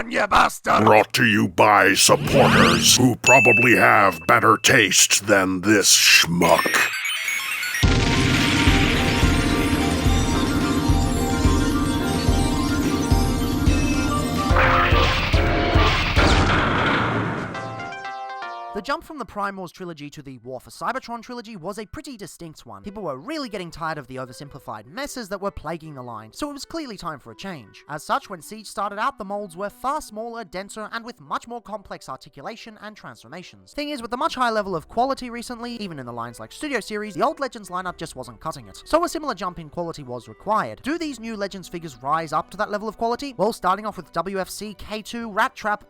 on, you bastard! Brought to you by supporters who probably have better taste than this schmuck. The jump from the Prime Wars trilogy to the War for Cybertron trilogy was a pretty distinct one. People were really getting tired of the oversimplified messes that were plaguing the line, so it was clearly time for a change. As such, when Siege started out, the molds were far smaller, denser, and with much more complex articulation and transformations. Thing is, with the much higher level of quality recently, even in the lines like Studio Series, the old Legends lineup just wasn't cutting it. So a similar jump in quality was required. Do these new Legends figures rise up to that level of quality? Well, starting off with WFC, K2, Rat Trap,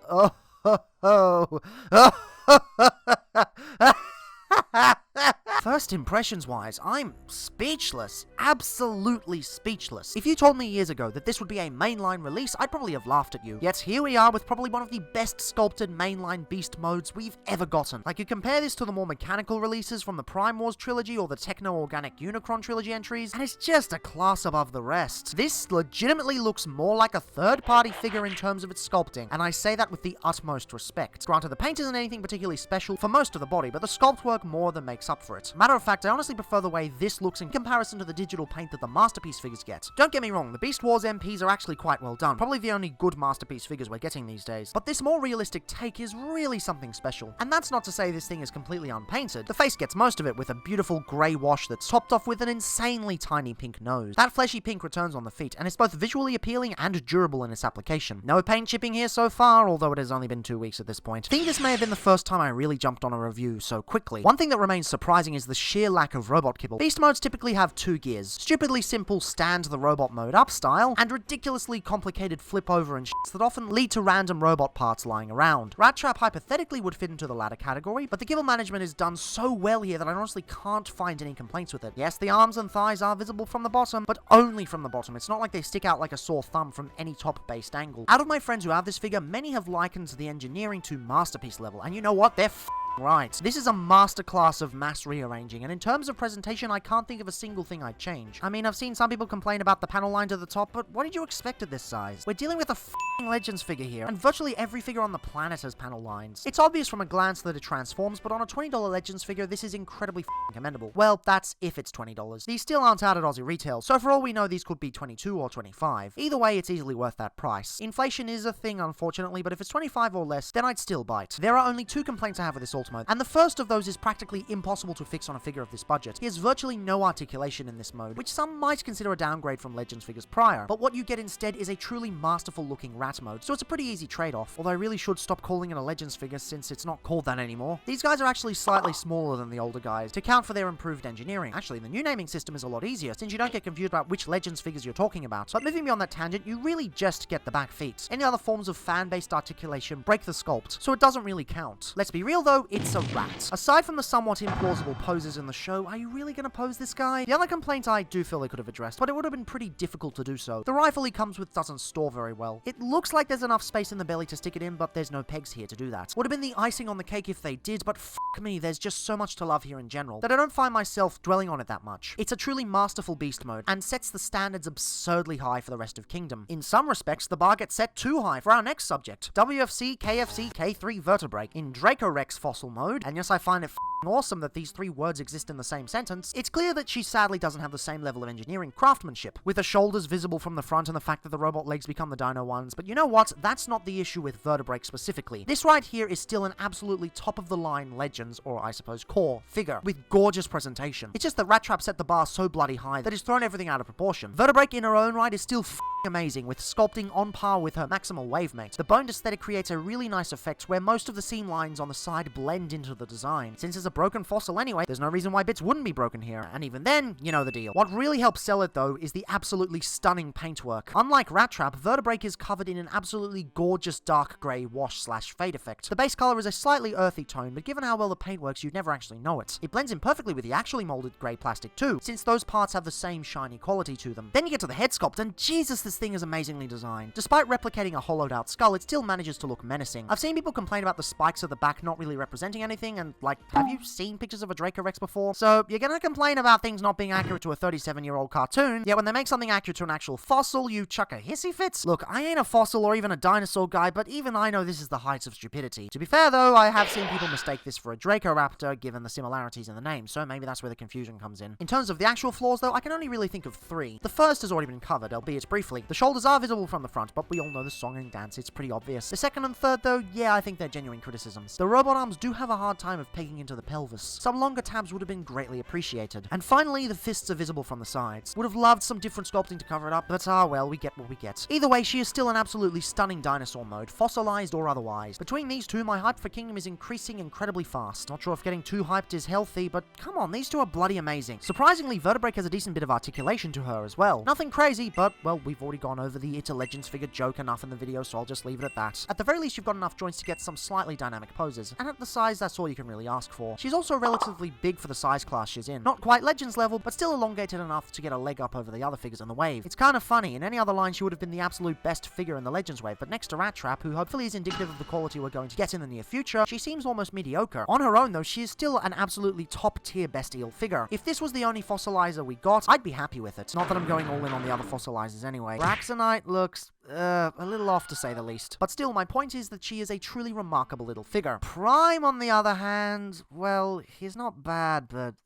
First impressions wise, I'm speechless. Absolutely speechless. If you told me years ago that this would be a mainline release, I'd probably have laughed at you. Yet here we are with probably one of the best sculpted mainline beast modes we've ever gotten. Like, you compare this to the more mechanical releases from the Prime Wars trilogy or the Techno-Organic Unicron trilogy entries, and it's just a class above the rest. This legitimately looks more like a third-party figure in terms of its sculpting, and I say that with the utmost respect. Granted, the paint isn't anything particularly special for most of the body, but the sculpt work more than makes up for it. Matter of fact, I honestly prefer the way this looks in comparison to the digital paint that the Masterpiece figures get. Don't get me wrong, the Beast Wars MPs are actually quite well done, probably the only good Masterpiece figures we're getting these days. But this more realistic take is really something special. And that's not to say this thing is completely unpainted. The face gets most of it with a beautiful grey wash that's topped off with an insanely tiny pink nose. That fleshy pink returns on the feet, and it's both visually appealing and durable in its application. No paint chipping here so far, although it has only been 2 weeks at this point. I think this may have been the first time I really jumped on a review so quickly. One thing that remains surprising is the sheer lack of robot kibble. Beast modes typically have 2 gears. Stupidly simple stand the robot mode up style, and ridiculously complicated flip over and shits that often lead to random robot parts lying around. Rat Trap hypothetically would fit into the latter category, but the kibble management is done so well here that I honestly can't find any complaints with it. Yes, the arms and thighs are visible from the bottom, but only from the bottom. It's not like they stick out like a sore thumb from any top-based angle. Out of my friends who have this figure, many have likened the engineering to Masterpiece level, and you know what? They're right. This is a masterclass of mass rearranging, and in terms of presentation, I can't think of a single thing I'd change. I mean, I've seen some people complain about the panel lines at the top, but what did you expect at this size? We're dealing with a Legends figure here, and virtually every figure on the planet has panel lines. It's obvious from a glance that it transforms, but on a $20 Legends figure, this is incredibly commendable. Well, that's if it's $20. These still aren't out at Aussie retail, so for all we know, these could be $22 or $25. Either way, it's easily worth that price. Inflation is a thing, unfortunately, but if it's $25 or less, then I'd still bite. There are only 2 complaints I have with this alt mode, and the first of those is practically impossible to fix on a figure of this budget. He has virtually no articulation in this mode, which some might consider a downgrade from Legends figures prior, but what you get instead is a truly masterful looking rat mode, so it's a pretty easy trade-off, although I really should stop calling it a Legends figure since it's not called that anymore. These guys are actually slightly smaller than the older guys, to count for their improved engineering. Actually, the new naming system is a lot easier, since you don't get confused about which Legends figures you're talking about. But moving beyond that tangent, you really just get the back feet. Any other forms of fan-based articulation break the sculpt, so it doesn't really count. Let's be real though, it's a rat. Aside from the somewhat implausible poses in the show, are you really gonna pose this guy? The other complaint I do feel they could have addressed, but it would have been pretty difficult to do so. The rifle he comes with doesn't store very well. It looks like there's enough space in the belly to stick it in, but there's no pegs here to do that. Would have been the icing on the cake if they did, but fuck me, there's just so much to love here in general, that I don't find myself dwelling on it that much. It's a truly masterful beast mode, and sets the standards absurdly high for the rest of Kingdom. In some respects, the bar gets set too high for our next subject, WFC, KFC, K3 Vertebrae, in Dracorex fossil mode, and yes, I find it awesome that these 3 words exist in the same sentence. It's clear that she sadly doesn't have the same level of engineering craftsmanship, with the shoulders visible from the front and the fact that the robot legs become the dino ones, but you know what? That's not the issue with Vertebrae specifically. This right here is still an absolutely top-of-the-line Legends, or I suppose core, figure, with gorgeous presentation. It's just that Rat Trap set the bar so bloody high that it's thrown everything out of proportion. Vertebrae in her own right is still amazing, with sculpting on par with her maximal wavemate. The boned aesthetic creates a really nice effect where most of the seam lines on the side blend into the design. Since it's a broken fossil anyway, there's no reason why bits wouldn't be broken here, and even then, you know the deal. What really helps sell it though is the absolutely stunning paintwork. Unlike Rat Trap, Vertebrae is covered in an absolutely gorgeous dark grey wash/fade effect. The base color is a slightly earthy tone, but given how well the paint works, you'd never actually know it. It blends in perfectly with the actually molded grey plastic too, since those parts have the same shiny quality to them. Then you get to the head sculpt, and Jesus, this this thing is amazingly designed. Despite replicating a hollowed out skull, it still manages to look menacing. I've seen people complain about the spikes at the back not really representing anything, and like, have you seen pictures of a Draco Rex before? So you're gonna complain about things not being accurate to a 37-year-old cartoon, yet when they make something accurate to an actual fossil, you chuck a hissy fit? Look, I ain't a fossil or even a dinosaur guy, but even I know this is the heights of stupidity. To be fair though, I have seen people mistake this for a Dracoraptor given the similarities in the name, so maybe that's where the confusion comes in. In terms of the actual flaws though, I can only really think of 3. The first has already been covered, albeit briefly. The shoulders are visible from the front, but we all know the song and dance, it's pretty obvious. The second and third though, yeah, I think they're genuine criticisms. The robot arms do have a hard time of pegging into the pelvis. Some longer tabs would have been greatly appreciated. And finally, the fists are visible from the sides. Would have loved some different sculpting to cover it up, but well, we get what we get. Either way, she is still an absolutely stunning dinosaur mode, fossilized or otherwise. Between these two, my hype for Kingdom is increasing incredibly fast. Not sure if getting too hyped is healthy, but come on, these two are bloody amazing. Surprisingly, Vertebrake has a decent bit of articulation to her as well. Nothing crazy, but, well, we've already gone over the It's a Legends figure joke enough in the video, so I'll just leave it at that. At the very least, you've got enough joints to get some slightly dynamic poses, and at the size, that's all you can really ask for. She's also relatively big for the size class she's in. Not quite Legends level, but still elongated enough to get a leg up over the other figures in the wave. It's kind of funny, in any other line she would have been the absolute best figure in the Legends wave, but next to Rat Trap, who hopefully is indicative of the quality we're going to get in the near future, she seems almost mediocre. On her own though, she is still an absolutely top tier best eel figure. If this was the only fossilizer we got, I'd be happy with it. Not that I'm going all in on the other fossilizers anyway. Raxonite looks a little off to say the least. But still, my point is that she is a truly remarkable little figure. Prime, on the other hand, well, he's not bad, but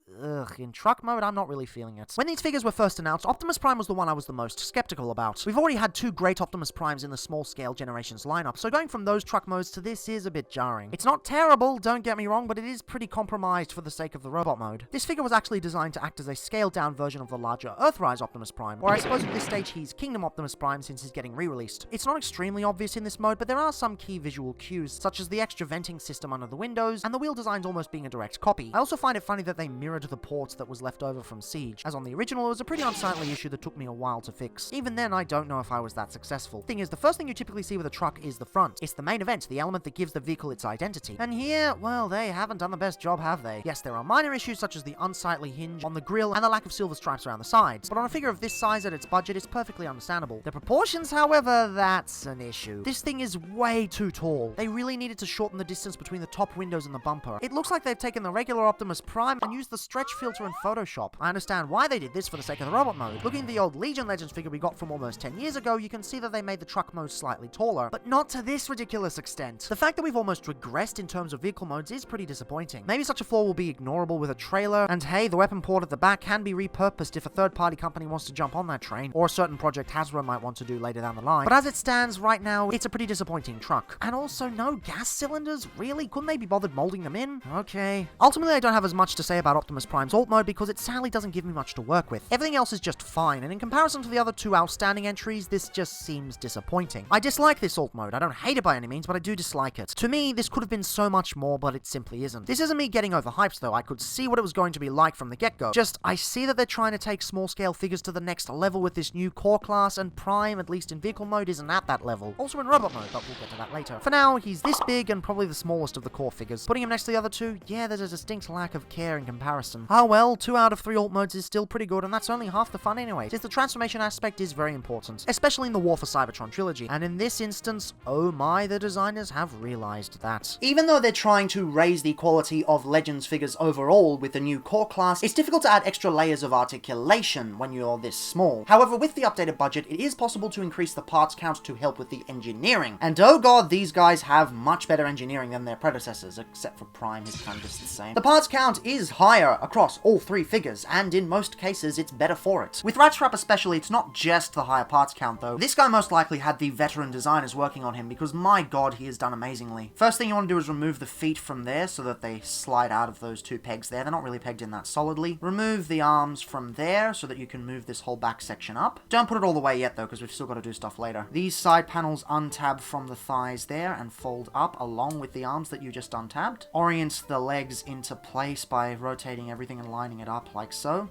in truck mode, I'm not really feeling it. When these figures were first announced, Optimus Prime was the one I was the most skeptical about. We've already had 2 great Optimus Primes in the small-scale Generations lineup, so going from those truck modes to this is a bit jarring. It's not terrible, don't get me wrong, but it is pretty compromised for the sake of the robot mode. This figure was actually designed to act as a scaled-down version of the larger Earthrise Optimus Prime, or I suppose at this stage he's Kingdom Optimus Prime since he's getting re-released. It's not extremely obvious in this mode, but there are some key visual cues, such as the extra venting system under the windows, and the wheel designs almost being a direct copy. I also find it funny that they mirrored the ports that was left over from Siege, as on the original it was a pretty unsightly issue that took me a while to fix. Even then, I don't know if I was that successful. Thing is, the first thing you typically see with a truck is the front. It's the main event, the element that gives the vehicle its identity. And here, well, they haven't done the best job, have they? Yes, there are minor issues such as the unsightly hinge on the grille and the lack of silver stripes around the sides, but on a figure of this size at its budget, it's perfectly understandable. The proportions, however, that's an issue. This thing is way too tall. They really needed to shorten the distance between the top windows and the bumper. It looks like they've taken the regular Optimus Prime and used the stretch filter in Photoshop. I understand why they did this for the sake of the robot mode. Looking at the old Legion Legends figure we got from almost 10 years ago, you can see that they made the truck mode slightly taller, but not to this ridiculous extent. The fact that we've almost regressed in terms of vehicle modes is pretty disappointing. Maybe such a flaw will be ignorable with a trailer, and hey, the weapon port at the back can be repurposed if a third-party company wants to jump on that train, or a certain project Hasbro might want to do later down the line. But as it stands right now, it's a pretty disappointing truck. And also, no gas cylinders? Really? Couldn't they be bothered molding them in? Okay. Ultimately, I don't have as much to say about Optimus Prime's alt mode because it sadly doesn't give me much to work with. Everything else is just fine, and in comparison to the other 2 outstanding entries, this just seems disappointing. I dislike this alt mode. I don't hate it by any means, but I do dislike it. To me, this could have been so much more, but it simply isn't. This isn't me getting overhyped though. I could see what it was going to be like from the get-go. Just, I see that they're trying to take small-scale figures to the next level with this new core class, and Prime, at least in vehicle mode, isn't at that level. Also in robot mode, but we'll get to that later. For now, he's this big and probably the smallest of the core figures. Putting him next to the other 2, yeah, there's a distinct lack of care in comparison. Ah well, 2 out of 3 alt modes is still pretty good, and that's only half the fun anyway, since the transformation aspect is very important, especially in the War for Cybertron trilogy, and in this instance, oh my, the designers have realized that. Even though they're trying to raise the quality of Legends figures overall with the new core class, it's difficult to add extra layers of articulation when you're this small. However, with the updated budget, it is possible to increase the parts count to help with the engineering, and oh god, these guys have much better engineering than their predecessors, except for Prime, who's kind of just the same. The parts count is higher across all 3 figures, and in most cases, it's better for it. With Rat Trap especially, it's not just the higher parts count though. This guy most likely had the veteran designers working on him because my god, he has done amazingly. First thing you want to do is remove the feet from there so that they slide out of those 2 pegs there. They're not really pegged in that solidly. Remove the arms from there so that you can move this whole back section up. Don't put it all the way yet though, because we've still got to do stuff later. These side panels untab from the thighs there and fold up along with the arms that you just untabbed. Orient the legs into place by rotating everything and lining it up like so.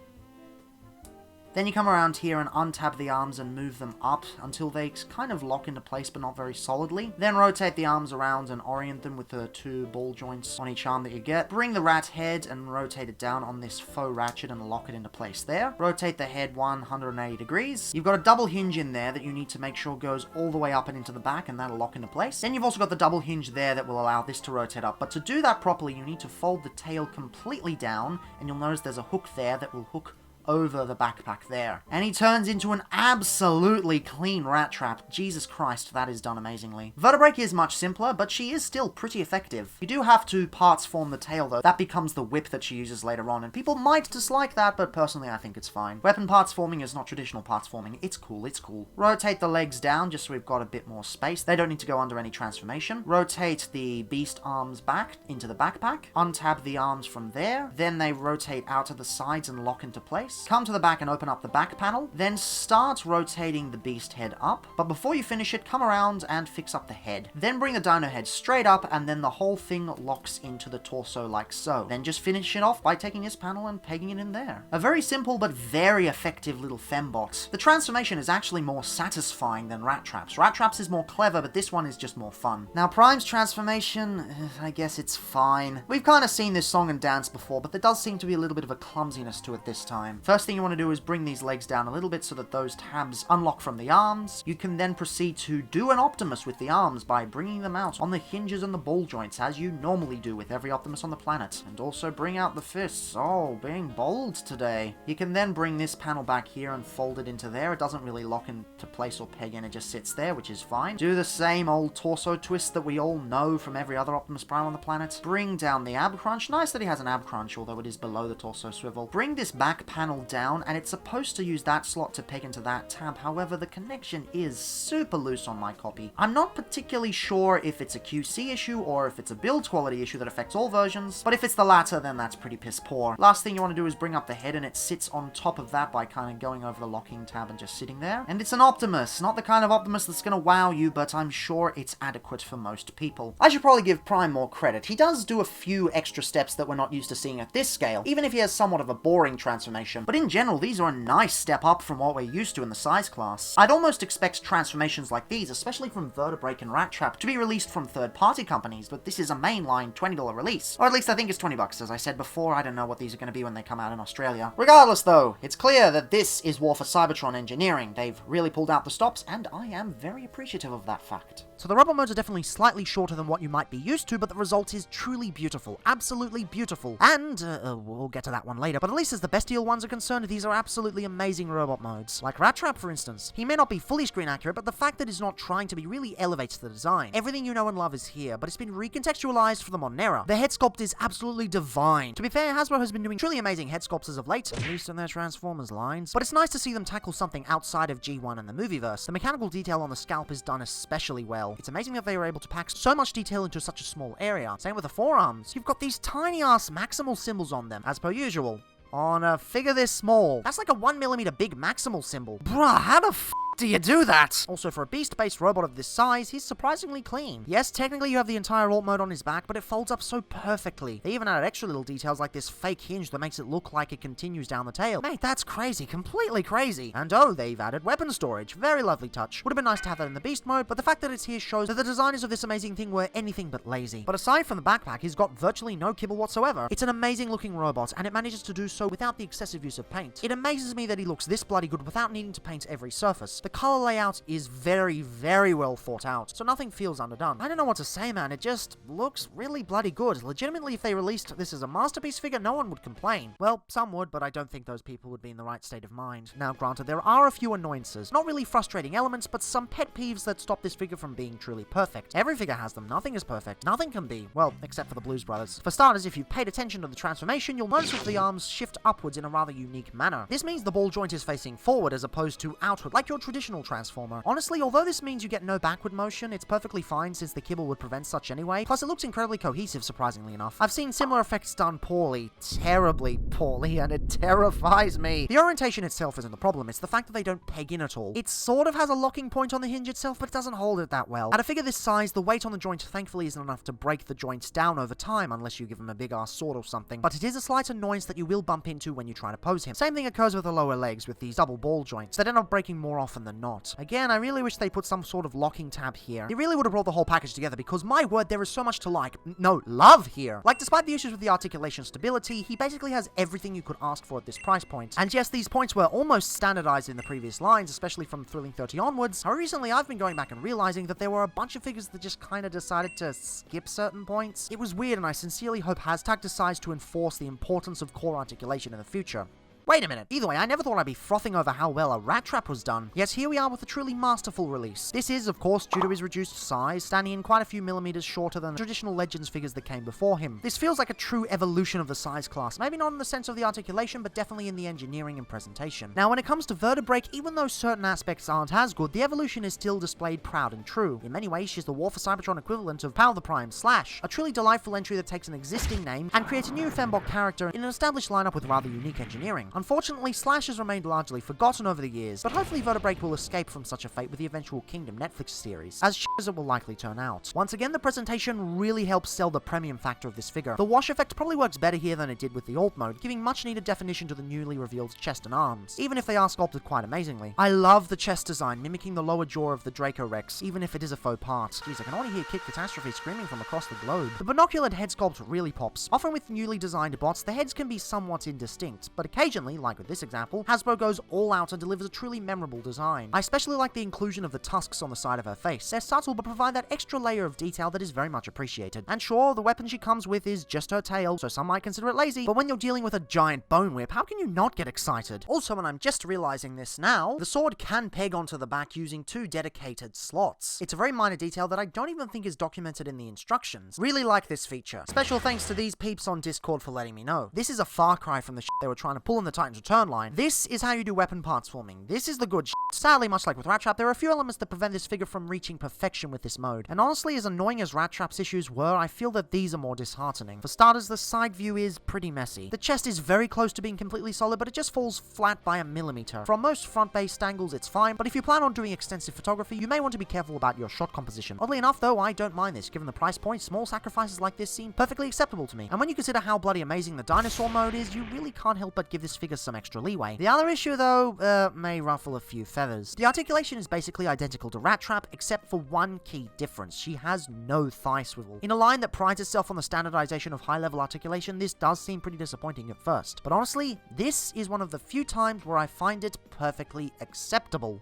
Then you come around here and untab the arms and move them up until they kind of lock into place but not very solidly. Then rotate the arms around and orient them with the 2 ball joints on each arm that you get. Bring the rat head and rotate it down on this faux ratchet and lock it into place there. Rotate the head 180 degrees. You've got a double hinge in there that you need to make sure goes all the way up and into the back, and that'll lock into place. Then you've also got the double hinge there that will allow this to rotate up. But to do that properly, you need to fold the tail completely down, and you'll notice there's a hook there that will hook over the backpack there. And he turns into an absolutely clean rat trap. Jesus Christ, that is done amazingly. Vertebrake is much simpler, but she is still pretty effective. You do have to parts form the tail though. That becomes the whip that she uses later on, and people might dislike that, but personally I think it's fine. Weapon parts forming is not traditional parts forming. It's cool, it's cool. Rotate the legs down just so we've got a bit more space. They don't need to go under any transformation. Rotate the beast arms back into the backpack. Untab the arms from there. Then they rotate out to the sides and lock into place. Come to the back and open up the back panel, then start rotating the beast head up, but before you finish it, come around and fix up the head. Then bring the dino head straight up, and then the whole thing locks into the torso like so. Then just finish it off by taking this panel and pegging it in there. A very simple but very effective little fembot. The transformation is actually more satisfying than Rat Trap's. Rat Trap's is more clever, but this one is just more fun. Now Prime's transformation, I guess it's fine. We've kind of seen this song and dance before, but there does seem to be a little bit of a clumsiness to it this time. First thing you want to do is bring these legs down a little bit so that those tabs unlock from the arms. You can then proceed to do an Optimus with the arms by bringing them out on the hinges and the ball joints as you normally do with every Optimus on the planet. And also bring out the fists. Oh, being bold today. You can then bring this panel back here and fold it into there. It doesn't really lock into place or peg in, it just sits there, which is fine. Do the same old torso twist that we all know from every other Optimus Prime on the planet. Bring down the ab crunch. Nice that he has an ab crunch, although it is below the torso swivel. Bring this back panel down, and it's supposed to use that slot to peg into that tab. However, the connection is super loose on my copy. I'm not particularly sure if it's a QC issue or if it's a build quality issue that affects all versions, but if it's the latter, then that's pretty piss poor. Last thing you want to do is bring up the head, and it sits on top of that by kind of going over the locking tab and just sitting there. And it's an Optimus, not the kind of Optimus that's going to wow you, but I'm sure it's adequate for most people. I should probably give Prime more credit. He does do a few extra steps that we're not used to seeing at this scale, even if he has somewhat of a boring transformation, but in general, these are a nice step up from what we're used to in the size class. I'd almost expect transformations like these, especially from Vertebrake and Rat Trap, to be released from third-party companies, but this is a mainline $20 release. Or at least I think it's $20, as I said before. I don't know what these are going to be when they come out in Australia. Regardless though, it's clear that this is War for Cybertron engineering. They've really pulled out the stops, and I am very appreciative of that fact. So the robot modes are definitely slightly shorter than what you might be used to, but the result is truly beautiful. Absolutely beautiful. And, we'll get to that one later, but at least as the bestial ones are concerned, these are absolutely amazing robot modes. Like Rat Trap, for instance. He may not be fully screen accurate, but the fact that he's not trying to be really elevates the design. Everything you know and love is here, but it's been recontextualized for the modern era. The head sculpt is absolutely divine. To be fair, Hasbro has been doing truly amazing head sculpts as of late, at least in their Transformers lines, but it's nice to see them tackle something outside of G1 and the movieverse. The mechanical detail on the scalp is done especially well. It's amazing that they were able to pack so much detail into such a small area. Same with the forearms. You've got these tiny-ass maximal symbols on them, as per usual. On a figure this small. That's like a 1mm big maximal symbol. Bruh, how the f do you do that? Also, for a beast-based robot of this size, he's surprisingly clean. Yes, technically you have the entire alt mode on his back, but it folds up so perfectly. They even added extra little details like this fake hinge that makes it look like it continues down the tail. Mate, that's crazy. Completely crazy. And oh, they've added weapon storage. Very lovely touch. Would have been nice to have that in the beast mode, but the fact that it's here shows that the designers of this amazing thing were anything but lazy. But aside from the backpack, he's got virtually no kibble whatsoever. It's an amazing looking robot, and it manages to do so without the excessive use of paint. It amazes me that he looks this bloody good without needing to paint every surface. The color layout is very, very well thought out, so nothing feels underdone. I don't know what to say, man. It just looks really bloody good. Legitimately, if they released this as a masterpiece figure, no one would complain. Well, some would, but I don't think those people would be in the right state of mind. Now, granted, there are a few annoyances. Not really frustrating elements, but some pet peeves that stop this figure from being truly perfect. Every figure has them. Nothing is perfect. Nothing can be. Well, except for the Blues Brothers. For starters, if you've paid attention to the transformation, you'll notice that the arms shift upwards in a rather unique manner. This means the ball joint is facing forward as opposed to outward, like your traditional traditional Transformer. Honestly, although this means you get no backward motion, it's perfectly fine since the kibble would prevent such anyway. Plus, it looks incredibly cohesive, surprisingly enough. I've seen similar effects done poorly, terribly poorly, and it terrifies me. The orientation itself isn't the problem, it's the fact that they don't peg in at all. It sort of has a locking point on the hinge itself, but it doesn't hold it that well. At a figure this size, the weight on the joint thankfully isn't enough to break the joints down over time, unless you give him a big-ass sword or something, but it is a slight annoyance that you will bump into when you try to pose him. Same thing occurs with the lower legs with these double ball joints that end up breaking more often than not. Again, I really wish they put some sort of locking tab here. It really would have brought the whole package together because, my word, there is so much to like, no, love here. Like, despite the issues with the articulation stability, he basically has everything you could ask for at this price point. And yes, these points were almost standardized in the previous lines, especially from Thrilling 30 onwards. However, recently I've been going back and realizing that there were a bunch of figures that just kinda decided to skip certain points. It was weird, and I sincerely hope Hashtag decides to enforce the importance of core articulation in the future. Wait a minute. Either way, I never thought I'd be frothing over how well a Rat Trap was done, yet here we are with a truly masterful release. This is, of course, due to his reduced size, standing in quite a few millimeters shorter than the traditional Legends figures that came before him. This feels like a true evolution of the size class, maybe not in the sense of the articulation, but definitely in the engineering and presentation. Now, when it comes to Vertebrake, even though certain aspects aren't as good, the evolution is still displayed proud and true. In many ways, she's the War for Cybertron equivalent of Power the Prime Slash, a truly delightful entry that takes an existing name and creates a new fembot character in an established lineup with rather unique engineering. Unfortunately, Slash has remained largely forgotten over the years, but hopefully Vertebrake will escape from such a fate with the eventual Kingdom Netflix series, as shit as it will likely turn out. Once again, the presentation really helps sell the premium factor of this figure. The wash effect probably works better here than it did with the alt mode, giving much needed definition to the newly revealed chest and arms, even if they are sculpted quite amazingly. I love the chest design, mimicking the lower jaw of the Draco Rex, even if it is a faux part. Jeez, I can already hear Kid Catastrophe screaming from across the globe. The binocular head sculpt really pops. Often with newly designed bots, the heads can be somewhat indistinct, but occasionally, like with this example, Hasbro goes all out and delivers a truly memorable design. I especially like the inclusion of the tusks on the side of her face. They're subtle but provide that extra layer of detail that is very much appreciated. And sure, the weapon she comes with is just her tail, so some might consider it lazy, but when you're dealing with a giant bone whip, how can you not get excited? Also, and I'm just realizing this now, the sword can peg onto the back using 2 dedicated slots. It's a very minor detail that I don't even think is documented in the instructions. Really like this feature. Special thanks to these peeps on Discord for letting me know. This is a far cry from the shit they were trying to pull in the Titans Return line. This is how you do weapon parts forming. This is the good shit. Sadly, much like with Rat Trap, there are a few elements that prevent this figure from reaching perfection with this mode. And honestly, as annoying as Rat Trap's issues were, I feel that these are more disheartening. For starters, the side view is pretty messy. The chest is very close to being completely solid, but it just falls flat by a millimeter. From most front-based angles, it's fine, but if you plan on doing extensive photography, you may want to be careful about your shot composition. Oddly enough, though, I don't mind this. Given the price point, small sacrifices like this seem perfectly acceptable to me. And when you consider how bloody amazing the dinosaur mode is, you really can't help but give this figure some extra leeway. The other issue, though, may ruffle a few feathers. The articulation is basically identical to Rat Trap, except for one key difference. She has no thigh swivel. In a line that prides itself on the standardization of high-level articulation, this does seem pretty disappointing at first. But honestly, this is one of the few times where I find it perfectly acceptable.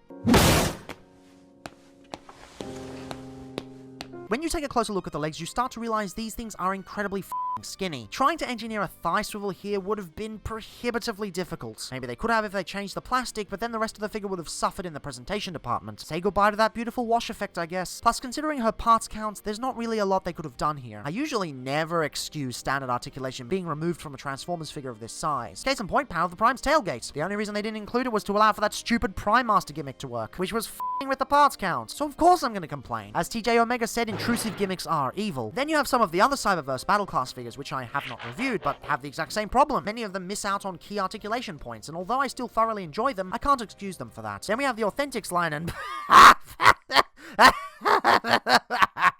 When you take a closer look at the legs, you start to realize these things are incredibly skinny. Trying to engineer a thigh swivel here would have been prohibitively difficult. Maybe they could have if they changed the plastic, but then the rest of the figure would have suffered in the presentation department. Say goodbye to that beautiful wash effect, I guess. Plus, considering her parts count, there's not really a lot they could have done here. I usually never excuse standard articulation being removed from a Transformers figure of this size. Case in point, Power of the Prime's tailgate. The only reason they didn't include it was to allow for that stupid Prime Master gimmick to work, which was f***ing with the parts count. So of course I'm gonna complain. As TJ Omega said, intrusive gimmicks are evil. Then you have some of the other Cyberverse battle class figures, which I have not reviewed, but have the exact same problem. Many of them miss out on key articulation points, and although I still thoroughly enjoy them, I can't excuse them for that. Then we have the Authentics line and...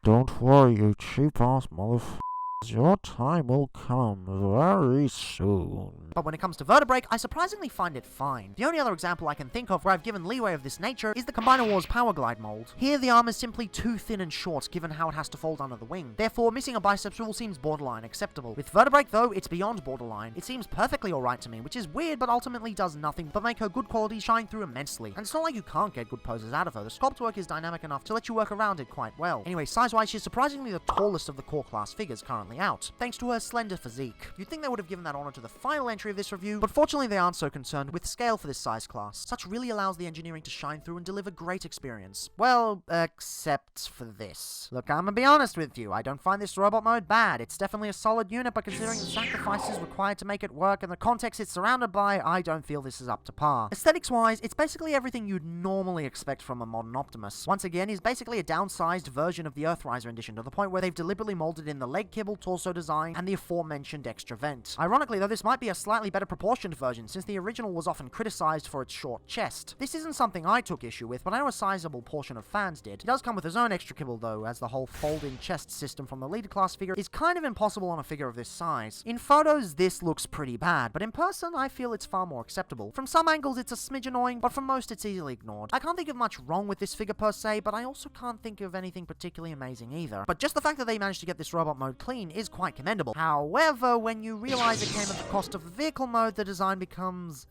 Don't worry, you cheap-ass motherfuckers. Your time will come very soon. But when it comes to Vertebrake, I surprisingly find it fine. The only other example I can think of where I've given leeway of this nature is the Combiner Wars Power Glide mold. Here, the arm is simply too thin and short given how it has to fold under the wing. Therefore, missing a bicep swivel seems borderline acceptable. With Vertebrake, though, it's beyond borderline. It seems perfectly alright to me, which is weird, but ultimately does nothing but make her good quality shine through immensely. And it's not like you can't get good poses out of her. The sculpt work is dynamic enough to let you work around it quite well. Anyway, size-wise, she's surprisingly the tallest of the core class figures currently. currently out, thanks to her slender physique. You'd think they would have given that honor to the final entry of this review, but fortunately they aren't so concerned with scale for this size class. Such really allows the engineering to shine through and deliver great experience. Well, except for this. Look, I'm gonna be honest with you, I don't find this robot mode bad. It's definitely a solid unit, but considering the sacrifices required to make it work and the context it's surrounded by, I don't feel this is up to par. Aesthetics-wise, it's basically everything you'd normally expect from a modern Optimus. Once again, he's basically a downsized version of the Earthriser edition, to the point where they've deliberately molded in the leg kibble, torso design, and the aforementioned extra vent. Ironically, though, this might be a slightly better proportioned version, since the original was often criticized for its short chest. This isn't something I took issue with, but I know a sizable portion of fans did. It does come with his own extra kibble, though, as the whole fold-in chest system from the leader class figure is kind of impossible on a figure of this size. In photos, this looks pretty bad, but in person, I feel it's far more acceptable. From some angles, it's a smidge annoying, but from most, it's easily ignored. I can't think of much wrong with this figure per se, but I also can't think of anything particularly amazing either. But just the fact that they managed to get this robot mode clean is quite commendable. However, when you realize it came at the cost of the vehicle mode, the design becomes,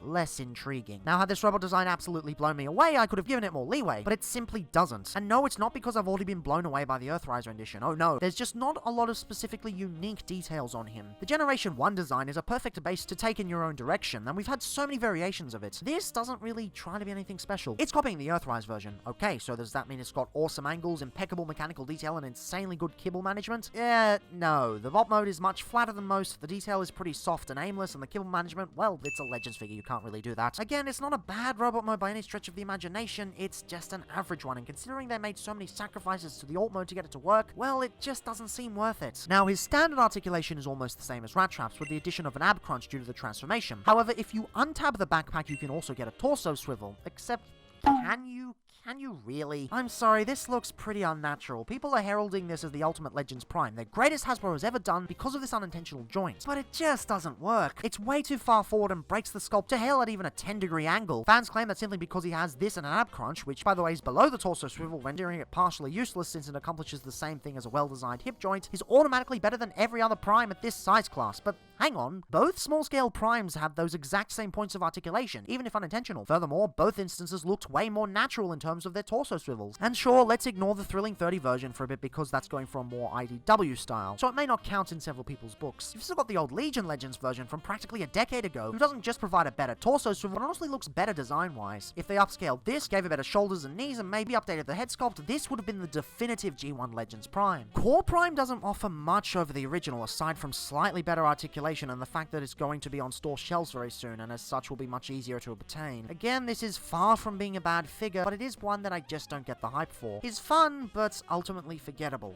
less intriguing. Now, had this robot design absolutely blown me away, I could have given it more leeway, but it simply doesn't. And no, it's not because I've already been blown away by the Earthriser edition. Oh no, there's just not a lot of specifically unique details on him. The Generation 1 design is a perfect base to take in your own direction, and we've had so many variations of it. This doesn't really try to be anything special. It's copying the Earthrise version. Okay, so does that mean it's got awesome angles, impeccable mechanical detail, and insanely good kibble management? No. The Bot mode is much flatter than most, the detail is pretty soft and aimless, and the kibble management, well, it's a Legends figure, you can't really do that. Again, it's not a bad robot mode by any stretch of the imagination, it's just an average one, and considering they made so many sacrifices to the alt mode to get it to work, well, it just doesn't seem worth it. Now, his standard articulation is almost the same as Rat Trap's, with the addition of an ab crunch due to the transformation. However, if you untab the backpack, you can also get a torso swivel, except can you really? I'm sorry, this looks pretty unnatural. People are heralding this as the Ultimate Legends Prime, the greatest Hasbro has ever done because of this unintentional joint. But it just doesn't work. It's way too far forward and breaks the sculpt to hell at even a 10-degree angle. Fans claim that simply because he has this and an ab crunch, which by the way is below the torso swivel, rendering it partially useless since it accomplishes the same thing as a well-designed hip joint, is automatically better than every other Prime at this size class. But hang on, both small-scale Primes have those exact same points of articulation, even if unintentional. Furthermore, both instances looked way more natural in terms of their torso swivels. And sure, let's ignore the Thrilling 30 version for a bit because that's going for a more IDW style, so it may not count in several people's books. You've still got the old Legion Legends version from practically a decade ago, who doesn't just provide a better torso swivel, but honestly looks better design-wise. If they upscaled this, gave it better shoulders and knees, and maybe updated the head sculpt, this would have been the definitive G1 Legends Prime. Core Prime doesn't offer much over the original, aside from slightly better articulation and the fact that it's going to be on store shelves very soon, and as such will be much easier to obtain. Again, this is far from being a bad figure, but it is one that I just don't get the hype for. He's fun, but ultimately forgettable.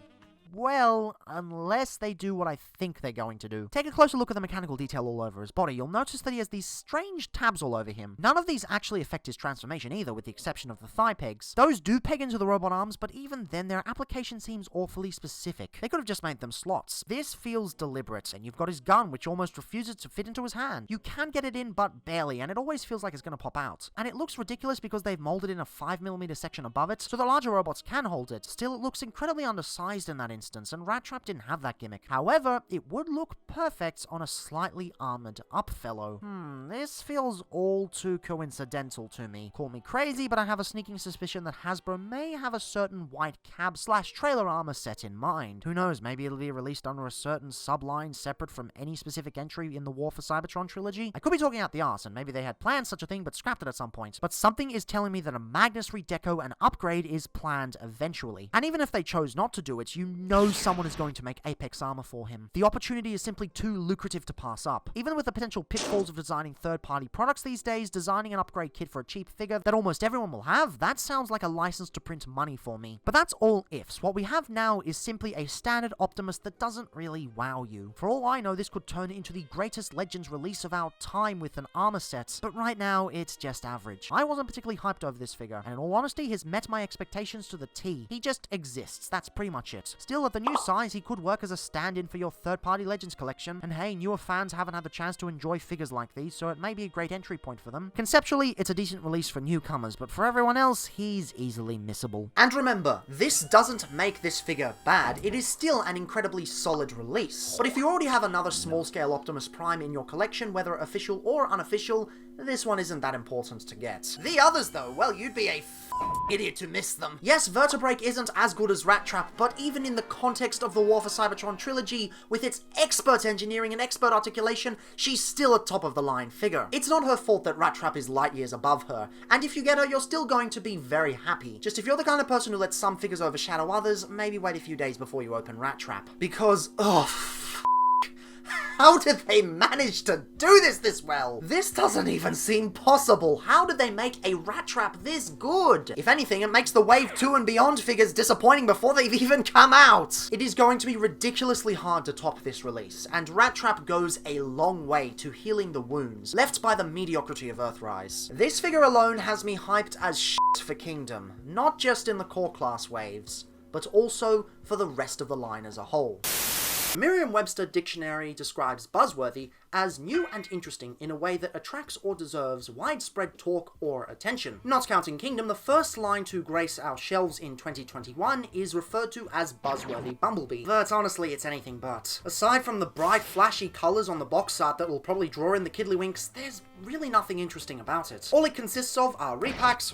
Well, unless they do what I think they're going to do. Take a closer look at the mechanical detail all over his body. You'll notice that he has these strange tabs all over him. None of these actually affect his transformation either, with the exception of the thigh pegs. Those do peg into the robot arms, but even then their application seems awfully specific. They could have just made them slots. This feels deliberate, and you've got his gun, which almost refuses to fit into his hand. You can get it in, but barely, and it always feels like it's gonna pop out. And it looks ridiculous because they've molded in a 5mm section above it, so the larger robots can hold it. Still, it looks incredibly undersized in that instance, and Rat Trap didn't have that gimmick. However, it would look perfect on a slightly armored up fellow. This feels all too coincidental to me. Call me crazy, but I have a sneaking suspicion that Hasbro may have a certain white cab/trailer armor set in mind. Who knows, maybe it'll be released under a certain subline separate from any specific entry in the War for Cybertron trilogy. I could be talking out the arse, and maybe they had planned such a thing but scrapped it at some point. But something is telling me that a Magnus redeco and upgrade is planned eventually. And even if they chose not to do it, you know someone is going to make Apex armor for him. The opportunity is simply too lucrative to pass up. Even with the potential pitfalls of designing third-party products these days, designing an upgrade kit for a cheap figure that almost everyone will have, that sounds like a license to print money for me. But that's all ifs. What we have now is simply a standard Optimus that doesn't really wow you. For all I know, this could turn into the greatest Legends release of our time with an armor set, but right now, it's just average. I wasn't particularly hyped over this figure, and in all honesty, he's met my expectations to the T. He just exists, that's pretty much it. Still, at the new size, he could work as a stand-in for your third-party Legends collection, and hey, newer fans haven't had the chance to enjoy figures like these, so it may be a great entry point for them. Conceptually, it's a decent release for newcomers, but for everyone else, he's easily missable. And remember, this doesn't make this figure bad, it is still an incredibly solid release. But if you already have another small-scale Optimus Prime in your collection, whether official or unofficial, this one isn't that important to get. The others though, well, you'd be a idiot to miss them. Yes, Vertebrake isn't as good as Rat Trap, but even in the context of the War for Cybertron trilogy, with its expert engineering and expert articulation, she's still a top-of-the-line figure. It's not her fault that Rat Trap is light years above her, and if you get her, you're still going to be very happy. Just if you're the kind of person who lets some figures overshadow others, maybe wait a few days before you open Rat Trap. Because, how did they manage to do this well? This doesn't even seem possible. How did they make a Rat Trap this good? If anything, it makes the Wave 2 and Beyond figures disappointing before they've even come out. It is going to be ridiculously hard to top this release, and Rat Trap goes a long way to healing the wounds left by the mediocrity of Earthrise. This figure alone has me hyped as shit for Kingdom, not just in the core class waves, but also for the rest of the line as a whole. Merriam-Webster Dictionary describes Buzzworthy as new and interesting in a way that attracts or deserves widespread talk or attention. Not counting Kingdom, the first line to grace our shelves in 2021 is referred to as Buzzworthy Bumblebee, but honestly it's anything but. Aside from the bright flashy colours on the box art that will probably draw in the kiddlywinks, there's really nothing interesting about it. All it consists of are repacks,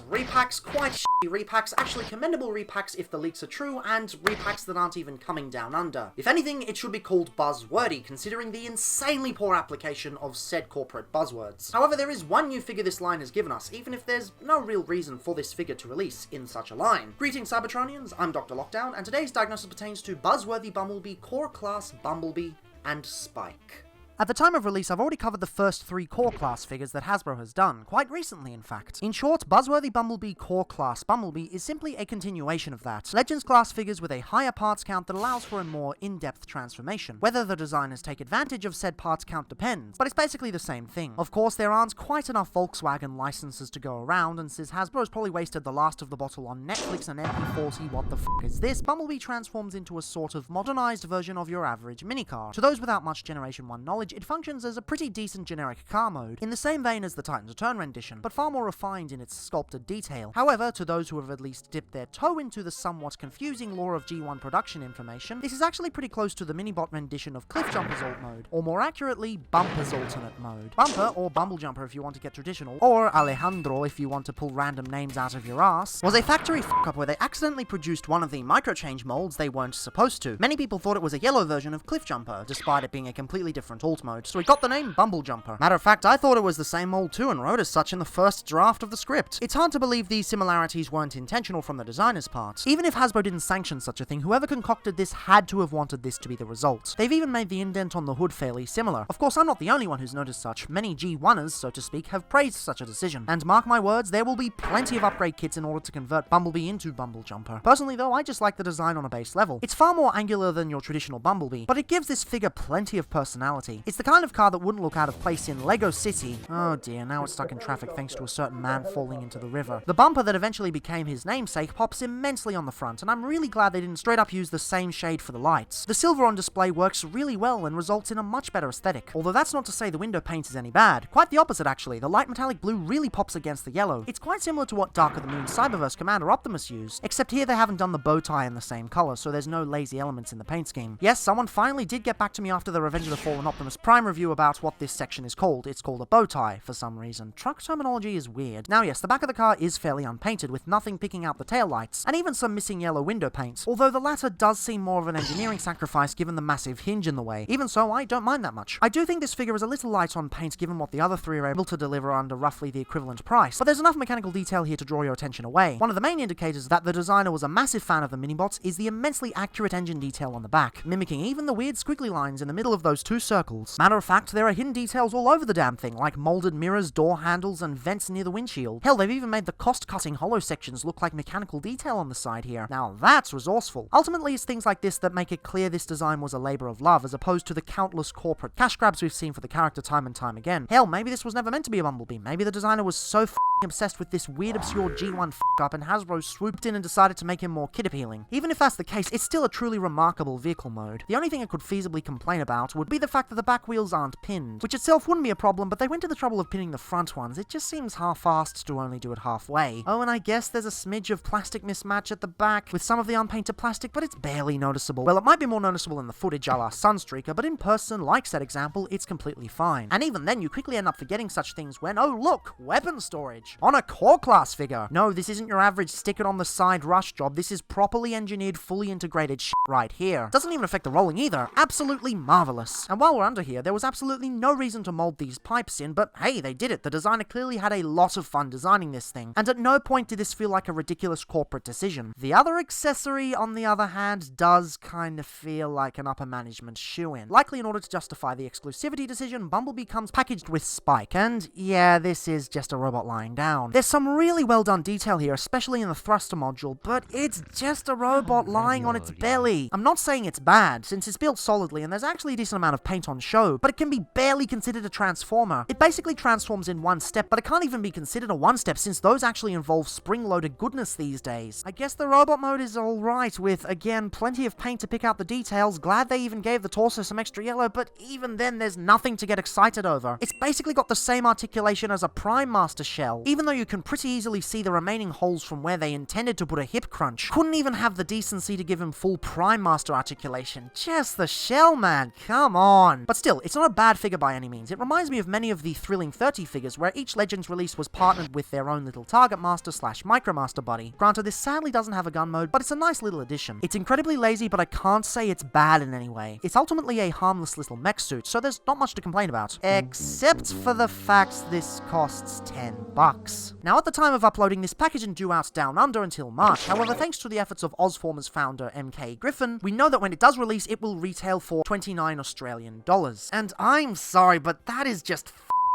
quite shitty repacks, actually commendable repacks if the leaks are true, and repacks that aren't even coming down under. If anything, it should be called Buzzworthy, considering the insanely poor application of said corporate buzzwords. However, there is one new figure this line has given us, even if there's no real reason for this figure to release in such a line. Greetings Cybertronians, I'm DrLockdown, and today's diagnosis pertains to Buzzworthy Bumblebee, Core Class Bumblebee, and Spike. At the time of release, I've already covered the first 3 core class figures that Hasbro has done, quite recently in fact. In short, Buzzworthy Bumblebee Core Class Bumblebee is simply a continuation of that. Legends class figures with a higher parts count that allows for a more in-depth transformation. Whether the designers take advantage of said parts count depends, but it's basically the same thing. Of course, there aren't quite enough Volkswagen licenses to go around, and since Hasbro's probably wasted the last of the bottle on Netflix and MP40 what the f*** is this, Bumblebee transforms into a sort of modernized version of your average minicar. To those without much Generation 1 knowledge, it functions as a pretty decent generic car mode, in the same vein as the Titan's Return rendition, but far more refined in its sculpted detail. However, to those who have at least dipped their toe into the somewhat confusing lore of G1 production information, this is actually pretty close to the Minibot rendition of Cliffjumper's alt mode, or more accurately, Bumper's alternate mode. Bumper, or Bumblejumper if you want to get traditional, or Alejandro if you want to pull random names out of your ass, was a factory f***up where they accidentally produced one of the microchange molds they weren't supposed to. Many people thought it was a yellow version of Cliffjumper, despite it being a completely different alt mode, so it got the name Bumblejumper. Matter of fact, I thought it was the same mold too and wrote as such in the first draft of the script. It's hard to believe these similarities weren't intentional from the designer's part. Even if Hasbro didn't sanction such a thing, whoever concocted this had to have wanted this to be the result. They've even made the indent on the hood fairly similar. Of course, I'm not the only one who's noticed such. Many G1ers, so to speak, have praised such a decision. And mark my words, there will be plenty of upgrade kits in order to convert Bumblebee into Bumblejumper. Personally though, I just like the design on a base level. It's far more angular than your traditional Bumblebee, but it gives this figure plenty of personality. It's the kind of car that wouldn't look out of place in Lego City. Oh dear, now it's stuck in traffic thanks to a certain man falling into the river. The bumper that eventually became his namesake pops immensely on the front, and I'm really glad they didn't straight up use the same shade for the lights. The silver on display works really well and results in a much better aesthetic. Although that's not to say the window paint is any bad. Quite the opposite actually, the light metallic blue really pops against the yellow. It's quite similar to what Dark of the Moon Cyberverse Commander Optimus used, except here they haven't done the bow tie in the same color, so there's no lazy elements in the paint scheme. Yes, someone finally did get back to me after the Revenge of the Fallen Optimus Prime review about what this section is called. It's called a bow tie for some reason. Truck terminology is weird. Now yes, the back of the car is fairly unpainted, with nothing picking out the taillights, and even some missing yellow window paint, although the latter does seem more of an engineering sacrifice given the massive hinge in the way. Even so, I don't mind that much. I do think this figure is a little light on paint given what the other 3 are able to deliver under roughly the equivalent price, but there's enough mechanical detail here to draw your attention away. One of the main indicators that the designer was a massive fan of the minibots is the immensely accurate engine detail on the back, mimicking even the weird squiggly lines in the middle of those 2 circles. Matter of fact, there are hidden details all over the damn thing, like molded mirrors, door handles, and vents near the windshield. Hell, they've even made the cost-cutting hollow sections look like mechanical detail on the side here. Now that's resourceful. Ultimately, it's things like this that make it clear this design was a labor of love, as opposed to the countless corporate cash grabs we've seen for the character time and time again. Hell, maybe this was never meant to be a Bumblebee. Maybe the designer was so obsessed with this weird obscure G1 up and Hasbro swooped in and decided to make him more kid appealing. Even if that's the case, it's still a truly remarkable vehicle mode. The only thing I could feasibly complain about would be the fact that the back wheels aren't pinned, which itself wouldn't be a problem, but they went to the trouble of pinning the front ones. It just seems half-assed to only do it halfway. Oh, and I guess there's a smidge of plastic mismatch at the back with some of the unpainted plastic, but it's barely noticeable. Well, it might be more noticeable in the footage a la Sunstreaker, but in person, like said example, it's completely fine. And even then, you quickly end up forgetting such things when, oh look, weapon storage on a core class figure. No, this isn't your average stick it on the side rush job. This is properly engineered, fully integrated shit right here. Doesn't even affect the rolling either. Absolutely marvelous. And while we're under here, there was absolutely no reason to mold these pipes in, but hey, they did it. The designer clearly had a lot of fun designing this thing, and at no point did this feel like a ridiculous corporate decision. The other accessory, on the other hand, does kind of feel like an upper management shoe-in. Likely in order to justify the exclusivity decision, Bumblebee comes packaged with Spike, and yeah, this is just a robot lying down. There's some really well done detail here, especially in the thruster module, but it's just a robot lying on its belly. I'm not saying it's bad, since it's built solidly and there's actually a decent amount of paint on show, but it can be barely considered a transformer. It basically transforms in one step, but it can't even be considered a one-step since those actually involve spring-loaded goodness these days. I guess the robot mode is alright with, again, plenty of paint to pick out the details. Glad they even gave the torso some extra yellow, but even then there's nothing to get excited over. It's basically got the same articulation as a Prime Master shell, even though you can pretty easily see the remaining holes from where they intended to put a hip crunch. Couldn't even have the decency to give him full Prime Master articulation. Just the shell, man, come on. But still, it's not a bad figure by any means. It reminds me of many of the Thrilling 30 figures where each Legends release was partnered with their own little Target Master / Micromaster buddy. Granted, this sadly doesn't have a gun mode, but it's a nice little addition. It's incredibly lazy, but I can't say it's bad in any way. It's ultimately a harmless little mech suit, so there's not much to complain about. Except for the fact this costs $10. Now, at the time of uploading, this package isn't due out down under until March. However, thanks to the efforts of Ozformer's founder MK Griffin, we know that when it does release, it will retail for $29 Australian dollars. And I'm sorry, but that is just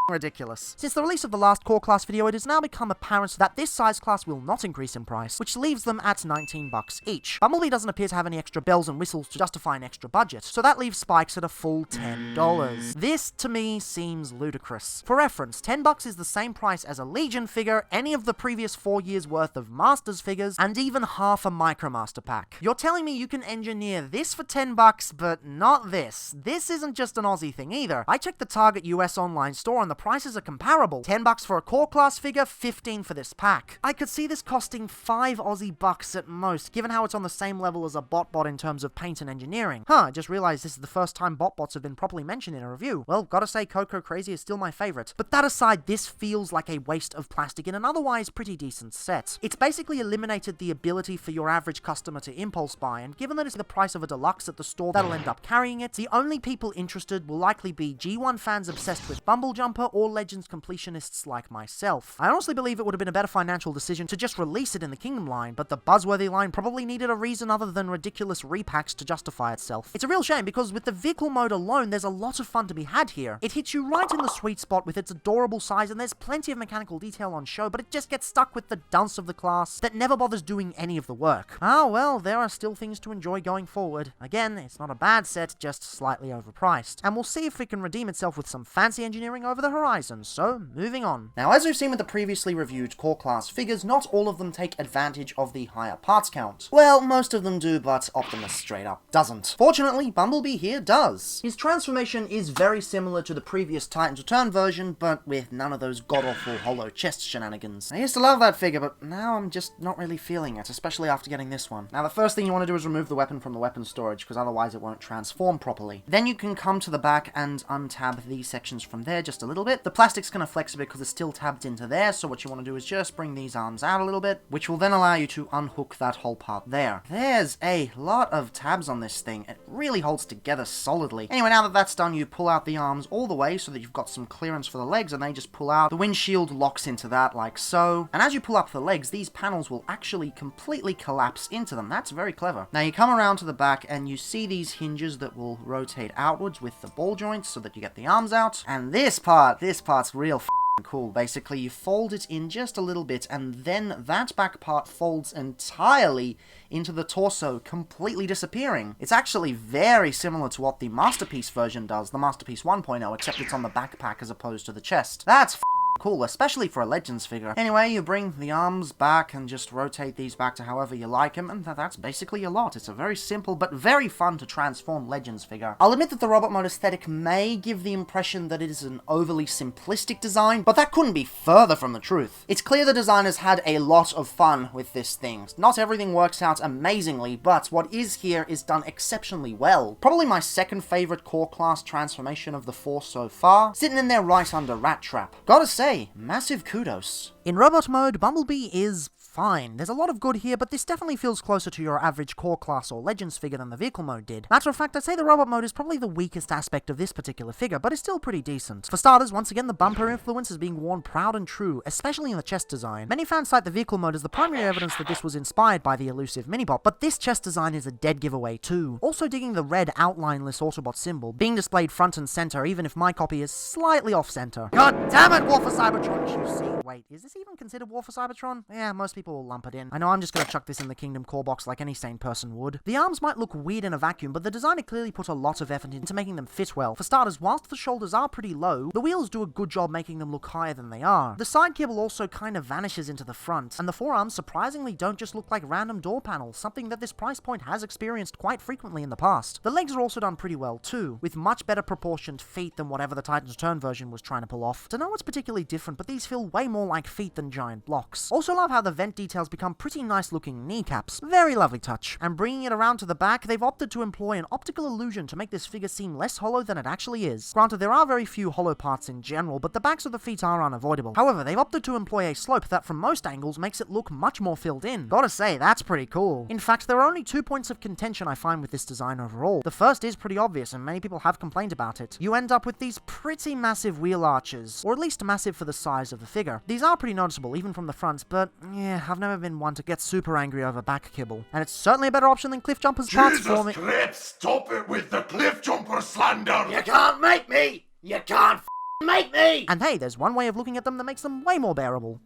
ridiculous. Since the release of the last core class video, it has now become apparent that this size class will not increase in price, which leaves them at $19 each. Bumblebee doesn't appear to have any extra bells and whistles to justify an extra budget, so that leaves Spikes at a full $10. This, to me, seems ludicrous. For reference, $10 is the same price as a Legion figure, any of the previous 4 years worth of Masters figures, and even half a Micromaster pack. You're telling me you can engineer this for $10, but not this. This isn't just an Aussie thing either. I checked the Target US online store and the prices are comparable. $10 for a core class figure, $15 for this pack. I could see this costing $5 Aussie bucks at most, given how it's on the same level as a bot in terms of paint and engineering. I just realized this is the first time bots have been properly mentioned in a review. Well, gotta say Coco Crazy is still my favorite. But that aside, this feels like a waste of plastic in an otherwise pretty decent set. It's basically eliminated the ability for your average customer to impulse buy, and given that it's the price of a deluxe at the store that'll end up carrying it, the only people interested will likely be G1 fans obsessed with Bumble Jumper or Legends completionists like myself. I honestly believe it would have been a better financial decision to just release it in the Kingdom line, but the Buzzworthy line probably needed a reason other than ridiculous repacks to justify itself. It's a real shame because with the vehicle mode alone, there's a lot of fun to be had here. It hits you right in the sweet spot with its adorable size, and there's plenty of mechanical detail on show, but it just gets stuck with the dunce of the class that never bothers doing any of the work. Ah well, there are still things to enjoy going forward. Again, it's not a bad set, just slightly overpriced. And we'll see if it can redeem itself with some fancy engineering over the horizon, so moving on. Now, as we've seen with the previously reviewed core class figures, not all of them take advantage of the higher parts count. Well, most of them do, but Optimus straight up doesn't. Fortunately, Bumblebee here does. His transformation is very similar to the previous Titans Return version, but with none of those god-awful hollow chest shenanigans. I used to love that figure, but now I'm just not really feeling it, especially after getting this one. Now, the first thing you want to do is remove the weapon from the weapon storage, because otherwise it won't transform properly. Then you can come to the back and untab these sections from there just a little bit. The plastic's going to flex a bit because it's still tabbed into there, so what you want to do is just bring these arms out a little bit, which will then allow you to unhook that whole part there. There's a lot of tabs on this thing. It really holds together solidly. Anyway, now that that's done, you pull out the arms all the way so that you've got some clearance for the legs, and they just pull out. The windshield locks into that like so, and as you pull up the legs, these panels will actually completely collapse into them. That's very clever. Now you come around to the back and you see these hinges that will rotate outwards with the ball joints so that you get the arms out, and this part's real cool. Basically, you fold it in just a little bit, and then that back part folds entirely into the torso, completely disappearing. It's actually very similar to what the Masterpiece version does, the Masterpiece 1.0, except it's on the backpack as opposed to the chest. That's cool, especially for a Legends figure. Anyway, you bring the arms back and just rotate these back to however you like them, and that's basically a lot. It's a very simple but very fun to transform Legends figure. I'll admit that the robot mode aesthetic may give the impression that it is an overly simplistic design, but that couldn't be further from the truth. It's clear the designers had a lot of fun with this thing. Not everything works out amazingly, but what is here is done exceptionally well. Probably my second favorite core class transformation of the four so far, sitting in there right under Rat Trap. Gotta say, massive kudos. In robot mode, Bumblebee is fine. There's a lot of good here, but this definitely feels closer to your average core class or Legends figure than the vehicle mode did. Matter of fact, I'd say the robot mode is probably the weakest aspect of this particular figure, but it's still pretty decent. For starters, once again, the bumper influence is being worn proud and true, especially in the chest design. Many fans cite the vehicle mode as the primary evidence that this was inspired by the elusive Minibot, but this chest design is a dead giveaway too. Also digging the red outline-less Autobot symbol, being displayed front and center, even if my copy is slightly off-center. God damn it, War for Cybertron QC! Wait, is this even considered War for Cybertron? Yeah, most people will lump it in. I know I'm just gonna chuck this in the Kingdom core box like any sane person would. The arms might look weird in a vacuum, but the designer clearly put a lot of effort into making them fit well. For starters, whilst the shoulders are pretty low, the wheels do a good job making them look higher than they are. The side kibble also kind of vanishes into the front, and the forearms surprisingly don't just look like random door panels, something that this price point has experienced quite frequently in the past. The legs are also done pretty well too, with much better proportioned feet than whatever the Titan's Turn version was trying to pull off. Don't know what's particularly different, but these feel way more like feet than giant blocks. Also love how the vent details become pretty nice looking kneecaps. Very lovely touch. And bringing it around to the back, they've opted to employ an optical illusion to make this figure seem less hollow than it actually is. Granted, there are very few hollow parts in general, but the backs of the feet are unavoidable. However, they've opted to employ a slope that from most angles makes it look much more filled in. Gotta say, that's pretty cool. In fact, there are only 2 points of contention I find with this design overall. The first is pretty obvious, and many people have complained about it. You end up with these pretty massive wheel arches, or at least massive for the size of the figure. These are pretty noticeable, even from the front, but yeah, I've never been one to get super angry over back kibble. And it's certainly a better option than Cliff Jumper's parts for me. Christ, stop it with the Cliff Jumper slander! You can't make me! You can't make me! And hey, there's one way of looking at them that makes them way more bearable.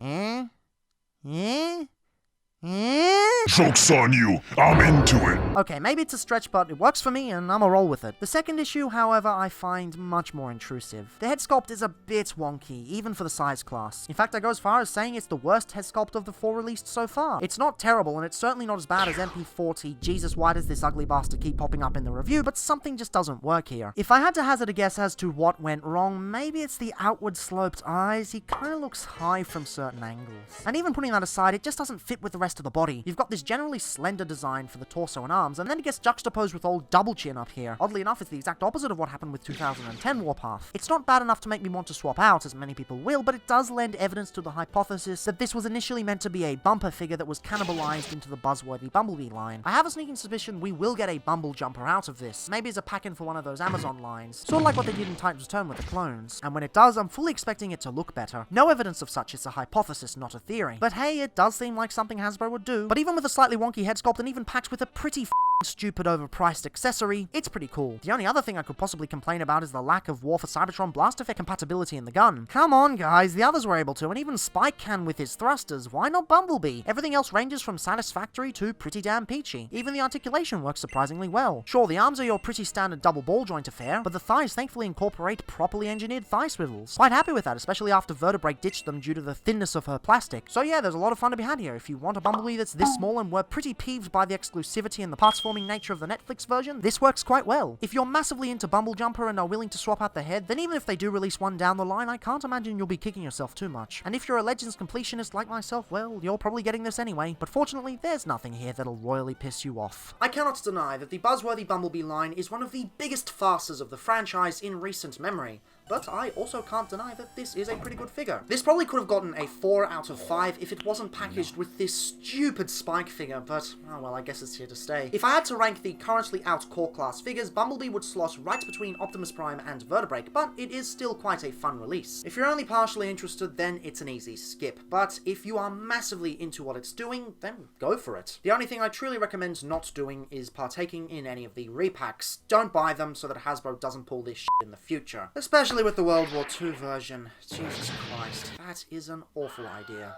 Joke's on you, I'm into it. Okay, maybe it's a stretch, but it works for me, and I'm a roll with it. The second issue, however, I find much more intrusive. The head sculpt is a bit wonky, even for the size class. In fact, I go as far as saying it's the worst head sculpt of the 4 released so far. It's not terrible, and it's certainly not as bad as MP40, Jesus, why does this ugly bastard keep popping up in the review, but something just doesn't work here. If I had to hazard a guess as to what went wrong, maybe it's the outward sloped eyes. He kinda looks high from certain angles. And even putting that aside, it just doesn't fit with the rest of the body. You've got this generally slender design for the torso and arms, and then it gets juxtaposed with old double chin up here. Oddly enough, it's the exact opposite of what happened with 2010 Warpath. It's not bad enough to make me want to swap out, as many people will, but it does lend evidence to the hypothesis that this was initially meant to be a bumper figure that was cannibalized into the Buzzworthy Bumblebee line. I have a sneaking suspicion we will get a Bumble Jumper out of this, maybe as a pack-in for one of those Amazon lines, sort of like what they did in Titan's Turn with the clones. And when it does, I'm fully expecting it to look better. No evidence of such, it's a hypothesis, not a theory. But hey, it does seem like something Hasbro would do. But even with a slightly wonky head sculpt and even packed with a pretty stupid overpriced accessory, it's pretty cool. The only other thing I could possibly complain about is the lack of War for Cybertron blast effect compatibility in the gun. Come on guys, the others were able to, and even Spike can with his thrusters. Why not Bumblebee? Everything else ranges from satisfactory to pretty damn peachy. Even the articulation works surprisingly well. Sure, the arms are your pretty standard double ball joint affair, but the thighs thankfully incorporate properly engineered thigh swivels. Quite happy with that, especially after Vertebrae ditched them due to the thinness of her plastic. So yeah, there's a lot of fun to be had here. If you want a Bumblebee that's this small and were pretty peeved by the exclusivity and the parts-forming nature of the Netflix version, this works quite well. If you're massively into Bumble Jumper and are willing to swap out the head, then even if they do release one down the line, I can't imagine you'll be kicking yourself too much. And if you're a Legends completionist like myself, well, you're probably getting this anyway, but fortunately, there's nothing here that'll royally piss you off. I cannot deny that the Buzzworthy Bumblebee line is one of the biggest farces of the franchise in recent memory. But I also can't deny that this is a pretty good figure. This probably could have gotten a 4 out of 5 if it wasn't packaged with this stupid Spike figure, but, oh well, I guess it's here to stay. If I had to rank the currently out core class figures, Bumblebee would slot right between Optimus Prime and Vertebrae, but it is still quite a fun release. If you're only partially interested, then it's an easy skip, but if you are massively into what it's doing, then go for it. The only thing I truly recommend not doing is partaking in any of the repacks. Don't buy them so that Hasbro doesn't pull this shit in the future. Especially with the World War II version. Jesus Christ, that is an awful idea.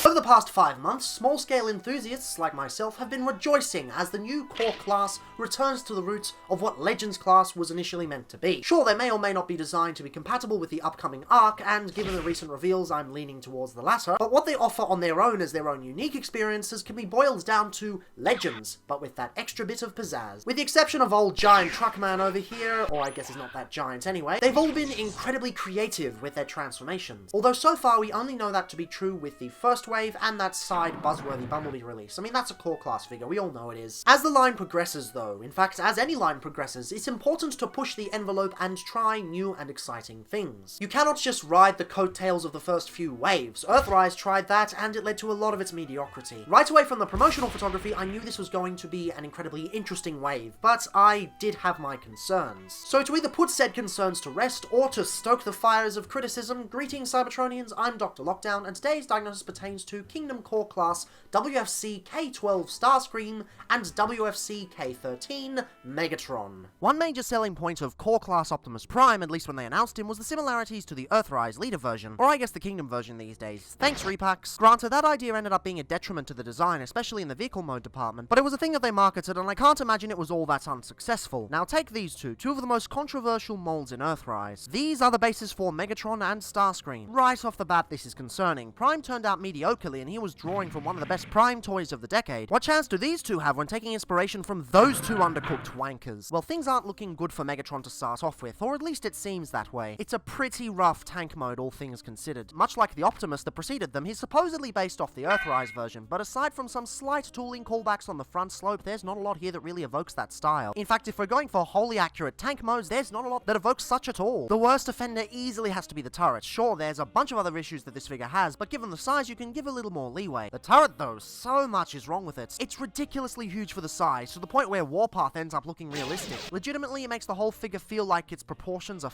Over the past 5 months, small-scale enthusiasts like myself have been rejoicing as the new core class returns to the roots of what Legends class was initially meant to be. Sure, they may or may not be designed to be compatible with the upcoming arc, and given the recent reveals, I'm leaning towards the latter, but what they offer on their own as their own unique experiences can be boiled down to Legends, but with that extra bit of pizzazz. With the exception of old giant Truckman over here, or I guess he's not that giant anyway, they've all been incredibly creative with their transformations. Although so far we only know that to be true with the first wave and that side Buzzworthy Bumblebee release. I mean, that's a core class figure, we all know it is. As the line progresses though, in fact as any line progresses, it's important to push the envelope and try new and exciting things. You cannot just ride the coattails of the first few waves. Earthrise tried that and it led to a lot of its mediocrity. Right away from the promotional photography, I knew this was going to be an incredibly interesting wave, but I did have my concerns. So to either put said concerns to rest or to stoke the fires of criticism, greetings Cybertronians, I'm DrLockdown, and today's diagnosis pertains to Kingdom Core Class WFC K12 Starscream and WFC K13 Megatron. One major selling point of Core Class Optimus Prime, at least when they announced him, was the similarities to the Earthrise leader version, or I guess the Kingdom version these days. Thanks Repacks. Granted, that idea ended up being a detriment to the design, especially in the vehicle mode department, but it was a thing that they marketed and I can't imagine it was all that unsuccessful. Now take these two of the most controversial molds in Earthrise. These are the bases for Megatron and Starscream. Right off the bat this is concerning. Prime turned out mediocrely and he was drawing from one of the best Prime toys of the decade. What chance do these two have when taking inspiration from those two undercooked wankers? Well, things aren't looking good for Megatron to start off with, or at least it seems that way. It's a pretty rough tank mode, all things considered. Much like the Optimus that preceded them, he's supposedly based off the Earthrise version, but aside from some slight tooling callbacks on the front slope, there's not a lot here that really evokes that style. In fact, if we're going for wholly accurate tank modes, there's not a lot that evokes such at all. The worst offender easily has to be the turret. Sure, there's a bunch of other issues that this figure has, but given the size, you can give a little more leeway. The turret, though, so much is wrong with it. It's ridiculously huge for the size, to the point where Warpath ends up looking realistic. Legitimately, it makes the whole figure feel like its proportions are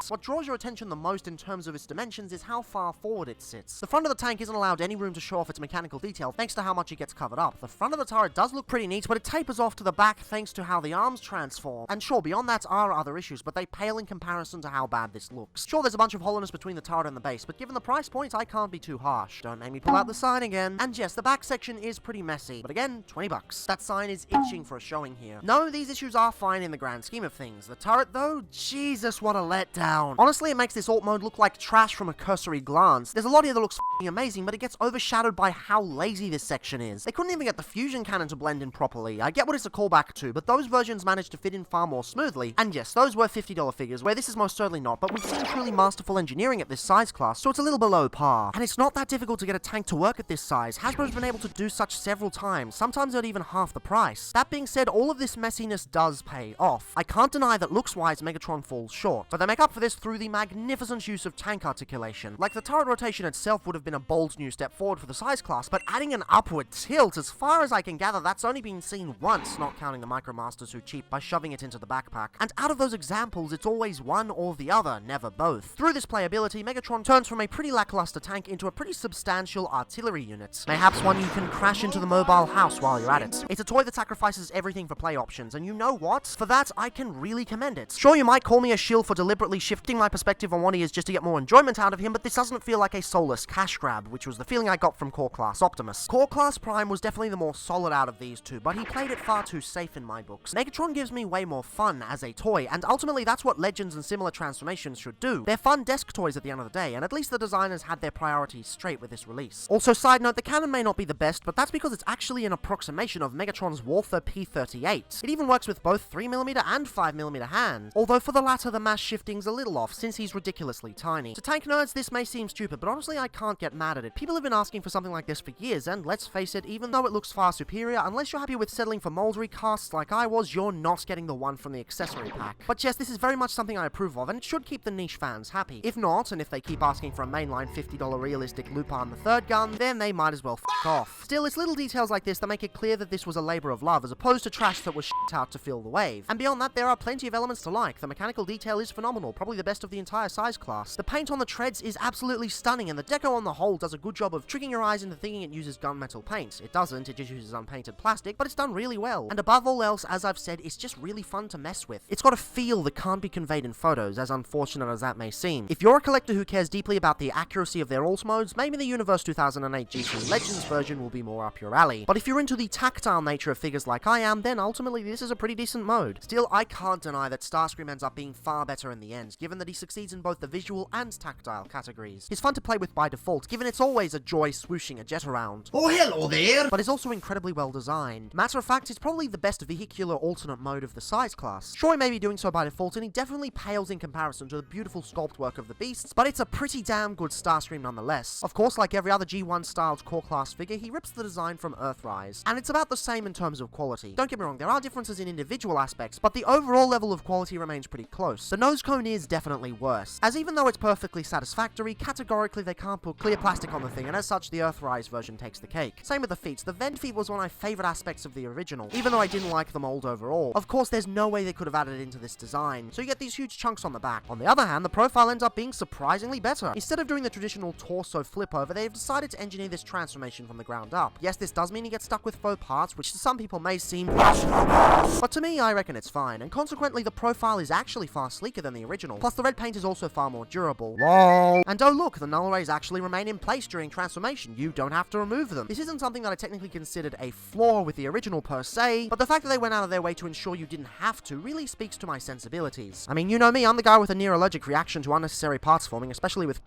What draws your attention the most in terms of its dimensions is how far forward it sits. The front of the tank isn't allowed any room to show off its mechanical detail thanks to how much it gets covered up. The front of the turret does look pretty neat, but it tapers off to the back thanks to how the arms transform. And sure, beyond that are other issues, but they pale in comparison to how bad this looks. Sure, there's a bunch of hollowness between the turret and the base, but given the price point, I can't be too harsh. Don't make me pull out the sign again. And yes, the back section is pretty messy, but again, 20 bucks. That sign is itching for a showing here. No, these issues are fine in the grand scheme of things. The turret though, Jesus, what a letdown. Honestly, it makes this alt mode look like trash from a cursory glance. There's a lot here that looks f***ing amazing, but it gets overshadowed by how lazy this section is. They couldn't even get the fusion cannon to blend in properly. I get what it's a callback to, but those versions managed to fit in far more smoothly. And yes, those were $50 figures, where this is most certainly not, but we've seen truly masterful engineering at this size class, so it's a little below par. And it's not that difficult to get a tank to work at this size. Hasbro's been able to do such several times, sometimes at even half the price. That being said, all of this messiness does pay off. I can't deny that looks-wise, Megatron falls short, but they make up for this through the magnificent use of tank articulation. Like, the turret rotation itself would have been a bold new step forward for the size class, but adding an upward tilt, as far as I can gather, that's only been seen once, not counting the Micromasters who cheat by shoving it into the backpack. And out of those examples, it's always one or the other, never both. Through this playability, Megatron turns from a pretty lackluster tank into a pretty substantial artillery unit. Mayhaps one you can crash into the mobile house while you're at it. It's a toy that sacrifices everything for play options, and you know what? For that, I can really commend it. Sure, you might call me a shill for deliberately shifting my perspective on what he is just to get more enjoyment out of him, but this doesn't feel like a soulless cash grab, which was the feeling I got from Core Class Optimus. Core Class Prime was definitely the more solid out of these two, but he played it far too safe in my books. Megatron gives me way more fun as a toy, and ultimately that's what Legends and similar transformations should do. They're fun desk toys at the end of the day, and at least the designers had their priorities straight with this release. Also, side note, the cannon may not be the best, but that's because it's actually an approximation of Megatron's Walther P38. It even works with both 3mm and 5mm hands, although for the latter the mass shifting's a little off since he's ridiculously tiny. To tank nerds, this may seem stupid, but honestly I can't get mad at it. People have been asking for something like this for years, and let's face it, even though it looks far superior, unless you're happy with settling for mold recasts like I was, you're not getting the one from the accessory pack. But yes, this is very much something I approve of, and it should keep the niche fans happy. If not, and if they keep asking for a mainline $50 realistic Lupin the Third gun, then they might as well f*** off. Still, it's little details like this that make it clear that this was a labor of love, as opposed to trash that was shit out to fill the wave. And beyond that, there are plenty of elements to like. The mechanical detail is phenomenal. probably the best of the entire size class. The paint on the treads is absolutely stunning, and the deco on the whole does a good job of tricking your eyes into thinking it uses gunmetal paint. It doesn't, it just uses unpainted plastic, but it's done really well. And above all else, as I've said, it's just really fun to mess with. It's got a feel that can't be conveyed in photos, as unfortunate as that may seem. If you're a collector who cares deeply about the accuracy of their alt modes, maybe the Universe 2008 G3 Legends version will be more up your alley. But if you're into the tactile nature of figures like I am, then ultimately this is a pretty decent mode. Still, I can't deny that Starscream ends up being far better in the end, given that he succeeds in both the visual and tactile categories. He's fun to play with by default, given it's always a joy swooshing a jet around. Oh, hello there! But is also incredibly well designed. Matter of fact, it's probably the best vehicular alternate mode of the size class. Sure, he may be doing so by default, and he definitely pales in comparison to the beautiful sculpt work of the beasts, but it's a pretty damn good Starscream nonetheless. Of course, like every other G1 styled core class figure, he rips the design from Earthrise, and it's about the same in terms of quality. Don't get me wrong, there are differences in individual aspects, but the overall level of quality remains pretty close. The nose cone is definitely worse, as even though it's perfectly satisfactory, categorically they can't put clear plastic on the thing, and as such the Earthrise version takes the cake. Same with the feet. The vent feet was one of my favourite aspects of the original, even though I didn't like the mold overall. Of course, there's no way they could have added it into this design, so you get these huge chunks on the back. On the other hand, the profile ends up being surprisingly better. Instead of doing the traditional torso flip over, they've decided to engineer this transformation from the ground up. Yes, this does mean you get stuck with faux parts, which to some people may seem but to me, I reckon it's fine, and consequently the profile is actually far sleeker than the original. Plus, the red paint is also far more durable. LOL. And oh look, the null rays actually remain in place during transformation. You don't have to remove them. This isn't something that I technically considered a flaw with the original per se, but the fact that they went out of their way to ensure you didn't have to really speaks to my sensibilities. I mean, you know me, I'm the guy with a near allergic reaction to unnecessary parts forming, especially with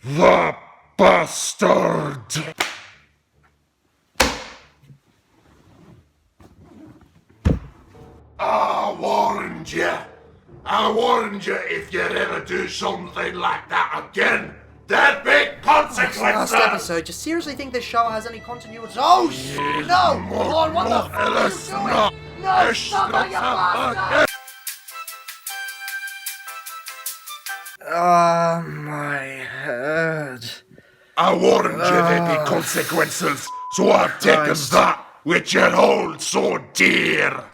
The bastard! I warned you if you'd ever do something like that again, there'd be consequences! Last episode, do you seriously think this show has any continuity? Oh, no! Lord, what the fuck are you doing? No, stop it, you bastard! My head. I warned you there'd be consequences, so I've taken that which you hold so dear.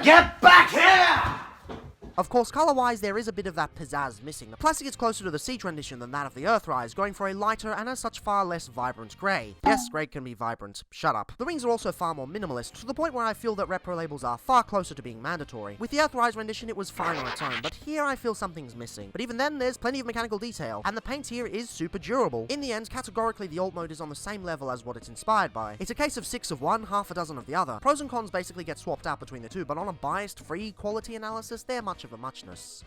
Get back here! Of course, color-wise, there is a bit of that pizzazz missing. The plastic is closer to the Siege rendition than that of the Earthrise, going for a lighter and as such far less vibrant grey. Yes, grey can be vibrant. Shut up. The rings are also far more minimalist, to the point where I feel that repro labels are far closer to being mandatory. With the Earthrise rendition, it was fine on its own, but here I feel something's missing. But even then, there's plenty of mechanical detail, and the paint here is super durable. In the end, categorically, the alt mode is on the same level as what it's inspired by. It's a case of 6 of one, half a dozen of the other. Pros and cons basically get swapped out between the two, but on a biased, free quality analysis, they're much of a muchness.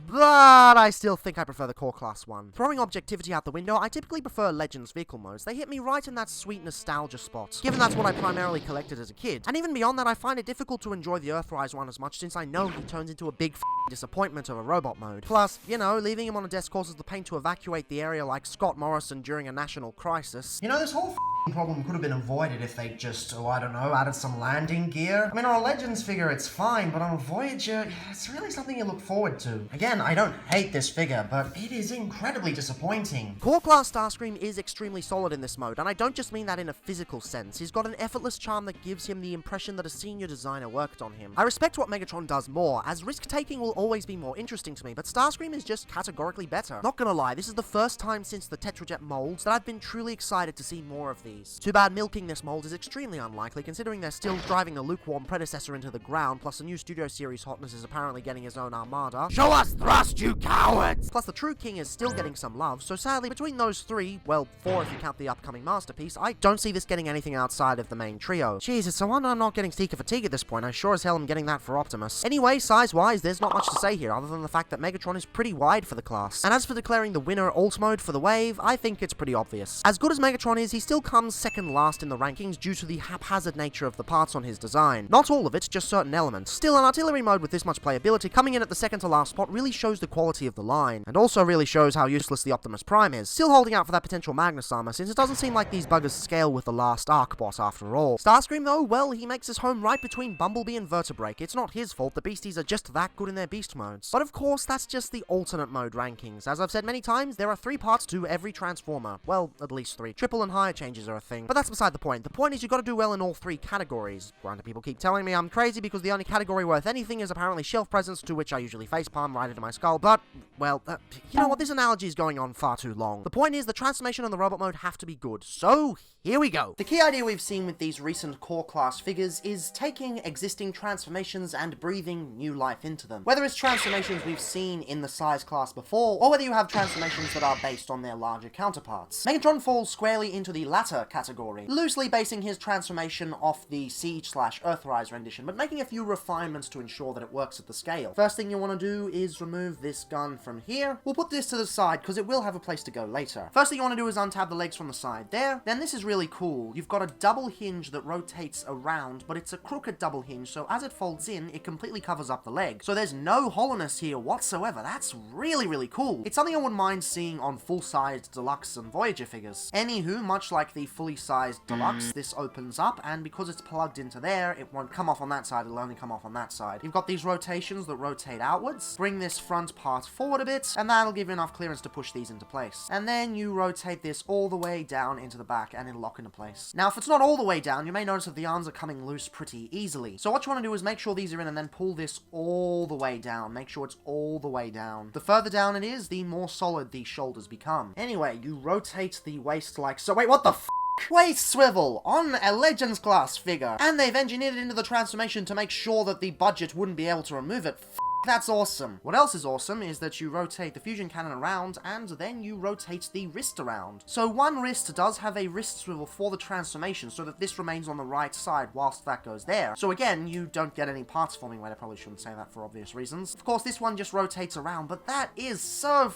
But I still think I prefer the core class one. Throwing objectivity out the window, I typically prefer Legends vehicle modes. They hit me right in that sweet nostalgia spot, given that's what I primarily collected as a kid. And even beyond that, I find it difficult to enjoy the Earthrise one as much, since I know he turns into a big disappointment of a robot mode. Plus, you know, leaving him on a desk causes the paint to evacuate the area like Scott Morrison during a national crisis. You know, this whole problem could have been avoided if they just, I don't know, added some landing gear. I mean, on a Legends figure, it's fine, but on a Voyager, it's really something you look forward to. Again, I don't hate this figure, but it is incredibly disappointing. Core class Starscream is extremely solid in this mode, and I don't just mean that in a physical sense. He's got an effortless charm that gives him the impression that a senior designer worked on him. I respect what Megatron does more, as risk-taking will always be more interesting to me, but Starscream is just categorically better. Not gonna lie, this is the first time since the Tetrajet molds that I've been truly excited to see more of these. Too bad milking this mold is extremely unlikely, considering they're still driving the lukewarm predecessor into the ground, plus the new Studio Series hotness is apparently getting his own armada. Show us thrust, you cowards! Plus the True King is still getting some love, so sadly between those three, well, 4 if you count the upcoming Masterpiece, I don't see this getting anything outside of the main trio. Jeez, it's a wonder I'm not getting Seeker Fatigue at this point. I sure as hell am getting that for Optimus. Anyway, size-wise, there's not much to say here, other than the fact that Megatron is pretty wide for the class. And as for declaring the winner alt mode for the wave, I think it's pretty obvious. As good as Megatron is, he still comes second last in the rankings due to the haphazard nature of the parts on his design. Not all of it, just certain elements. Still, an artillery mode with this much playability coming in at the second to last spot what really shows the quality of the line, and also really shows how useless the Optimus Prime is. Still holding out for that potential Magnus armor, since it doesn't seem like these buggers scale with the last Arc boss after all. Starscream though, well, he makes his home right between Bumblebee and Vertebrake. It's not his fault, the beasties are just that good in their beast modes. But of course, that's just the alternate mode rankings. As I've said many times, there are 3 parts to every Transformer. Well, at least 3. Triple and higher changes are a thing, but that's beside the point. The point is you gotta do well in all 3 categories. Granted, people keep telling me I'm crazy because the only category worth anything is apparently shelf presence, to which I usually facepalm right into my skull, but, well, you know what, this analogy is going on far too long. The point is the transformation and the robot mode have to be good, so here we go. The key idea we've seen with these recent core class figures is taking existing transformations and breathing new life into them. Whether it's transformations we've seen in the size class before, or whether you have transformations that are based on their larger counterparts. Megatron falls squarely into the latter category, loosely basing his transformation off the Siege/Earthrise rendition, but making a few refinements to ensure that it works at the scale. First thing you want to do is remove this gun from here. We'll put this to the side because it will have a place to go later. First thing you want to do is untab the legs from the side there. Then this is really cool. You've got a double hinge that rotates around, but it's a crooked double hinge, so as it folds in, it completely covers up the leg. So there's no hollowness here whatsoever. That's really, really cool. It's something I wouldn't mind seeing on full-sized Deluxe and Voyager figures. Anywho, much like the fully sized Deluxe, this opens up, and because it's plugged into there, it won't come off on that side, it'll only come off on that side. You've got these rotations that rotate outwards. Bring this front part forward a bit, and that'll give you enough clearance to push these into place. And then you rotate this all the way down into the back, and it'll lock into place. Now, if it's not all the way down, you may notice that the arms are coming loose pretty easily. So what you want to do is make sure these are in, and then pull this all the way down. Make sure it's all the way down. The further down it is, the more solid the shoulders become. Anyway, you rotate the waist like so. Wait, what the f***? Waist swivel on a Legends class figure, and they've engineered it into the transformation to make sure that the budget wouldn't be able to remove it. That's awesome. What else is awesome is that you rotate the fusion cannon around, and then you rotate the wrist around. So one wrist does have a wrist swivel for the transformation, so that this remains on the right side whilst that goes there. So again, you don't get any parts forming. Wait, I probably shouldn't say that for obvious reasons. Of course, this one just rotates around, but that is so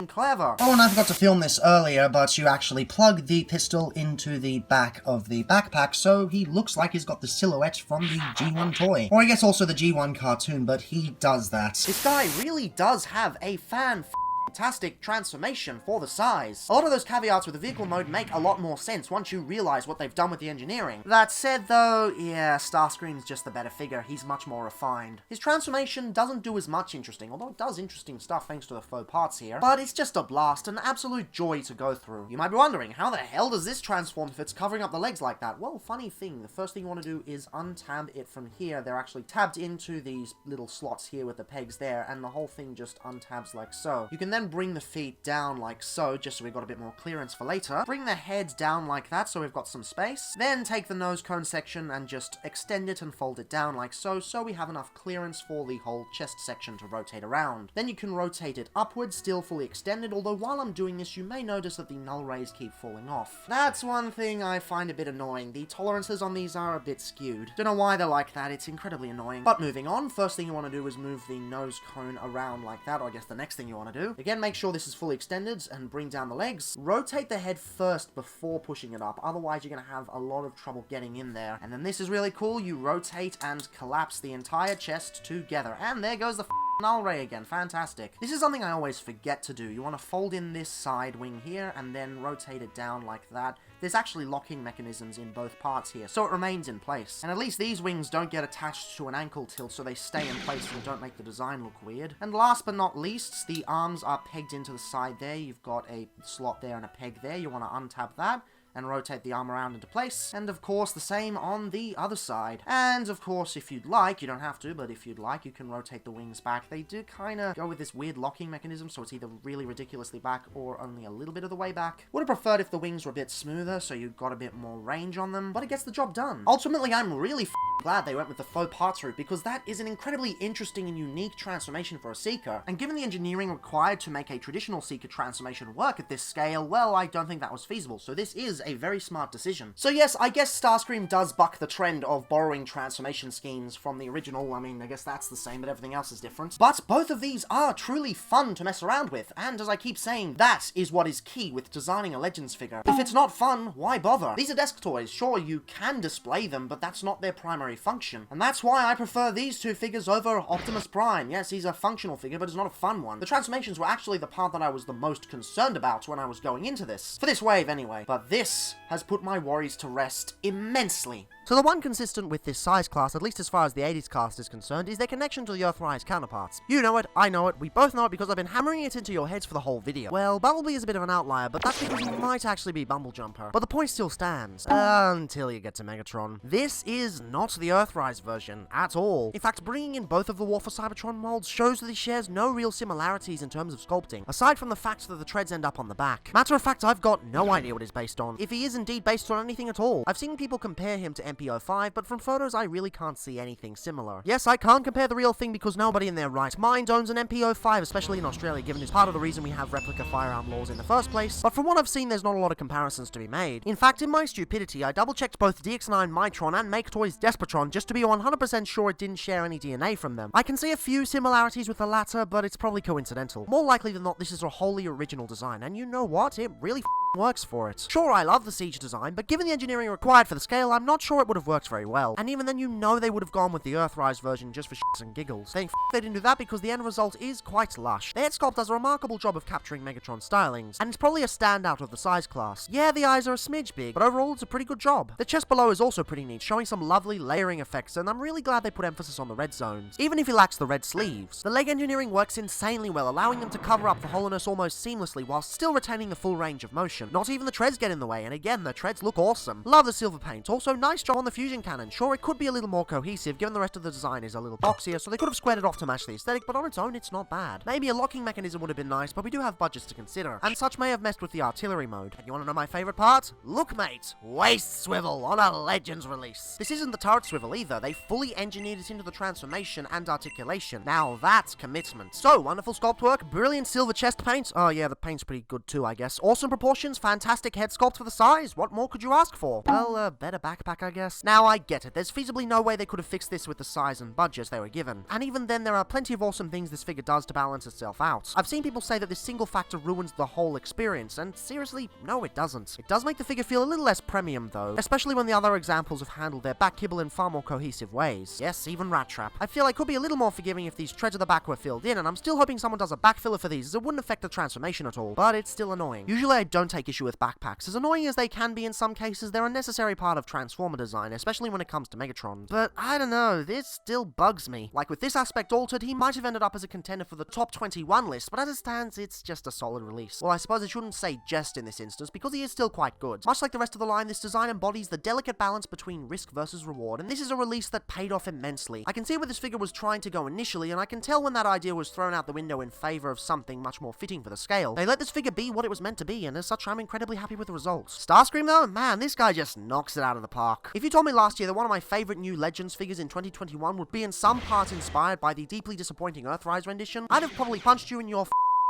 clever. Oh, and I forgot to film this earlier, but you actually plug the pistol into the back of the backpack, so he looks like he's got the silhouette from the G1 toy. Or I guess also the G1 cartoon, but he does that. This guy really does have a fantastic transformation for the size. A lot of those caveats with the vehicle mode make a lot more sense once you realize what they've done with the engineering. That said though, yeah, Starscream's just the better figure. He's much more refined. His transformation doesn't do as much interesting, although it does interesting stuff thanks to the faux parts here, but it's just a blast, an absolute joy to go through. You might be wondering, how the hell does this transform if it's covering up the legs like that? Well, funny thing, the first thing you want to do is untab it from here. They're actually tabbed into these little slots here with the pegs there, and the whole thing just untabs like so. You can then bring the feet down like so, just so we've got a bit more clearance for later. Bring the head down like that, so we've got some space. Then take the nose cone section and just extend it and fold it down like so, so we have enough clearance for the whole chest section to rotate around. Then you can rotate it upwards, still fully extended, although while I'm doing this, you may notice that the null rays keep falling off. That's one thing I find a bit annoying. The tolerances on these are a bit skewed. Don't know why they're like that, it's incredibly annoying. But moving on, first thing you want to do is move the nose cone around like that, or I guess the next thing you want to do. Again, make sure this is fully extended and bring down the legs. Rotate the head first before pushing it up, otherwise you're going to have a lot of trouble getting in there. And then this is really cool, you rotate and collapse the entire chest together. And there goes the null ray again. Fantastic. This is something I always forget to do. You want to fold in this side wing here and then rotate it down like that. There's actually locking mechanisms in both parts here, so it remains in place. And at least these wings don't get attached to an ankle tilt, so they stay in place and don't make the design look weird. And last but not least, the arms are pegged into the side there. You've got a slot there and a peg there. You want to untap that and rotate the arm around into place, and of course the same on the other side. And of course, if you'd like, you don't have to, but if you'd like, you can rotate the wings back. They do kind of go with this weird locking mechanism, so it's either really ridiculously back or only a little bit of the way back. Would have preferred if the wings were a bit smoother, so you got a bit more range on them, but it gets the job done. Ultimately, I'm really glad they went with the faux parts route, because that is an incredibly interesting and unique transformation for a Seeker, and given the engineering required to make a traditional Seeker transformation work at this scale, well, I don't think that was feasible, so this is is a very smart decision. So yes, I guess Starscream does buck the trend of borrowing transformation schemes from the original. I mean, I guess that's the same, but everything else is different. But both of these are truly fun to mess around with, and as I keep saying, that is what is key with designing a Legends figure. If it's not fun, why bother? These are desk toys. Sure, you can display them, but that's not their primary function. And that's why I prefer these two figures over Optimus Prime. Yes, he's a functional figure, but it's not a fun one. The transformations were actually the part that I was the most concerned about when I was going into this. For this wave, anyway. But this has put my worries to rest immensely. So the one consistent with this size class, at least as far as the 80s cast is concerned, is their connection to the Earthrise counterparts. You know it, I know it, we both know it because I've been hammering it into your heads for the whole video. Well, Bumblebee is a bit of an outlier, but that's because he might actually be Bumblejumper. But the point still stands, until you get to Megatron. This is not the Earthrise version, at all. In fact, bringing in both of the War for Cybertron molds shows that he shares no real similarities in terms of sculpting, aside from the fact that the treads end up on the back. Matter of fact, I've got no idea what he's based on, if he is indeed based on anything at all. I've seen people compare him to MP05, but from photos I really can't see anything similar. Yes, I can't compare the real thing because nobody in their right mind owns an MP05, especially in Australia, given it's part of the reason we have replica firearm laws in the first place, but from what I've seen there's not a lot of comparisons to be made. In fact, in my stupidity, I double-checked both DX9 Mitron and Make Toys Despotron just to be 100% sure it didn't share any DNA from them. I can see a few similarities with the latter, but it's probably coincidental. More likely than not, this is a wholly original design, and you know what? It really works for it. Sure, I love the Siege design, but given the engineering required for the scale, I'm not sure it would have worked very well. And even then, you know they would have gone with the Earthrise version just for shits and giggles. They didn't do that because the end result is quite lush. The head sculpt does a remarkable job of capturing Megatron stylings, and it's probably a standout of the size class. Yeah, the eyes are a smidge big, but overall it's a pretty good job. The chest below is also pretty neat, showing some lovely layering effects, and I'm really glad they put emphasis on the red zones, even if he lacks the red sleeves. The leg engineering works insanely well, allowing them to cover up the hollowness almost seamlessly while still retaining the full range of motion. Not even the treads get in the way, and again, the treads look awesome. Love the silver paint. Also, nice job on the fusion cannon. Sure, it could be a little more cohesive, given the rest of the design is a little boxier, so they could have squared it off to match the aesthetic, but on its own, it's not bad. Maybe a locking mechanism would have been nice, but we do have budgets to consider, and such may have messed with the artillery mode. And you want to know my favorite part? Look, mate! Waist swivel on a Legends release. This isn't the turret swivel either. They fully engineered it into the transformation and articulation. Now that's commitment. So, wonderful sculpt work, brilliant silver chest paint. Oh yeah, the paint's pretty good too, I guess. Awesome proportions, fantastic head sculpt for the size. What more could you ask for? Well, better backpack, I guess. Now, I get it. There's feasibly no way they could have fixed this with the size and budget they were given. And even then, there are plenty of awesome things this figure does to balance itself out. I've seen people say that this single factor ruins the whole experience, and seriously, no it doesn't. It does make the figure feel a little less premium though, especially when the other examples have handled their back kibble in far more cohesive ways. Yes, even Rat Trap. I feel I could be a little more forgiving if these treads at the back were filled in, and I'm still hoping someone does a back filler for these as it wouldn't affect the transformation at all, but it's still annoying. Usually I don't take issue with backpacks. As annoying as they can be in some cases, they're a necessary part of Transformer design, especially when it comes to Megatron. But I don't know, this still bugs me. Like with this aspect altered, he might have ended up as a contender for the top 21 list, but as it stands, it's just a solid release. Well, I suppose I shouldn't say just in this instance, because he is still quite good. Much like the rest of the line, this design embodies the delicate balance between risk versus reward, and this is a release that paid off immensely. I can see where this figure was trying to go initially, and I can tell when that idea was thrown out the window in favor of something much more fitting for the scale. They let this figure be what it was meant to be, and as such, I'm incredibly happy with the results. Starscream though, man, this guy just knocks it out of the park. If you told me last year that one of my favorite new Legends figures in 2021 would be in some part inspired by the deeply disappointing Earthrise rendition, I'd have probably punched you in your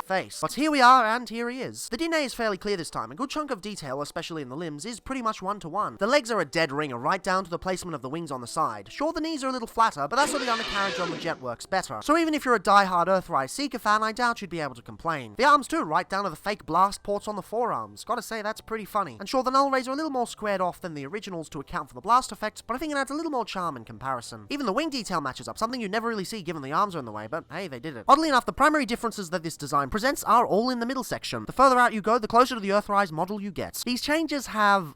face. But here we are, and here he is. The DNA is fairly clear this time. A good chunk of detail, especially in the limbs, is pretty much one-to-one. The legs are a dead ringer, right down to the placement of the wings on the side. Sure, the knees are a little flatter, but that's where the undercarriage on the jet works better. So even if you're a die-hard Earthrise Seeker fan, I doubt you'd be able to complain. The arms too, right down to the fake blast ports on the forearms. Gotta say, that's pretty funny. And sure, the null rays are a little more squared off than the originals to account for the blast effect, but I think it adds a little more charm in comparison. Even the wing detail matches up, something you never really see given the arms are in the way, but hey, they did it. Oddly enough, the primary differences that this design presents are all in the middle section. The further out you go, the closer to the Earthrise model you get. These changes have,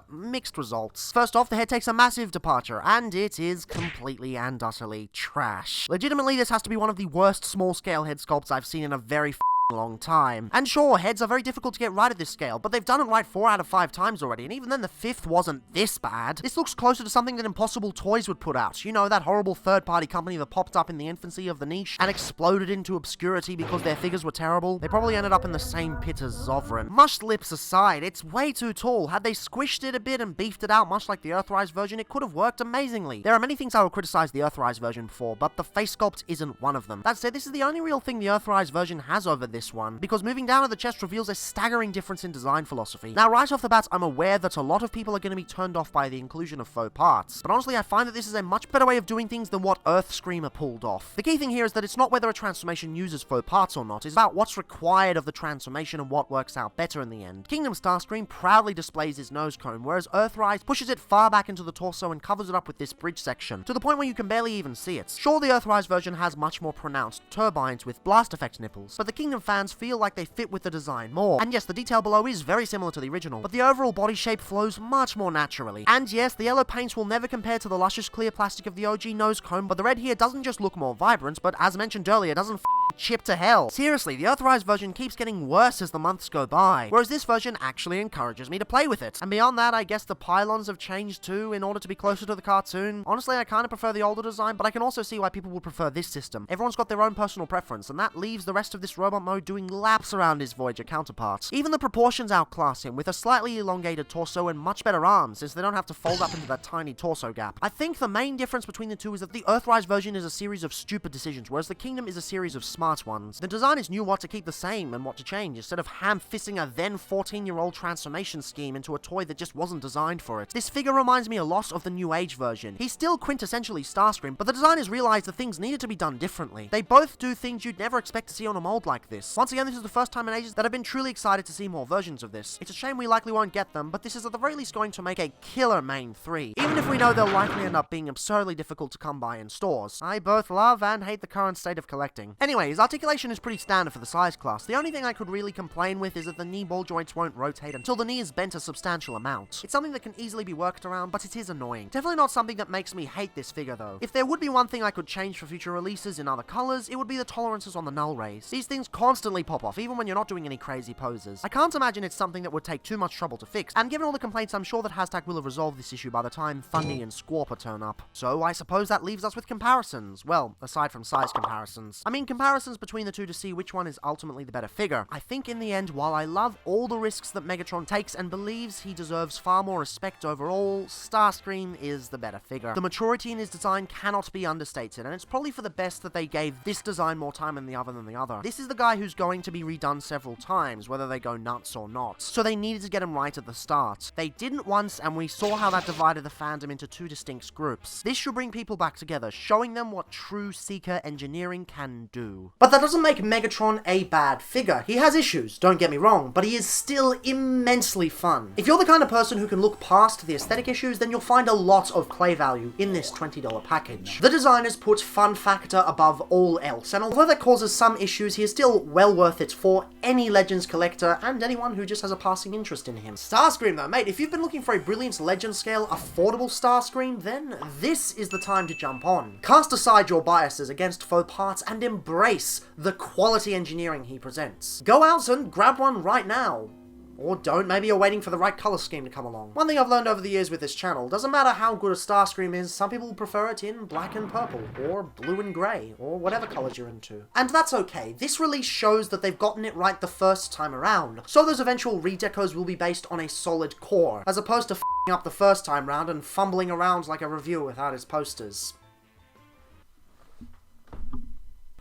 mixed results. First off, the head takes a massive departure, and it is completely and utterly trash. Legitimately, this has to be one of the worst small-scale head sculpts I've seen in a very long time. And sure, heads are very difficult to get right at this scale, but they've done it right 4 out of 5 times already, and even then the 5th wasn't this bad. This looks closer to something that Impossible Toys would put out. You know, that horrible third-party company that popped up in the infancy of the niche and exploded into obscurity because their figures were terrible. They probably ended up in the same pit as Zovran. Mushed lips aside, it's way too tall. Had they squished it a bit and beefed it out much like the Earthrise version, it could have worked amazingly. There are many things I will criticize the Earthrise version for, but the face sculpt isn't one of them. That said, this is the only real thing the Earthrise version has over this this one, because moving down to the chest reveals a staggering difference in design philosophy. Now, right off the bat, I'm aware that a lot of people are going to be turned off by the inclusion of faux parts, but honestly, I find that this is a much better way of doing things than what Earthscreamer pulled off. The key thing here is that it's not whether a transformation uses faux parts or not, it's about what's required of the transformation and what works out better in the end. Kingdom Starscream proudly displays his nose cone, whereas Earthrise pushes it far back into the torso and covers it up with this bridge section, to the point where you can barely even see it. Sure, the Earthrise version has much more pronounced turbines with blast effect nipples, but the Kingdom fans feel like they fit with the design more. And yes, the detail below is very similar to the original, but the overall body shape flows much more naturally. And yes, the yellow paints will never compare to the luscious clear plastic of the OG nose cone, but the red here doesn't just look more vibrant, but as mentioned earlier, doesn't chip to hell. Seriously, the Earthrise version keeps getting worse as the months go by, whereas this version actually encourages me to play with it. And beyond that, I guess the pylons have changed too in order to be closer to the cartoon. Honestly, I kind of prefer the older design, but I can also see why people would prefer this system. Everyone's got their own personal preference, and that leaves the rest of this robot mode doing laps around his Voyager counterparts. Even the proportions outclass him, with a slightly elongated torso and much better arms, since they don't have to fold up into that tiny torso gap. I think the main difference between the two is that the Earthrise version is a series of stupid decisions, whereas the Kingdom is a series of smart ones. The designers knew what to keep the same and what to change, instead of ham-fisting a then 14-year-old transformation scheme into a toy that just wasn't designed for it. This figure reminds me a lot of the New Age version. He's still quintessentially Starscream, but the designers realized that things needed to be done differently. They both do things you'd never expect to see on a mold like this. Once again, this is the first time in ages that I've been truly excited to see more versions of this. It's a shame we likely won't get them, but this is at the very least going to make a killer main 3, even if we know they'll likely end up being absurdly difficult to come by in stores. I both love and hate the current state of collecting. Anyway, his articulation is pretty standard for the size class. The only thing I could really complain with is that the knee ball joints won't rotate until the knee is bent a substantial amount. It's something that can easily be worked around, but it is annoying. Definitely not something that makes me hate this figure though. If there would be one thing I could change for future releases in other colors, it would be the tolerances on the null rays. These things constantly pop off, even when you're not doing any crazy poses. I can't imagine it's something that would take too much trouble to fix, and given all the complaints, I'm sure that Hashtag will have resolved this issue by the time Thundy and Squawper turn up. So I suppose that leaves us with comparisons. Well, aside from size comparisons. I mean comparisons between the two to see which one is ultimately the better figure. I think in the end, while I love all the risks that Megatron takes and believes he deserves far more respect overall, Starscream is the better figure. The maturity in his design cannot be understated, and it's probably for the best that they gave this design more time than the other. This is the guy who's going to be redone several times, whether they go nuts or not. So they needed to get him right at the start. They didn't once, and we saw how that divided the fandom into two distinct groups. This should bring people back together, showing them what true Seeker engineering can do. But that doesn't make Megatron a bad figure. He has issues, don't get me wrong, but he is still immensely fun. If you're the kind of person who can look past the aesthetic issues, then you'll find a lot of play value in this $20 package. The designers put fun factor above all else, and although that causes some issues, he is still well worth it for any Legends collector and anyone who just has a passing interest in him. Starscream though, mate, if you've been looking for a brilliant Legend scale, affordable Starscream, then this is the time to jump on. Cast aside your biases against faux parts and embrace the quality engineering he presents. Go out and grab one right now. Or don't, maybe you're waiting for the right color scheme to come along. One thing I've learned over the years with this channel, doesn't matter how good a Starscream is, some people prefer it in black and purple, or blue and grey, or whatever colors you're into. And that's okay. This release shows that they've gotten it right the first time around, so those eventual redecos will be based on a solid core, as opposed to f***ing up the first time round and fumbling around like a reviewer without his posters.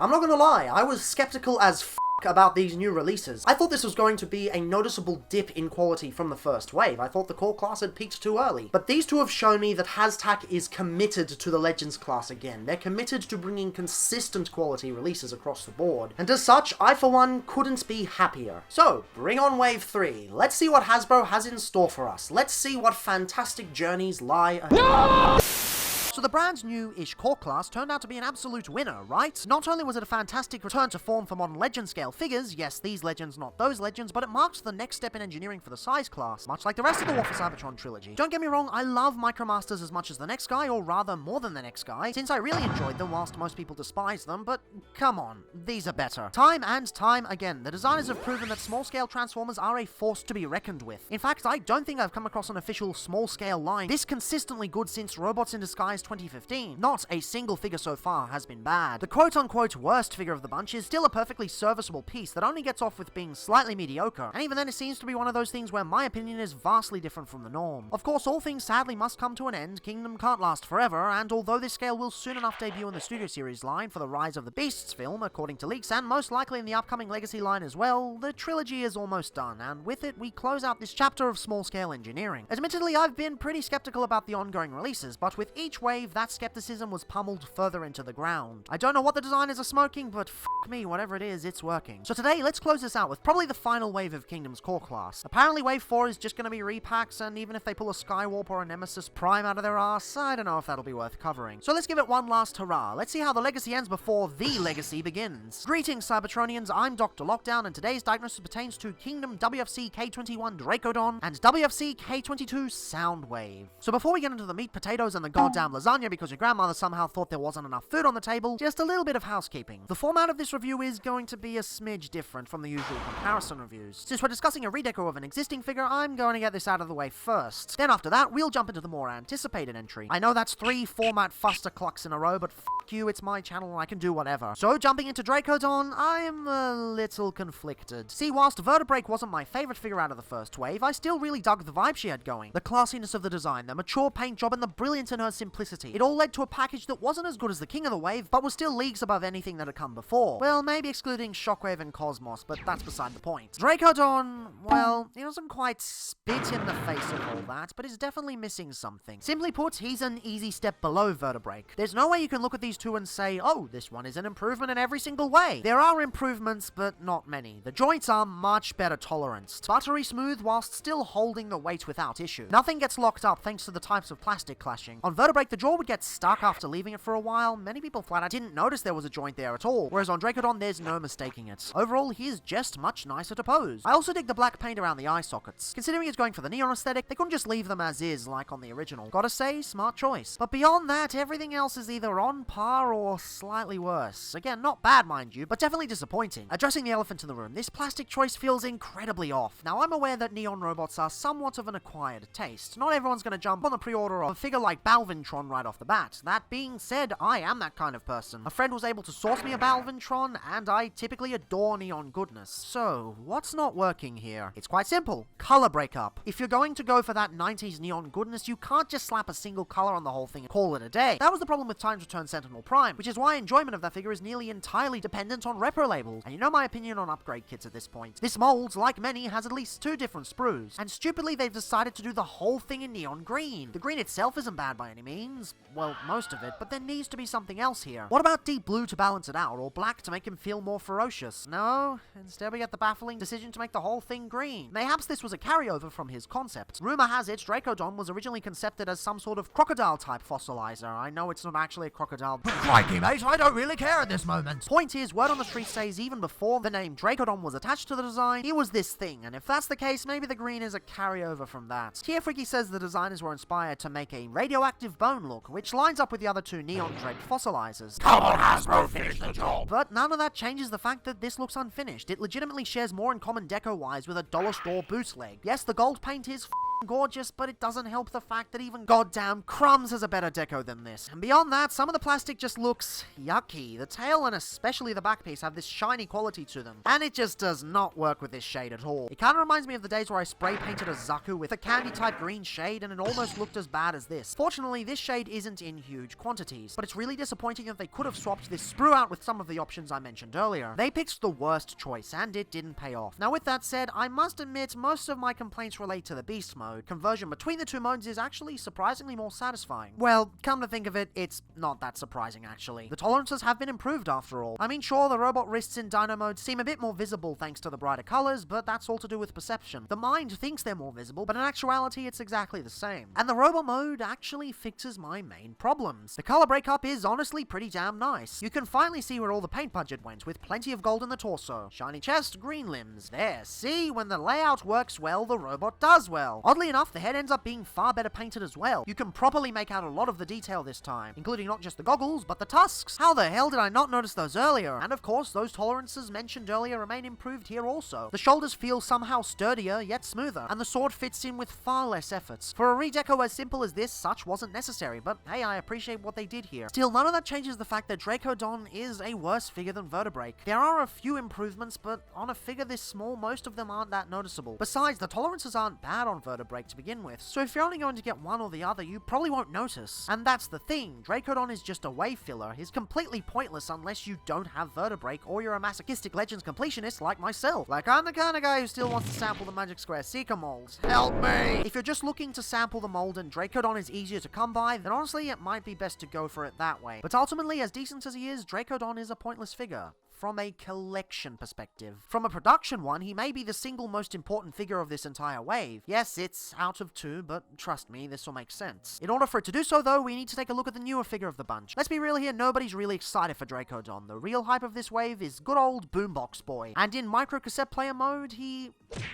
I'm not gonna lie, I was skeptical as f*** about these new releases. I thought this was going to be a noticeable dip in quality from the first wave. I thought the core class had peaked too early. But these two have shown me that Hashtag is committed to the Legends class again. They're committed to bringing consistent quality releases across the board. And as such, I for one couldn't be happier. So, bring on Wave 3. Let's see what Hasbro has in store for us. Let's see what fantastic journeys lie ahead. No! So the brand new-ish core class turned out to be an absolute winner, right? Not only was it a fantastic return to form for modern Legend scale figures, yes, these Legends, not those Legends, but it marks the next step in engineering for the size class, much like the rest of the War for Cybertron trilogy. Don't get me wrong, I love Micromasters as much as the next guy, or rather more than the next guy, since I really enjoyed them whilst most people despise them, but come on, these are better. Time and time again, the designers have proven that small-scale Transformers are a force to be reckoned with. In fact, I don't think I've come across an official small-scale line this consistently good since Robots in Disguise 2015. Not a single figure so far has been bad. The quote-unquote worst figure of the bunch is still a perfectly serviceable piece that only gets off with being slightly mediocre, and even then it seems to be one of those things where my opinion is vastly different from the norm. Of course, all things sadly must come to an end, Kingdom can't last forever, and although this scale will soon enough debut in the Studio Series line for the Rise of the Beasts film, according to leaks, and most likely in the upcoming Legacy line as well, the trilogy is almost done, and with it we close out this chapter of small-scale engineering. Admittedly, I've been pretty skeptical about the ongoing releases, but with each wave, that skepticism was pummeled further into the ground. I don't know what the designers are smoking, but f*** me, whatever it is, it's working. So today, let's close this out with probably the final wave of Kingdom's core class. Apparently Wave 4 is just gonna be repacks, and even if they pull a Skywarp or a Nemesis Prime out of their ass, I don't know if that'll be worth covering. So let's give it one last hurrah. Let's see how the Legacy ends before the Legacy begins. Greetings, Cybertronians, I'm DrLockdown, and today's diagnosis pertains to Kingdom WFC K21 Dracodon and WFC K22 Soundwave. So before we get into the meat, potatoes, and the goddamn lasagna because your grandmother somehow thought there wasn't enough food on the table, just a little bit of housekeeping. The format of this review is going to be a smidge different from the usual comparison reviews. Since we're discussing a redeco of an existing figure, I'm going to get this out of the way first. Then after that, we'll jump into the more anticipated entry. I know that's 3 format fusterclucks in a row, but f*** you, it's my channel and I can do whatever. So jumping into Dracodon, I'm a little conflicted. See, whilst Vertebrake wasn't my favorite figure out of the first wave, I still really dug the vibe she had going. The classiness of the design, the mature paint job, and the brilliance in her simplicity. It all led to a package that wasn't as good as the King of the Wave, but was still leagues above anything that had come before. Well, maybe excluding Shockwave and Cosmos, but that's beside the point. Dracodon, well, he doesn't quite spit in the face of all that, but is definitely missing something. Simply put, he's an easy step below Vertebrake. There's no way you can look at these two and say, oh, this one is an improvement in every single way. There are improvements, but not many. The joints are much better toleranced. Buttery smooth whilst still holding the weight without issue. Nothing gets locked up thanks to the types of plastic clashing. On Vertebrake, the jaw would get stuck after leaving it for a while. Many people flat out didn't notice there was a joint there at all, whereas on Dracodon, there's no mistaking it. Overall, he is just much nicer to pose. I also dig the black paint around the eye sockets. Considering it's going for the neon aesthetic, they couldn't just leave them as is like on the original. Gotta say, smart choice. But beyond that, everything else is either on par or slightly worse. Again, not bad mind you, but definitely disappointing. Addressing the elephant in the room, this plastic choice feels incredibly off. Now, I'm aware that neon robots are somewhat of an acquired taste. Not everyone's gonna jump on the pre-order of a figure like Balvintron right off the bat. That being said, I am that kind of person. A friend was able to source me a Balvintron, and I typically adore neon goodness. So, what's not working here? It's quite simple. Color breakup. If you're going to go for that 90s neon goodness, you can't just slap a single color on the whole thing and call it a day. That was the problem with Time's Return Sentinel Prime, which is why enjoyment of that figure is nearly entirely dependent on repro labels. And you know my opinion on upgrade kits at this point. This mold, like many, has at least 2 different sprues, and stupidly they've decided to do the whole thing in neon green. The green itself isn't bad by any means, well, most of it, but there needs to be something else here. What about deep blue to balance it out, or black to make him feel more ferocious? No, instead we get the baffling decision to make the whole thing green. Mayhaps this was a carryover from his concept. Rumor has it Dracodon was originally concepted as some sort of crocodile-type fossilizer. I know it's not actually a crocodile. Crikey, mate, I don't really care at this moment. Point is, word on the street says even before the name Dracodon was attached to the design, he was this thing, and if that's the case, maybe the green is a carryover from that. Tier Freaky says the designers were inspired to make a radioactive bone look, which lines up with the other 2 neon-draped fossilizers. Come on, Hasbro, finish the job. But none of that changes the fact that this looks unfinished. It legitimately shares more in common deco-wise with a dollar store bootleg. Yes, the gold paint is gorgeous, but it doesn't help the fact that even goddamn Crumbs has a better deco than this. And beyond that, some of the plastic just looks yucky. The tail and especially the back piece have this shiny quality to them, and it just does not work with this shade at all. It kind of reminds me of the days where I spray painted a Zaku with a candy type green shade, and it almost looked as bad as this. Fortunately, this shade isn't in huge quantities, but it's really disappointing that they could have swapped this sprue out with some of the options I mentioned earlier. They picked the worst choice, and it didn't pay off. Now with that said, I must admit most of my complaints relate to the beast mode. Conversion between the 2 modes is actually surprisingly more satisfying. Well, come to think of it, it's not that surprising actually. The tolerances have been improved after all. I mean, sure, the robot wrists in Dino mode seem a bit more visible thanks to the brighter colors, but that's all to do with perception. The mind thinks they're more visible, but in actuality it's exactly the same. And the robot mode actually fixes my main problems. The color breakup is honestly pretty damn nice. You can finally see where all the paint budget went, with plenty of gold in the torso. Shiny chest, green limbs. There, see? When the layout works well, the robot does well. Oddly Oddly enough, the head ends up being far better painted as well. You can properly make out a lot of the detail this time, including not just the goggles, but the tusks. How the hell did I not notice those earlier? And of course, those tolerances mentioned earlier remain improved here also. The shoulders feel somehow sturdier, yet smoother, and the sword fits in with far less efforts. For a redeco as simple as this, such wasn't necessary, but hey, I appreciate what they did here. Still, none of that changes the fact that Dracodon is a worse figure than Vertebrake. There are a few improvements, but on a figure this small, most of them aren't that noticeable. Besides, the tolerances aren't bad on Vertebrake to begin with, so if you're only going to get one or the other, you probably won't notice. And that's the thing, Dracodon is just a wave filler. He's completely pointless unless you don't have Vertebrake or you're a masochistic Legends completionist like myself. Like, I'm the kind of guy who still wants to sample the Magic Square Seeker molds. Help me! If you're just looking to sample the mold and Dracodon is easier to come by, then honestly it might be best to go for it that way. But ultimately, as decent as he is, Dracodon is a pointless figure. From a collection perspective. From a production one, he may be the single most important figure of this entire wave. Yes, it's out of 2, but trust me, this will make sense. In order for it to do so though, we need to take a look at the newer figure of the bunch. Let's be real here, nobody's really excited for Dracodon. The real hype of this wave is good old Boombox Boy. And in micro cassette player mode, he...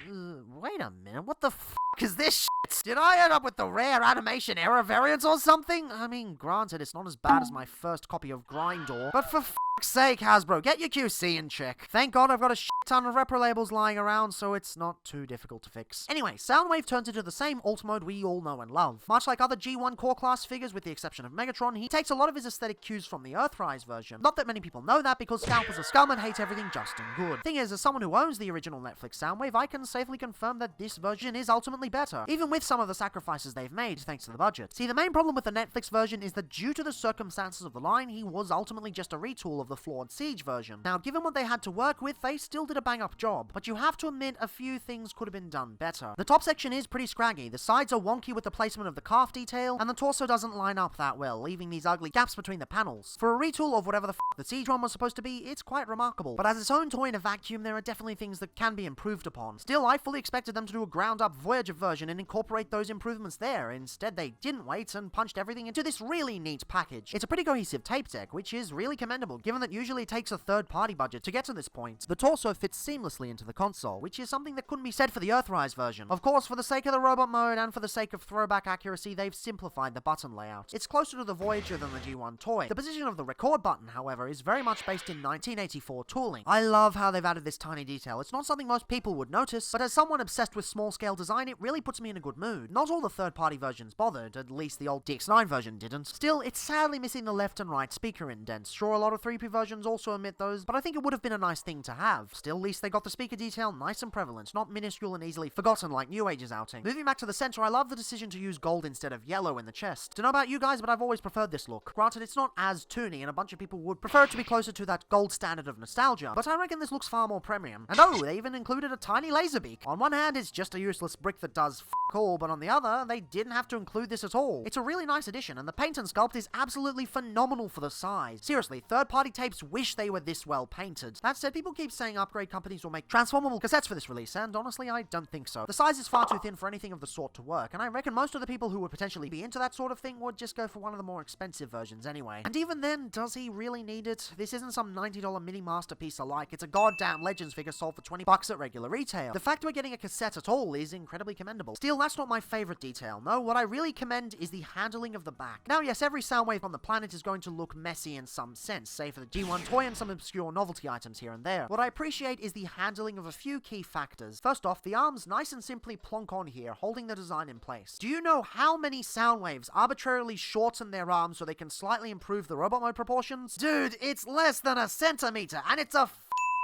wait a minute, what the f*** is this shit? Did I end up with the rare animation error variants or something? I mean, granted, it's not as bad as my first copy of Grindor, but for f***'s sake, Hasbro, get your QC in check. Thank God I've got a shit ton of repro labels lying around, so it's not too difficult to fix. Anyway, Soundwave turns into the same alt mode we all know and love. Much like other G1 core class figures, with the exception of Megatron, he takes a lot of his aesthetic cues from the Earthrise version. Not that many people know that, because scalpers are scum and hate everything just and good. Thing is, as someone who owns the original Netflix Soundwave, I can safely confirm that this version is ultimately better, even with some of the sacrifices they've made thanks to the budget. See, the main problem with the Netflix version is that due to the circumstances of the line, he was ultimately just a retool of the flawed Siege version. Now, given what they had to work with, they still did a bang-up job, but you have to admit a few things could have been done better. The top section is pretty scraggy, the sides are wonky with the placement of the calf detail, and the torso doesn't line up that well, leaving these ugly gaps between the panels. For a retool of whatever the the Siege one was supposed to be, it's quite remarkable, but as its own toy in a vacuum, there are definitely things that can be improved upon. Still, I fully expected them to do a ground-up Voyager version and incorporate those improvements there. Instead, they didn't wait and punched everything into this really neat package. It's a pretty cohesive tape deck, which is really commendable, given that usually it takes a third-party budget to get to this point. The torso fits seamlessly into the console, which is something that couldn't be said for the Earthrise version. Of course, for the sake of the robot mode and for the sake of throwback accuracy, they've simplified the button layout. It's closer to the Voyager than the G1 toy. The position of the record button, however, is very much based in 1984 tooling. I love how they've added this tiny detail. It's not something most people would notice, but as someone obsessed with small-scale design, it really puts me in a good mood. Not all the third-party versions bothered, at least the old DX9 version didn't. Still, it's sadly missing the left and right speaker indents. Sure, a lot of 3P versions also omit those, but I think it would have been a nice thing to have. Still, at least they got the speaker detail nice and prevalent, not minuscule and easily forgotten like New Age's outing. Moving back to the center, I love the decision to use gold instead of yellow in the chest. Don't know about you guys, but I've always preferred this look. Granted, it's not as toony, and a bunch of people would prefer it to be closer to that gold standard of nostalgia, but I reckon this looks far more premium. And oh, they even included a tiny laser beak. On one hand, it's just a useless brick that does f*** all, but on the other, they didn't have to include this at all. It's a really nice addition, and the paint and sculpt is absolutely phenomenal for the size. Seriously, third-party tapes wish they were this well painted. That said, people keep saying upgrade companies will make transformable cassettes for this release, and honestly, I don't think so. The size is far too thin for anything of the sort to work, and I reckon most of the people who would potentially be into that sort of thing would just go for one of the more expensive versions anyway. And even then, does he really need it? This isn't some $90 mini masterpiece alike, it's a goddamn Legends figure sold for $20 at regular retail. The fact we're getting a cassette at all is incredibly commendable. Still, that's not my favorite detail. No, what I really commend is the handling of the back. Now yes, every Soundwave on the planet is going to look messy in some sense, save for the G1 toy and some obscure novelty items here and there. What I appreciate is the handling of a few key factors. First off, the arms nice and simply plonk on here, holding the design in place. Do you know how many Soundwaves arbitrarily shorten their arms so they can slightly improve the robot mode proportions? Dude, it's less than a centimeter, and it's a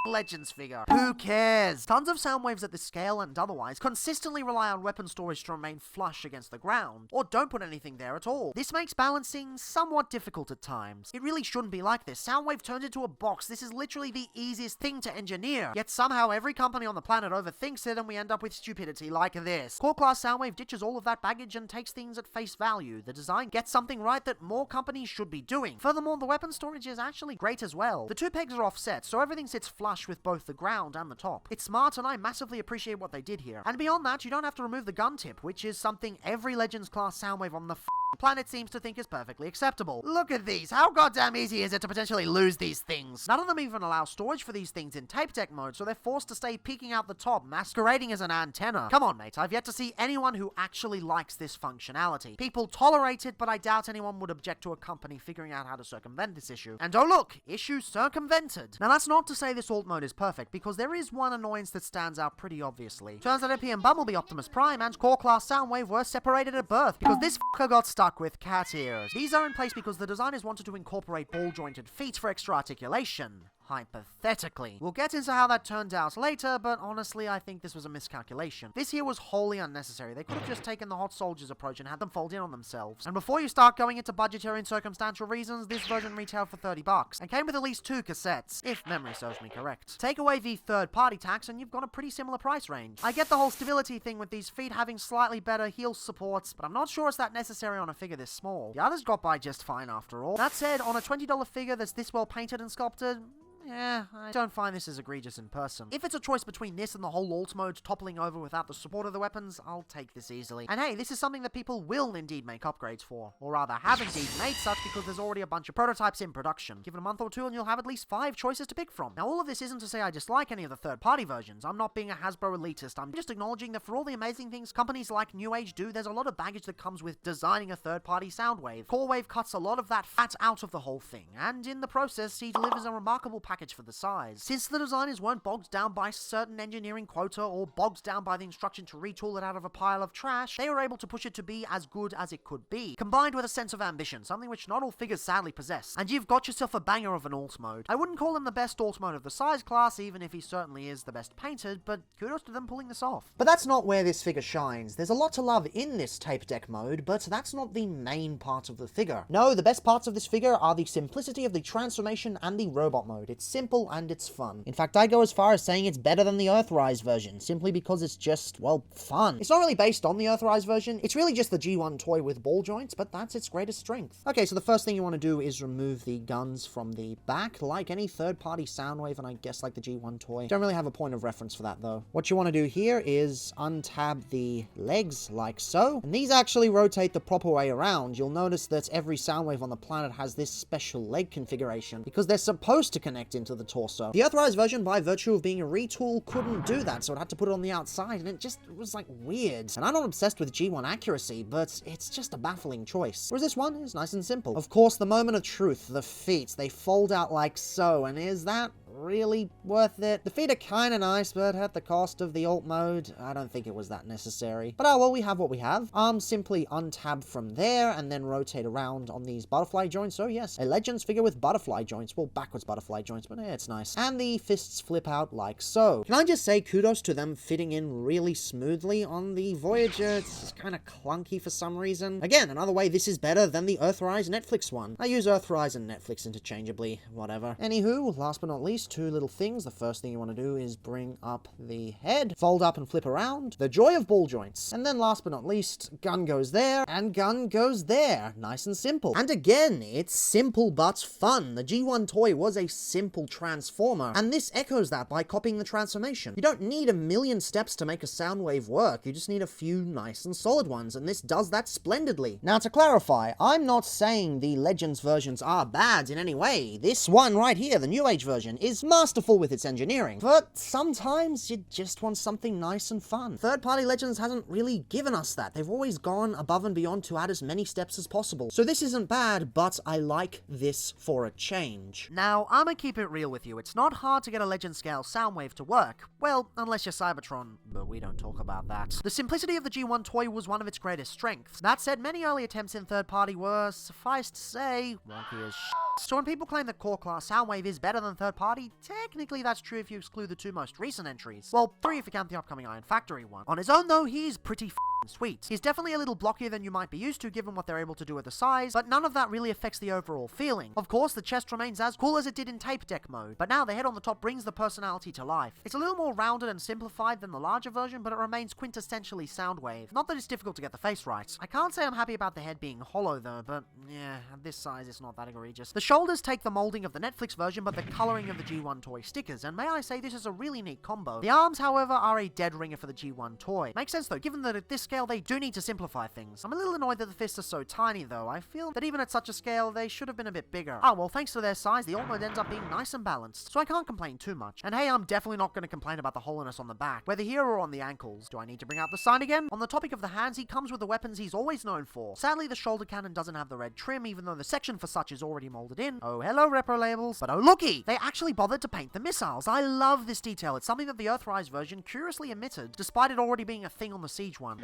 Legends figure. Who cares? Tons of Soundwaves at this scale and otherwise consistently rely on weapon storage to remain flush against the ground, or don't put anything there at all. This makes balancing somewhat difficult at times. It really shouldn't be like this. Soundwave turned into a box. This is literally the easiest thing to engineer. Yet somehow every company on the planet overthinks it and we end up with stupidity like this. Core class Soundwave ditches all of that baggage and takes things at face value. The design gets something right that more companies should be doing. Furthermore, the weapon storage is actually great as well. The two pegs are offset, so everything sits flush with both the ground and the top. It's smart and I massively appreciate what they did here. And beyond that, you don't have to remove the gun tip, which is something every Legends class Soundwave on the planet seems to think is perfectly acceptable. Look at these. How goddamn easy is it to potentially lose these things? None of them even allow storage for these things in tape deck mode, so they're forced to stay peeking out the top, masquerading as an antenna. Come on, mate. I've yet to see anyone who actually likes this functionality. People tolerate it, but I doubt anyone would object to a company figuring out how to circumvent this issue. And oh look, issue circumvented. Now that's not to say this alt mode is perfect, because there is one annoyance that stands out pretty obviously. Turns out MP and Bumblebee, Optimus Prime, and Core Class Soundwave were separated at birth, because this fucker got stuck with cat ears. These are in place because the designers wanted to incorporate ball-jointed feet for extra articulation. Hypothetically. We'll get into how that turned out later, but honestly, I think this was a miscalculation. This here was wholly unnecessary. They could have just taken the hot soldiers approach and had them fold in on themselves. And before you start going into budgetary and circumstantial reasons, this version retailed for $30 and came with at least 2 cassettes, if memory serves me correct. Take away the third-party tax and you've got a pretty similar price range. I get the whole stability thing with these feet having slightly better heel supports, but I'm not sure it's that necessary on a figure this small. The others got by just fine after all. That said, on a $20 figure that's this well painted and sculpted, yeah, I don't find this as egregious in person. If it's a choice between this and the whole alt mode toppling over without the support of the weapons, I'll take this easily. And hey, this is something that people will indeed make upgrades for. Or rather, have indeed made such because there's already a bunch of prototypes in production. Give it a month or two and you'll have at least 5 choices to pick from. Now all of this isn't to say I dislike any of the third-party versions. I'm not being a Hasbro elitist. I'm just acknowledging that for all the amazing things companies like New Age do, there's a lot of baggage that comes with designing a third-party Soundwave. Corewave cuts a lot of that fat out of the whole thing, and in the process, he delivers a remarkable package for the size. Since the designers weren't bogged down by certain engineering quota or bogged down by the instruction to retool it out of a pile of trash, they were able to push it to be as good as it could be, combined with a sense of ambition, something which not all figures sadly possess, and you've got yourself a banger of an alt mode. I wouldn't call him the best alt mode of the size class, even if he certainly is the best painted, but kudos to them pulling this off. But that's not where this figure shines. There's a lot to love in this tape deck mode, but that's not the main part of the figure. No, the best parts of this figure are the simplicity of the transformation and the robot mode. It's simple and it's fun. In fact, I go as far as saying it's better than the Earthrise version, simply because it's just, well, fun. It's not really based on the Earthrise version, it's really just the G1 toy with ball joints, but that's its greatest strength. Okay, so the first thing you want to do is remove the guns from the back, like any third-party Soundwave, and I guess like the G1 toy. Don't really have a point of reference for that, though. What you want to do here is untab the legs, like so, and these actually rotate the proper way around. You'll notice that every Soundwave on the planet has this special leg configuration, because they're supposed to connect into the torso. The Earthrise version, by virtue of being a retool, couldn't do that, so it had to put it on the outside, and it was like weird. And I'm not obsessed with G1 accuracy, but it's just a baffling choice. Whereas this one is nice and simple. Of course, the moment of truth, the feet, they fold out like so, and is that really worth it? The feet are kinda nice, but at the cost of the alt mode, I don't think it was that necessary. But oh well, we have what we have. Arms simply untab from there, and then rotate around on these butterfly joints. Oh yes, a Legends figure with butterfly joints. Well, backwards butterfly joints, but yeah, it's nice. And the fists flip out like so. Can I just say kudos to them fitting in really smoothly on the Voyager? It's just kinda clunky for some reason. Again, another way this is better than the Earthrise Netflix one. I use Earthrise and Netflix interchangeably, whatever. Anywho, last but not least, 2 little things. The first thing you want to do is bring up the head, fold up and flip around. The joy of ball joints. And then last but not least, gun goes there, and gun goes there. Nice and simple. And again, it's simple but fun. The G1 toy was a simple transformer, and this echoes that by copying the transformation. You don't need a million steps to make a Soundwave work, you just need a few nice and solid ones, and this does that splendidly. Now to clarify, I'm not saying the Legends versions are bad in any way. This one right here, the New Age version, is masterful with its engineering, but sometimes you just want something nice and fun. Third-party Legends hasn't really given us that. They've always gone above and beyond to add as many steps as possible. So this isn't bad, but I like this for a change. Now, I'ma keep it real with you. It's not hard to get a Legend scale Soundwave to work. Well, unless you're Cybertron, but we don't talk about that. The simplicity of the G1 toy was one of its greatest strengths. That said, many early attempts in third-party were, suffice to say, wonky as shit. So when people claim that core class Soundwave is better than third party, technically that's true if you exclude the 2 most recent entries. Well, 3 if you count the upcoming Iron Factory one. On his own though, he's pretty f***ing sweet. He's definitely a little blockier than you might be used to given what they're able to do with the size, but none of that really affects the overall feeling. Of course, the chest remains as cool as it did in tape deck mode, but now the head on the top brings the personality to life. It's a little more rounded and simplified than the larger version, but it remains quintessentially Soundwave. Not that it's difficult to get the face right. I can't say I'm happy about the head being hollow though, but yeah, at this size it's not that egregious. The shoulders take the molding of the Netflix version, but the coloring of the G1 toy stickers, and may I say this is a really neat combo. The arms, however, are a dead ringer for the G1 toy. Makes sense though, given that at this scale, they do need to simplify things. I'm a little annoyed that the fists are so tiny though. I feel that even at such a scale, they should have been a bit bigger. Oh well, thanks to their size, the alt mode ends up being nice and balanced, so I can't complain too much. And hey, I'm definitely not going to complain about the hollowness on the back, whether here or on the ankles. Do I need to bring out the sign again? On the topic of the hands, he comes with the weapons he's always known for. Sadly, the shoulder cannon doesn't have the red trim, even though the section for such is already molded in. Oh, hello, repro labels. But oh, looky! They actually bothered to paint the missiles. I love this detail. It's something that the Earthrise version curiously omitted, despite it already being a thing on the Siege one.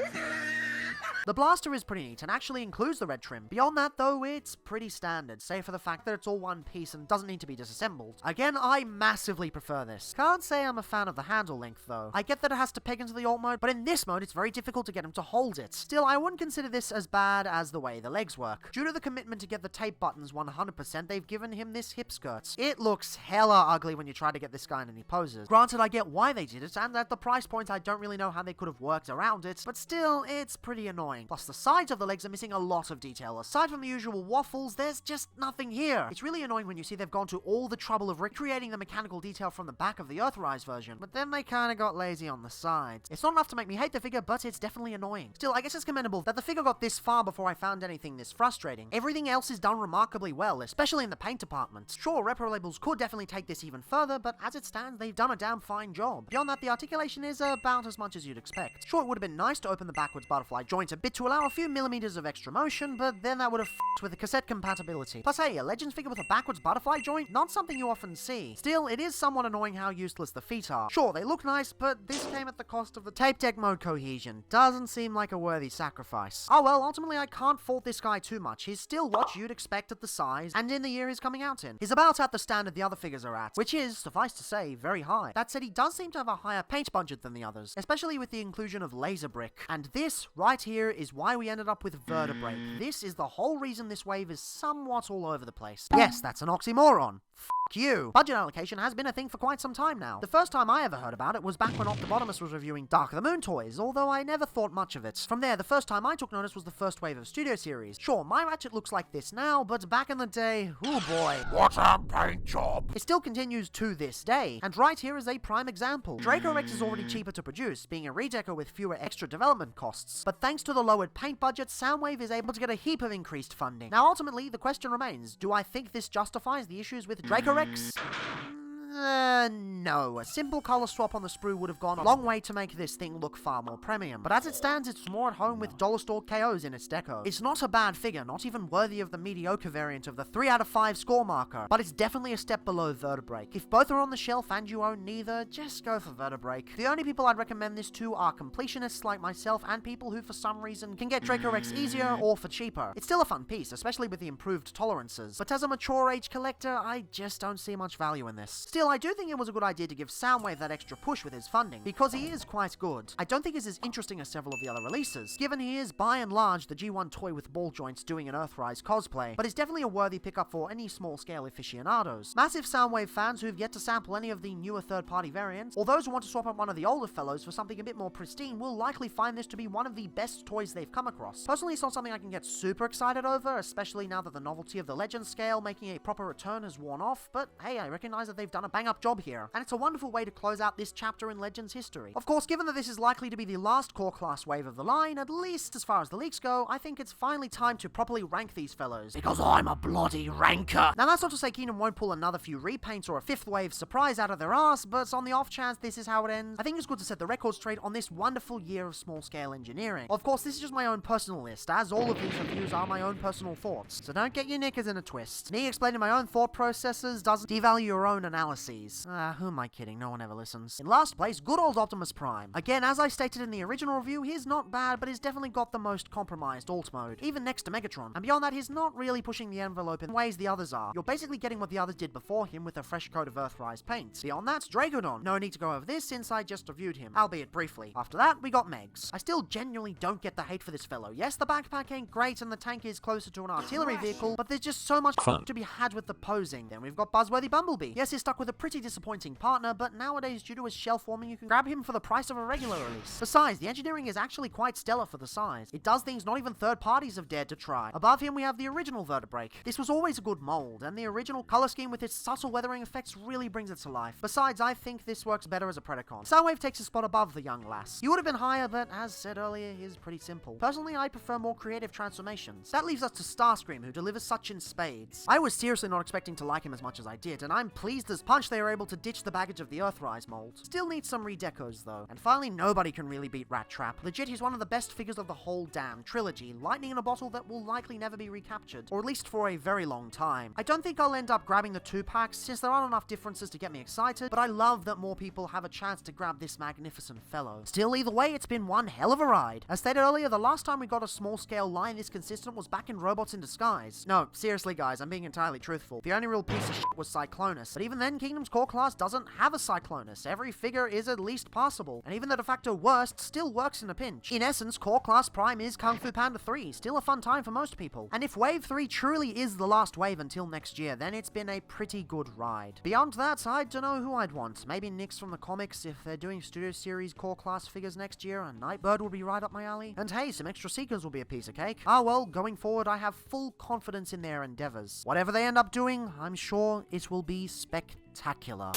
The blaster is pretty neat and actually includes the red trim. Beyond that though, it's pretty standard, save for the fact that it's all one piece and doesn't need to be disassembled. Again, I massively prefer this. Can't say I'm a fan of the handle length though. I get that it has to peg into the alt mode, but in this mode it's very difficult to get him to hold it. Still, I wouldn't consider this as bad as the way the legs work. Due to the commitment to get the tape buttons 100%, they've given him this hip skirt. It looks hella ugly when you try to get this guy in any poses. Granted, I get why they did it, and at the price point I don't really know how they could have worked around it, but still, it's pretty annoying. Plus, the sides of the legs are missing a lot of detail. Aside from the usual waffles, there's just nothing here. It's really annoying when you see they've gone to all the trouble of recreating the mechanical detail from the back of the Earthrise version, but then they kinda got lazy on the sides. It's not enough to make me hate the figure, but it's definitely annoying. Still, I guess it's commendable that the figure got this far before I found anything this frustrating. Everything else is done remarkably well, especially in the paint department. Sure, repro labels could definitely take this even further, but as it stands, they've done a damn fine job. Beyond that, the articulation is about as much as you'd expect. Sure, it would have been nice to open the backwards butterfly joint a bit to allow a few millimeters of extra motion, but then that would have f***ed with the cassette compatibility. Plus, hey, a Legends figure with a backwards butterfly joint? Not something you often see. Still, it is somewhat annoying how useless the feet are. Sure, they look nice, but this came at the cost of the tape deck mode cohesion. Doesn't seem like a worthy sacrifice. Oh well, ultimately I can't fault this guy too much. He's still what you'd expect at the size, and in the year he's coming out in. He's about at the standard the other figures are at, which is, suffice to say, very high. That said, he does seem to have a higher paint budget than the others, especially with the inclusion of laser brick. And this, right here, is why we ended up with vertebrae. This is the whole reason this wave is somewhat all over the place. Yes, that's an oxymoron. F you. Budget allocation has been a thing for quite some time now. The first time I ever heard about it was back when Octobotamus was reviewing Dark of the Moon toys, although I never thought much of it. From there, the first time I took notice was the first wave of Studio Series. Sure, my Ratchet looks like this now, but back in the day, oh boy. What a paint job! It still continues to this day, and right here is a prime example. Draco Rex is already cheaper to produce, being a redeco with fewer extra development costs, but thanks to the lowered paint budget, Soundwave is able to get a heap of increased funding. Now ultimately, the question remains, do I think this justifies the issues with Draco Rex? No. A simple color swap on the sprue would have gone a long way to make this thing look far more premium. But as it stands, it's more at home with dollar store KOs in its deco. It's not a bad figure, not even worthy of the mediocre variant of the 3 out of 5 score marker, but it's definitely a step below Vertebrae. If both are on the shelf and you own neither, just go for Vertebrae. The only people I'd recommend this to are completionists like myself and people who for some reason can get Draco Rex easier or for cheaper. It's still a fun piece, especially with the improved tolerances, but as a mature age collector, I just don't see much value in this. Still, I do think it was a good idea to give Soundwave that extra push with his funding, because he is quite good. I don't think he's as interesting as several of the other releases, given he is, by and large, the G1 toy with ball joints doing an Earthrise cosplay, but is definitely a worthy pickup for any small-scale aficionados. Massive Soundwave fans who've yet to sample any of the newer third-party variants, or those who want to swap out one of the older fellows for something a bit more pristine, will likely find this to be one of the best toys they've come across. Personally, it's not something I can get super excited over, especially now that the novelty of the Legend scale making a proper return has worn off, but hey, I recognize that they've done a bang-up job here, and it's a wonderful way to close out this chapter in Legend's history. Of course, given that this is likely to be the last core class wave of the line, at least as far as the leaks go, I think it's finally time to properly rank these fellows, because I'm a bloody ranker. Now that's not to say Keenan won't pull another few repaints or a 5th wave surprise out of their ass, but on the off chance this is how it ends, I think it's good to set the record straight on this wonderful year of small-scale engineering. Of course, this is just my own personal list, as all of these reviews are my own personal thoughts, so don't get your knickers in a twist. Me explaining my own thought processes doesn't devalue your own analyses. Who am I kidding? No one ever listens. In last place, good old Optimus Prime. Again, as I stated in the original review, he's not bad, but he's definitely got the most compromised alt mode, even next to Megatron. And beyond that, he's not really pushing the envelope in ways the others are. You're basically getting what the others did before him with a fresh coat of Earthrise paint. Beyond that, Dragodon. No need to go over this since I just reviewed him, albeit briefly. After that, we got Megs. I still genuinely don't get the hate for this fellow. Yes, the backpack ain't great and the tank is closer to an artillery vehicle, but there's just so much fun to be had with the posing. Then we've got Buzzworthy Bumblebee. Yes, he's stuck with with a pretty disappointing partner, but nowadays due to his shell forming you can grab him for the price of a regular release. Besides, the engineering is actually quite stellar for the size. It does things not even third parties have dared to try. Above him we have the original vertebrake. This was always a good mold, and the original color scheme with its subtle weathering effects really brings it to life. Besides, I think this works better as a Predacon. Starwave takes a spot above the young lass. You would have been higher, but as said earlier, is pretty simple. Personally, I prefer more creative transformations. That leaves us to Starscream, who delivers such in spades. I was seriously not expecting to like him as much as I did, and I'm pleased as punch they were able to ditch the baggage of the Earthrise mold. Still needs some redecos though. And finally, nobody can really beat Rat Trap. Legit, he's one of the best figures of the whole damn trilogy. Lightning in a bottle that will likely never be recaptured, or at least for a very long time. I don't think I'll end up grabbing the 2-packs, since there aren't enough differences to get me excited, but I love that more people have a chance to grab this magnificent fellow. Still, either way, it's been one hell of a ride. As stated earlier, the last time we got a small-scale line this consistent was back in Robots in Disguise. No, seriously guys, I'm being entirely truthful. The only real piece of shit was Cyclonus, but even then, Kingdom's core class doesn't have a Cyclonus. Every figure is at least passable, and even the de facto worst still works in a pinch. In essence, core class Prime is Kung Fu Panda 3, still a fun time for most people. And if Wave 3 truly is the last wave until next year, then it's been a pretty good ride. Beyond that, I don't know who I'd want. Maybe Nyx from the comics if they're doing Studio Series core class figures next year, and Nightbird would be right up my alley. And hey, some extra Seekers will be a piece of cake. Ah well, going forward I have full confidence in their endeavors. Whatever they end up doing, I'm sure it will be spectacular.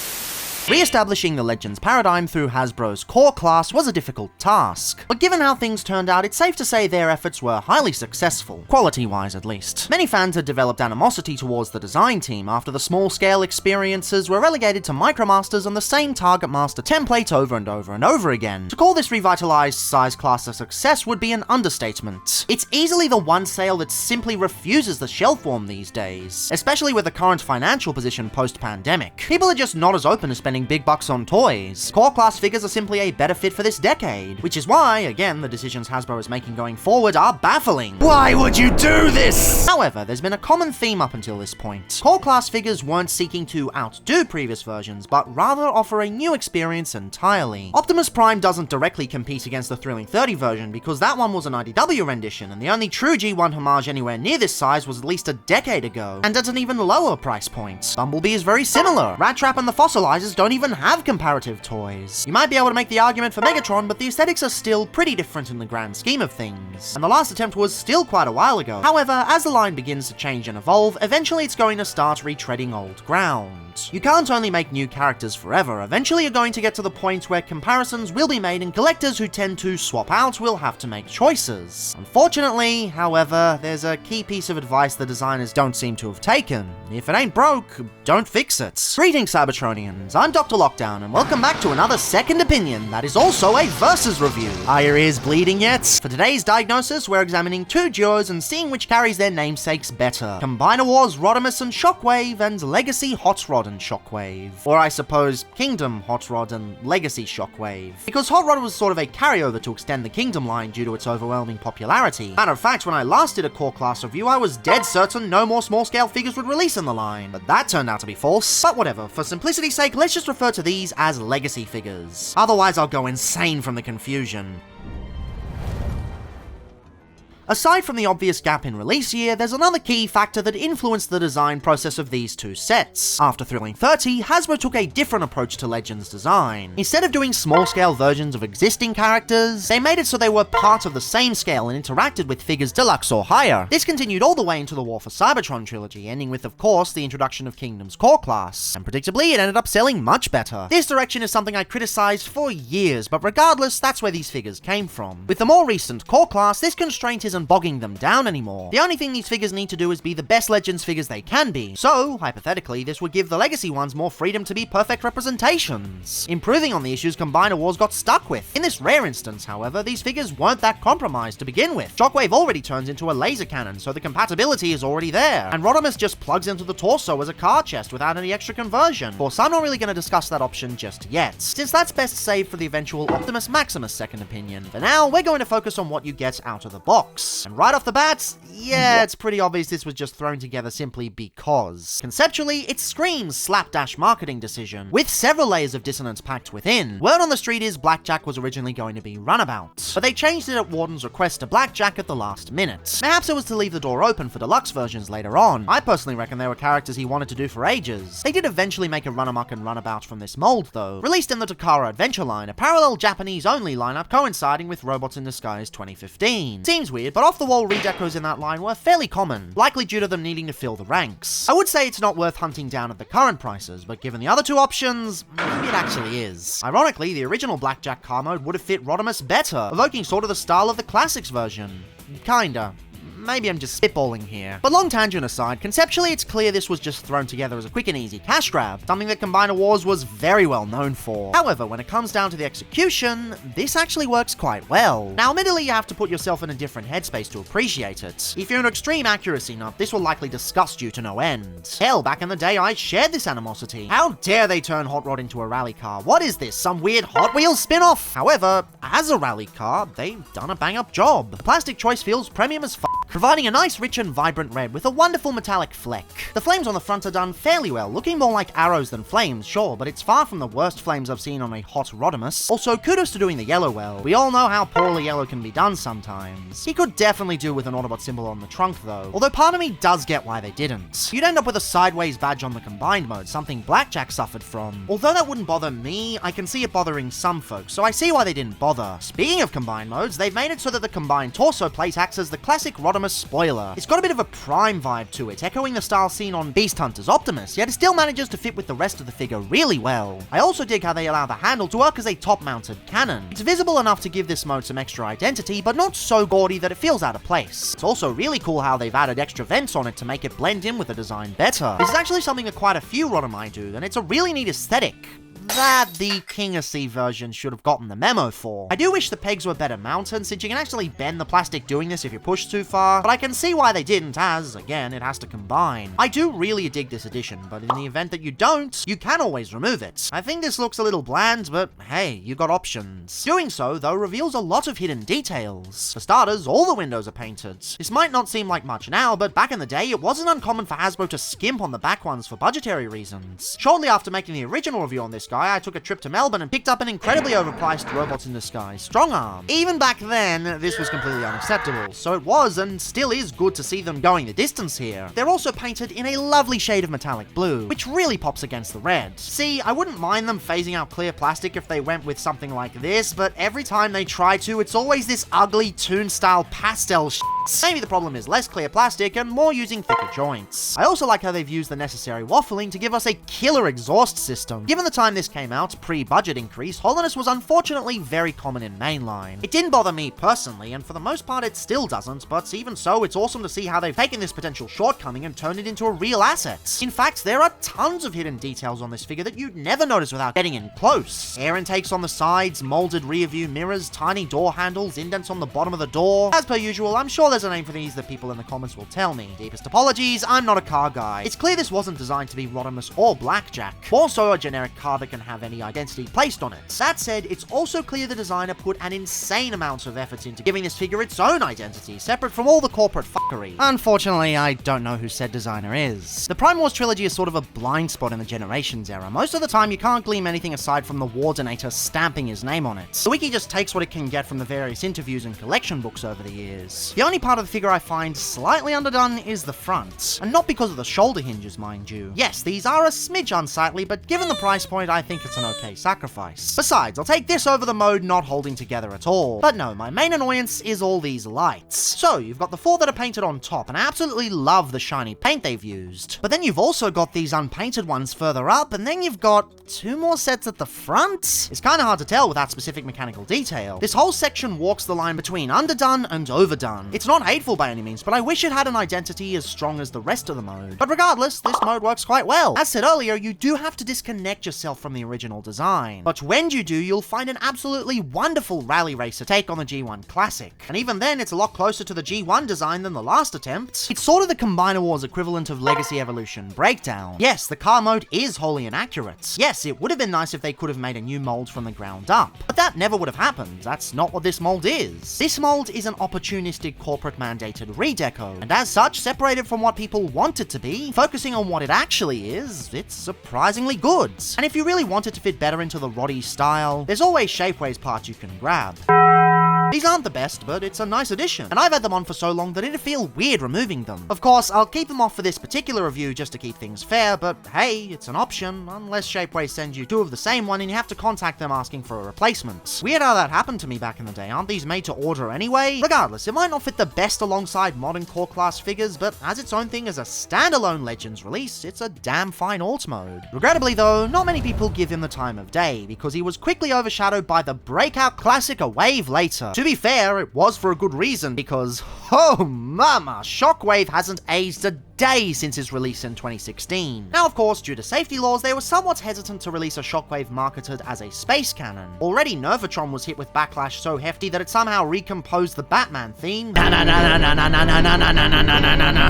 Re-establishing the Legends paradigm through Hasbro's core class was a difficult task, but given how things turned out, it's safe to say their efforts were highly successful, quality-wise at least. Many fans had developed animosity towards the design team after the small-scale experiences were relegated to Micromasters on the same Target Master template over and over and over again. To call this revitalized size class a success would be an understatement. It's easily the one sale that simply refuses the shell form these days, especially with the current financial position post-pandemic. People are just not as open to spending big bucks on toys. Core class figures are simply a better fit for this decade, which is why, again, the decisions Hasbro is making going forward are baffling. Why would you do this? However, there's been a common theme up until this point. Core class figures weren't seeking to outdo previous versions, but rather offer a new experience entirely. Optimus Prime doesn't directly compete against the Thrilling 30 version because that one was an IDW rendition, and the only true G1 homage anywhere near this size was at least a decade ago, and at an even lower price point. Bumblebee is very similar. Rat Trap and the Fossilizers don't even have comparative toys. You might be able to make the argument for Megatron, but the aesthetics are still pretty different in the grand scheme of things, and the last attempt was still quite a while ago. However, as the line begins to change and evolve, eventually it's going to start retreading old ground. You can't only make new characters forever. Eventually you're going to get to the point where comparisons will be made and collectors who tend to swap out will have to make choices. Unfortunately, however, there's a key piece of advice the designers don't seem to have taken. If it ain't broke, don't fix it. Greetings Cybertronians, I'm DrLockdown and welcome back to another second opinion that is also a Versus review. Are your ears bleeding yet? For today's diagnosis, we're examining two duos and seeing which carries their namesakes better. Combiner Wars Rodimus and Shockwave, and Legacy Hot Rod and Shockwave. Or I suppose Kingdom Hot Rod and Legacy Shockwave. Because Hot Rod was sort of a carryover to extend the Kingdom line due to its overwhelming popularity. Matter of fact, when I last did a core class review, I was dead certain no more small scale figures would release in the line. But that turned out to be false. But whatever, for simplicity's sake, let's just refer to these as Legacy figures. Otherwise I'll go insane from the confusion. Aside from the obvious gap in release year, there's another key factor that influenced the design process of these two sets. After Thrilling 30, Hasbro took a different approach to Legends design. Instead of doing small-scale versions of existing characters, they made it so they were part of the same scale and interacted with figures deluxe or higher. This continued all the way into the War for Cybertron trilogy, ending with, of course, the introduction of Kingdom's core class. And predictably, it ended up selling much better. This direction is something I criticized for years, but regardless, that's where these figures came from. With the more recent core class, this constraint isn't bogging them down anymore. The only thing these figures need to do is be the best Legends figures they can be. So, hypothetically, this would give the Legacy ones more freedom to be perfect representations, improving on the issues Combiner Wars got stuck with. In this rare instance, however, these figures weren't that compromised to begin with. Shockwave already turns into a laser cannon, so the compatibility is already there, and Rodimus just plugs into the torso as a car chest without any extra conversion. Of course, I'm not really going to discuss that option just yet, since that's best saved for the eventual Optimus Maximus second opinion. For now, we're going to focus on what you get out of the box. out. And right off the bat, yeah, it's pretty obvious this was just thrown together simply because. Conceptually, it screams slapdash marketing decision, with several layers of dissonance packed within. Word on the street is Blackjack was originally going to be Runabout, but they changed it at Warden's request to Blackjack at the last minute. Perhaps it was to leave the door open for deluxe versions later on. I personally reckon there were characters he wanted to do for ages. They did eventually make a Runamuck and Runabout from this mold though, released in the Takara Adventure line, a parallel Japanese-only lineup coinciding with Robots in Disguise 2015. Seems weird, but off-the-wall redecos in that line were fairly common, likely due to them needing to fill the ranks. I would say it's not worth hunting down at the current prices, but given the other two options, maybe it actually is. Ironically, the original Blackjack car mode would have fit Rodimus better, evoking sort of the style of the classics version. Kinda. Maybe I'm just spitballing here. But long tangent aside, conceptually it's clear this was just thrown together as a quick and easy cash grab, something that Combiner Wars was very well known for. However, when it comes down to the execution, this actually works quite well. Now admittedly you have to put yourself in a different headspace to appreciate it. If you're an extreme accuracy nut, this will likely disgust you to no end. Hell, back in the day I shared this animosity. How dare they turn Hot Rod into a rally car? What is this, some weird Hot Wheels spin-off? However, as a rally car, they've done a bang-up job. The plastic choice feels premium as f***, providing a nice rich and vibrant red with a wonderful metallic fleck. The flames on the front are done fairly well, looking more like arrows than flames, sure, but it's far from the worst flames I've seen on a hot Rodimus. Also, kudos to doing the yellow well. We all know how poorly yellow can be done sometimes. He could definitely do with an Autobot symbol on the trunk though, although part of me does get why they didn't. You'd end up with a sideways badge on the combined mode, something Blackjack suffered from. Although that wouldn't bother me, I can see it bothering some folks, so I see why they didn't bother. Speaking of combined modes, they've made it so that the combined torso plate acts as the classic Rodimus spoiler. It's got a bit of a Prime vibe to it, echoing the style seen on Beast Hunter's Optimus, yet it still manages to fit with the rest of the figure really well. I also dig how they allow the handle to work as a top-mounted cannon. It's visible enough to give this mode some extra identity, but not so gaudy that it feels out of place. It's also really cool how they've added extra vents on it to make it blend in with the design better. This is actually something that quite a few Rotomai do, and it's a really neat aesthetic that the King of Sea version should have gotten the memo for. I do wish the pegs were better mounted, since you can actually bend the plastic doing this if you push too far, but I can see why they didn't, as, again, it has to combine. I do really dig this addition, but in the event that you don't, you can always remove it. I think this looks a little bland, but hey, you got options. Doing so, though, reveals a lot of hidden details. For starters, all the windows are painted. This might not seem like much now, but back in the day, it wasn't uncommon for Hasbro to skimp on the back ones for budgetary reasons. Shortly after making the original review on this guy, I took a trip to Melbourne and picked up an incredibly overpriced Robots in Disguise Strong Arm. Even back then, this was completely unacceptable, so it was and still is good to see them going the distance here. They're also painted in a lovely shade of metallic blue, which really pops against the red. See, I wouldn't mind them phasing out clear plastic if they went with something like this, but every time they try to, it's always this ugly toon-style pastel shit. Maybe the problem is less clear plastic and more using thicker joints. I also like how they've used the necessary waffling to give us a killer exhaust system. Given the time this came out, pre-budget increase, hollowness was unfortunately very common in mainline. It didn't bother me personally, and for the most part it still doesn't, but even so, it's awesome to see how they've taken this potential shortcoming and turned it into a real asset. In fact, there are tons of hidden details on this figure that you'd never notice without getting in close. Air intakes on the sides, molded rear view mirrors, tiny door handles, indents on the bottom of the door. As per usual, I'm sure there's a name for these that people in the comments will tell me. Deepest apologies, I'm not a car guy. It's clear this wasn't designed to be Rodimus or Blackjack, more so a generic car that can have any identity placed on it. That said, it's also clear the designer put an insane amount of effort into giving this figure its own identity, separate from all the corporate fuckery. Unfortunately, I don't know who said designer is. The Prime Wars trilogy is sort of a blind spot in the Generations era. Most of the time, you can't glean anything aside from the Wardenator stamping his name on it. The wiki just takes what it can get from the various interviews and collection books over the years. The only part of the figure I find slightly underdone is the front, and not because of the shoulder hinges, mind you. Yes, these are a smidge unsightly, but given the price point, I think it's an okay sacrifice. Besides, I'll take this over the mode not holding together at all. But no, my main annoyance is all these lights. So, you've got the four that are painted on top, and I absolutely love the shiny paint they've used. But then you've also got these unpainted ones further up, and then you've got two more sets at the front? It's kinda hard to tell without specific mechanical detail. This whole section walks the line between underdone and overdone. It's not hateful by any means, but I wish it had an identity as strong as the rest of the mode. But regardless, this mode works quite well. As said earlier, you do have to disconnect yourself from the original design. But when you do, you'll find an absolutely wonderful rally racer take on the G1 Classic. And even then, it's a lot closer to the G1 design than the last attempt. It's sort of the Combiner Wars equivalent of Legacy Evolution Breakdown. Yes, the car mode is wholly inaccurate. Yes, it would have been nice if they could have made a new mold from the ground up. But that never would have happened. That's not what this mold is. This mold is an opportunistic corporate-mandated redeco, and as such, separated from what people want it to be, focusing on what it actually is, it's surprisingly good. And if you really want it to fit better into the Roddy style, there's always Shapeways parts you can grab. These aren't the best, but it's a nice addition, and I've had them on for so long that it'd feel weird removing them. Of course, I'll keep them off for this particular review just to keep things fair, but hey, it's an option, unless Shapeways sends you two of the same one and you have to contact them asking for a replacement. Weird how that happened to me back in the day, aren't these made to order anyway? Regardless, it might not fit the best alongside modern core class figures, but as its own thing as a standalone Legends release, it's a damn fine alt mode. Regrettably though, not many people give him the time of day, because he was quickly overshadowed by the breakout classic a wave later. To be fair, it was for a good reason, because, oh mama, Shockwave hasn't aged a day since his release in 2016. Now, of course, due to safety laws, they were somewhat hesitant to release a Shockwave marketed as a space cannon. Already, Nervatron was hit with backlash so hefty that it somehow recomposed the Batman theme.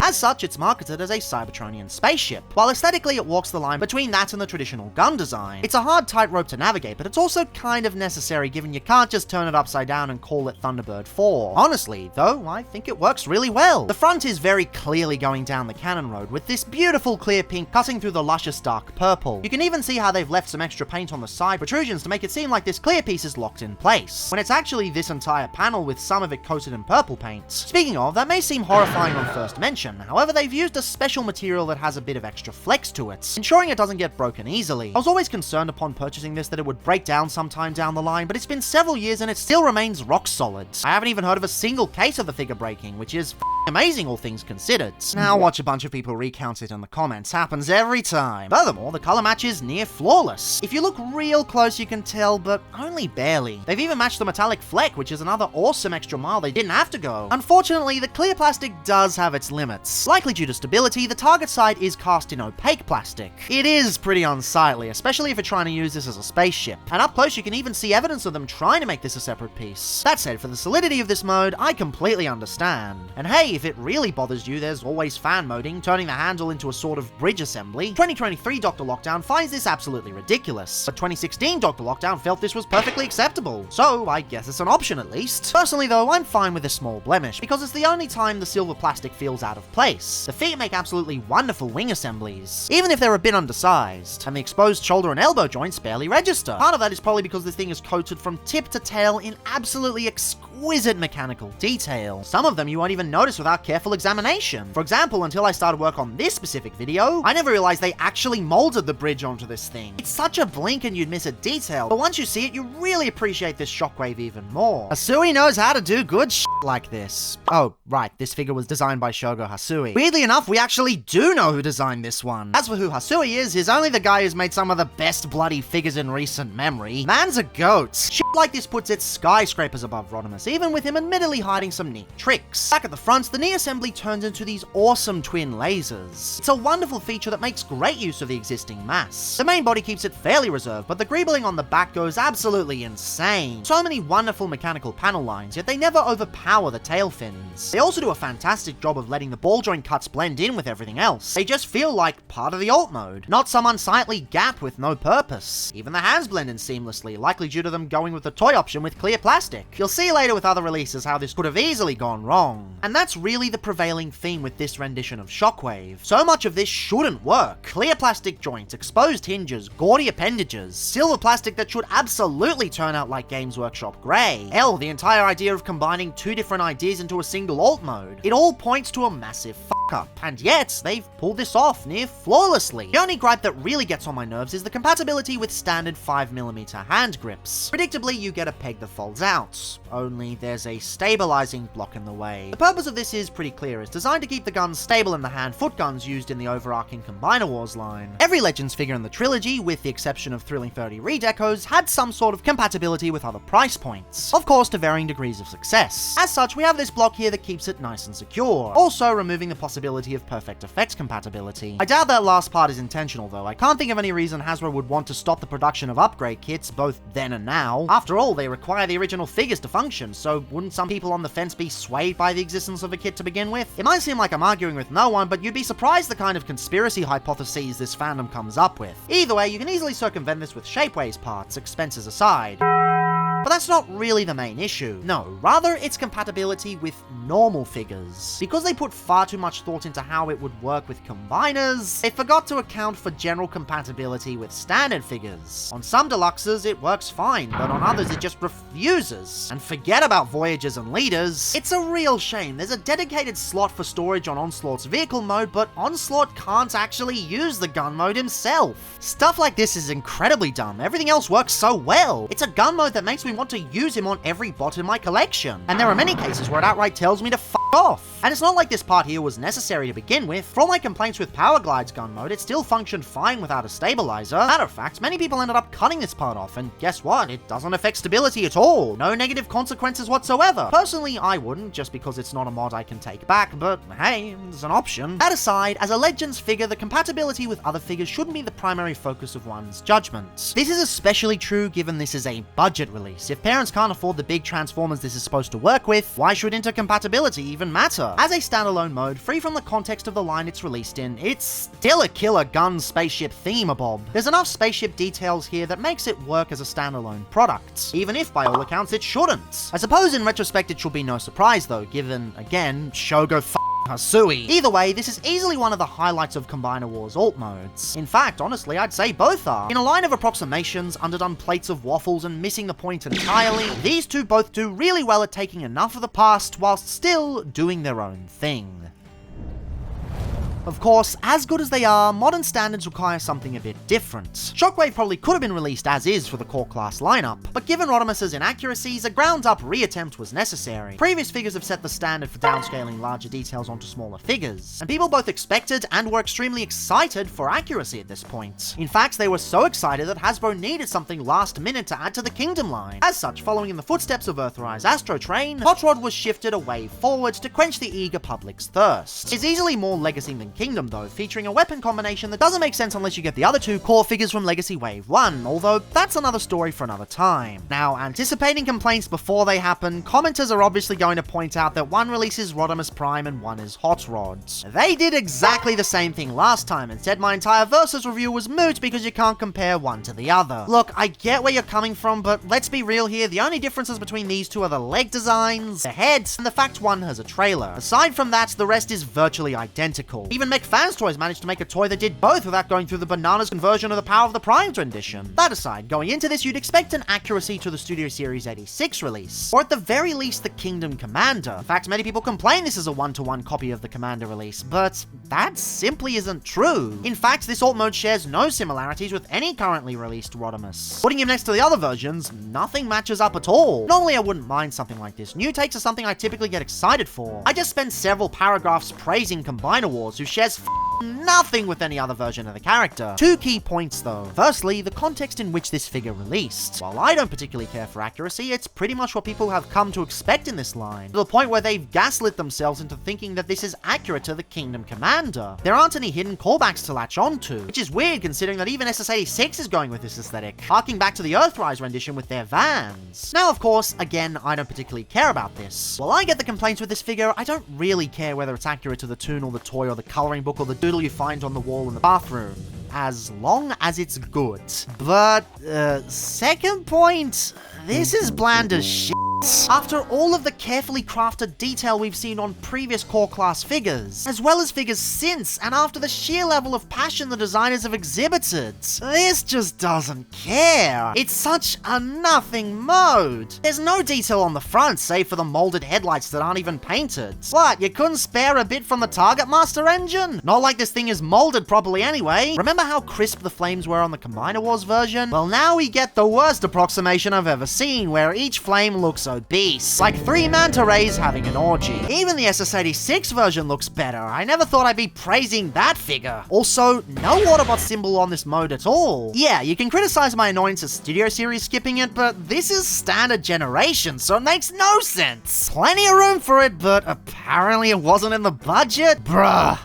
As such, it's marketed as a Cybertronian spaceship. While aesthetically it walks the line between that and the traditional gun design. It's a hard tightrope to navigate, but it's also kind of necessary given you can't just turn it upside down and call it Thunderbird 4. Honestly, though, I think it works really well. The front is very clearly going down the cannon road with this beautiful clear pink cutting through the luscious dark purple. You can even see how they've left some extra paint on the side protrusions to make it seem like this clear piece is locked in place, when it's actually this entire panel with some of it coated in purple paint. Speaking of, that may seem horrifying on first mention, however they've used a special material that has a bit of extra flex to it, ensuring it doesn't get broken easily. I was always concerned upon purchasing this that it would break down sometime down the line, but it's been several years and it still remains rock solid. I haven't even heard of a single case of the figure breaking, which is amazing all things considered. Now watch a bunch of people recount it in the comments, happens every time. Furthermore, the color match is near flawless. If you look real close you can tell, but only barely. They've even matched the metallic fleck, which is another awesome extra mile they didn't have to go. Unfortunately, the clear plastic does have its limits. Likely due to stability, the target side is cast in opaque plastic. It is pretty unsightly, especially if you're trying to use this as a spaceship. And up close you can even see evidence of them trying to make this a separate piece. That said, for the solidity of this mode, I completely understand. And hey, if it really bothers you, there's always fan moding, turning the handle into a sort of bridge assembly. 2023 DrLockdown finds this absolutely ridiculous, but 2016 DrLockdown felt this was perfectly acceptable, so I guess it's an option at least. Personally though, I'm fine with this small blemish, because it's the only time the silver plastic feels out of place. The feet make absolutely wonderful wing assemblies, even if they're a bit undersized, and the exposed shoulder and elbow joints barely register. Part of that is probably because this thing is coated from tip to tail in absolutely exquisite mechanical detail. Some of them you won't even notice without careful examination. For example, until I started work on this specific video, I never realized they actually molded the bridge onto this thing. It's such a blink and you'd miss a detail, but once you see it, you really appreciate this Shockwave even more. Hasui knows how to do good shit like this. Oh, right, this figure was designed by Shogo Hasui. Weirdly enough, we actually do know who designed this one. As for who Hasui is, he's only the guy who's made some of the best bloody figures in recent memory. Man's a goat. Shit like this puts its skyscrapers above Rodimus, even with him admittedly hiding some neat tricks. Back at the front, the knee assembly turns into these awesome twin lasers. It's a wonderful feature that makes great use of the existing mass. The main body keeps it fairly reserved, but the greebling on the back goes absolutely insane. So many wonderful mechanical panel lines, yet they never overpower the tail fins. They also do a fantastic job of letting the ball joint cuts blend in with everything else. They just feel like part of the alt mode, not some unsightly gap with no purpose. Even the hands blend in seamlessly, likely due to them going with the toy option with clear plastic. You'll see later with other releases how this could have easily gone wrong. And that's really the prevailing theme with this rendition of Shockwave. So much of this shouldn't work. Clear plastic joints, exposed hinges, gaudy appendages, silver plastic that should absolutely turn out like Games Workshop grey. Hell, the entire idea of combining two different ideas into a single alt mode. It all points to a massive up, and yet they've pulled this off near flawlessly. The only gripe that really gets on my nerves is the compatibility with standard 5mm hand grips. Predictably, you get a peg that folds out, only there's a stabilizing block in the way. The purpose of this is pretty clear. It's designed to keep the guns stable in the hand-foot guns used in the overarching Combiner Wars line. Every Legends figure in the trilogy, with the exception of Thrilling 30 redecos, had some sort of compatibility with other price points, of course to varying degrees of success. As such, we have this block here that keeps it nice and secure, also removing the possibility possibility of perfect effects compatibility. I doubt that last part is intentional though. I can't think of any reason Hasbro would want to stop the production of upgrade kits, both then and now. After all, they require the original figures to function, so wouldn't some people on the fence be swayed by the existence of a kit to begin with? It might seem like I'm arguing with no one, but you'd be surprised the kind of conspiracy hypotheses this fandom comes up with. Either way, you can easily circumvent this with Shapeways parts, expenses aside. But that's not really the main issue. No, rather it's compatibility with normal figures. Because they put far too much thought into how it would work with combiners, they forgot to account for general compatibility with standard figures. On some deluxes it works fine, but on others it just refuses. And forget about Voyagers and Leaders. It's a real shame. There's a dedicated slot for storage on Onslaught's vehicle mode, but Onslaught can't actually use the gun mode himself. Stuff like this is incredibly dumb. Everything else works so well. It's a gun mode that makes me want to use him on every bot in my collection. And there are many cases where it outright tells me to f off. And it's not like this part here was necessary to begin with. For all my complaints with Power Glide's gun mode, it still functioned fine without a stabilizer. Matter of fact, many people ended up cutting this part off, and guess what? It doesn't affect stability at all. No negative consequences whatsoever. Personally, I wouldn't, just because it's not a mod I can take back, but hey, it's an option. That aside, as a Legends figure, the compatibility with other figures shouldn't be the primary focus of one's judgments. This is especially true given this is a budget release. If parents can't afford the big Transformers this is supposed to work with, why should intercompatibility even matter? As a standalone mode, free from the context of the line it's released in, it's still a killer gun spaceship themabob. There's enough spaceship details here that makes it work as a standalone product, even if by all accounts it shouldn't. I suppose in retrospect it should be no surprise though, given, again, Shogo Hasui. Either way, this is easily one of the highlights of Combiner Wars alt modes. In fact, honestly, I'd say both are. In a line of approximations, underdone plates of waffles, and missing the point entirely, these two both do really well at taking enough of the past whilst still doing their own thing. Of course, as good as they are, modern standards require something a bit different. Shockwave probably could have been released as is for the core class lineup, but given Rodimus's inaccuracies, a ground-up reattempt was necessary. Previous figures have set the standard for downscaling larger details onto smaller figures, and people both expected and were extremely excited for accuracy at this point. In fact, they were so excited that Hasbro needed something last minute to add to the Kingdom line. As such, following in the footsteps of Earthrise Astro Train, Hot Rod was shifted a way forward to quench the eager public's thirst. It's easily more Legacy than Kingdom though, featuring a weapon combination that doesn't make sense unless you get the other two core figures from Legacy Wave 1, although that's another story for another time. Now, anticipating complaints before they happen, commenters are obviously going to point out that one releases Rodimus Prime and one is Hot Rods. They did exactly the same thing last time and said my entire Versus review was moot because you can't compare one to the other. Look, I get where you're coming from, but let's be real here, the only differences between these two are the leg designs, the heads, and the fact one has a trailer. Aside from that, the rest is virtually identical. Even McFans Toys managed to make a toy that did both without going through the bananas conversion of the Power of the Primes rendition. That aside, going into this you'd expect an accuracy to the Studio Series 86 release, or at the very least the Kingdom Commander. In fact, many people complain this is a one-to-one copy of the Commander release, but that simply isn't true. In fact, this alt mode shares no similarities with any currently released Rodimus. Putting him next to the other versions, nothing matches up at all. Normally I wouldn't mind something like this. New takes are something I typically get excited for. I just spent several paragraphs praising Combiner Wars, who shares nothing with any other version of the character. Two key points though. Firstly, the context in which this figure released. While I don't particularly care for accuracy, it's pretty much what people have come to expect in this line, to the point where they've gaslit themselves into thinking that this is accurate to the Kingdom Commander. There aren't any hidden callbacks to latch onto, which is weird considering that even SS86 is going with this aesthetic, harking back to the Earthrise rendition with their vans. Now of course, again, I don't particularly care about this. While I get the complaints with this figure, I don't really care whether it's accurate to the toon or the toy or the coloring book or the doodle you find on the wall in the bathroom, as long as it's good. But, second point, this is bland as shit. After all of the carefully crafted detail we've seen on previous core class figures, as well as figures since, and after the sheer level of passion the designers have exhibited, this just doesn't care. It's such a nothing mode. There's no detail on the front, save for the molded headlights that aren't even painted. What, you couldn't spare a bit from the Target Master engine? Not like this thing is molded properly anyway. Remember how crisp the flames were on the Combiner Wars version? Well, now we get the worst approximation I've ever seen, where each flame looks obese. Like 3 manta rays having an orgy. Even the SS86 version looks better. I never thought I'd be praising that figure. Also, no Autobot symbol on this mode at all. Yeah, you can criticize my annoyance of Studio Series skipping it, but this is standard generation, so it makes no sense. Plenty of room for it, but apparently it wasn't in the budget? Bruh.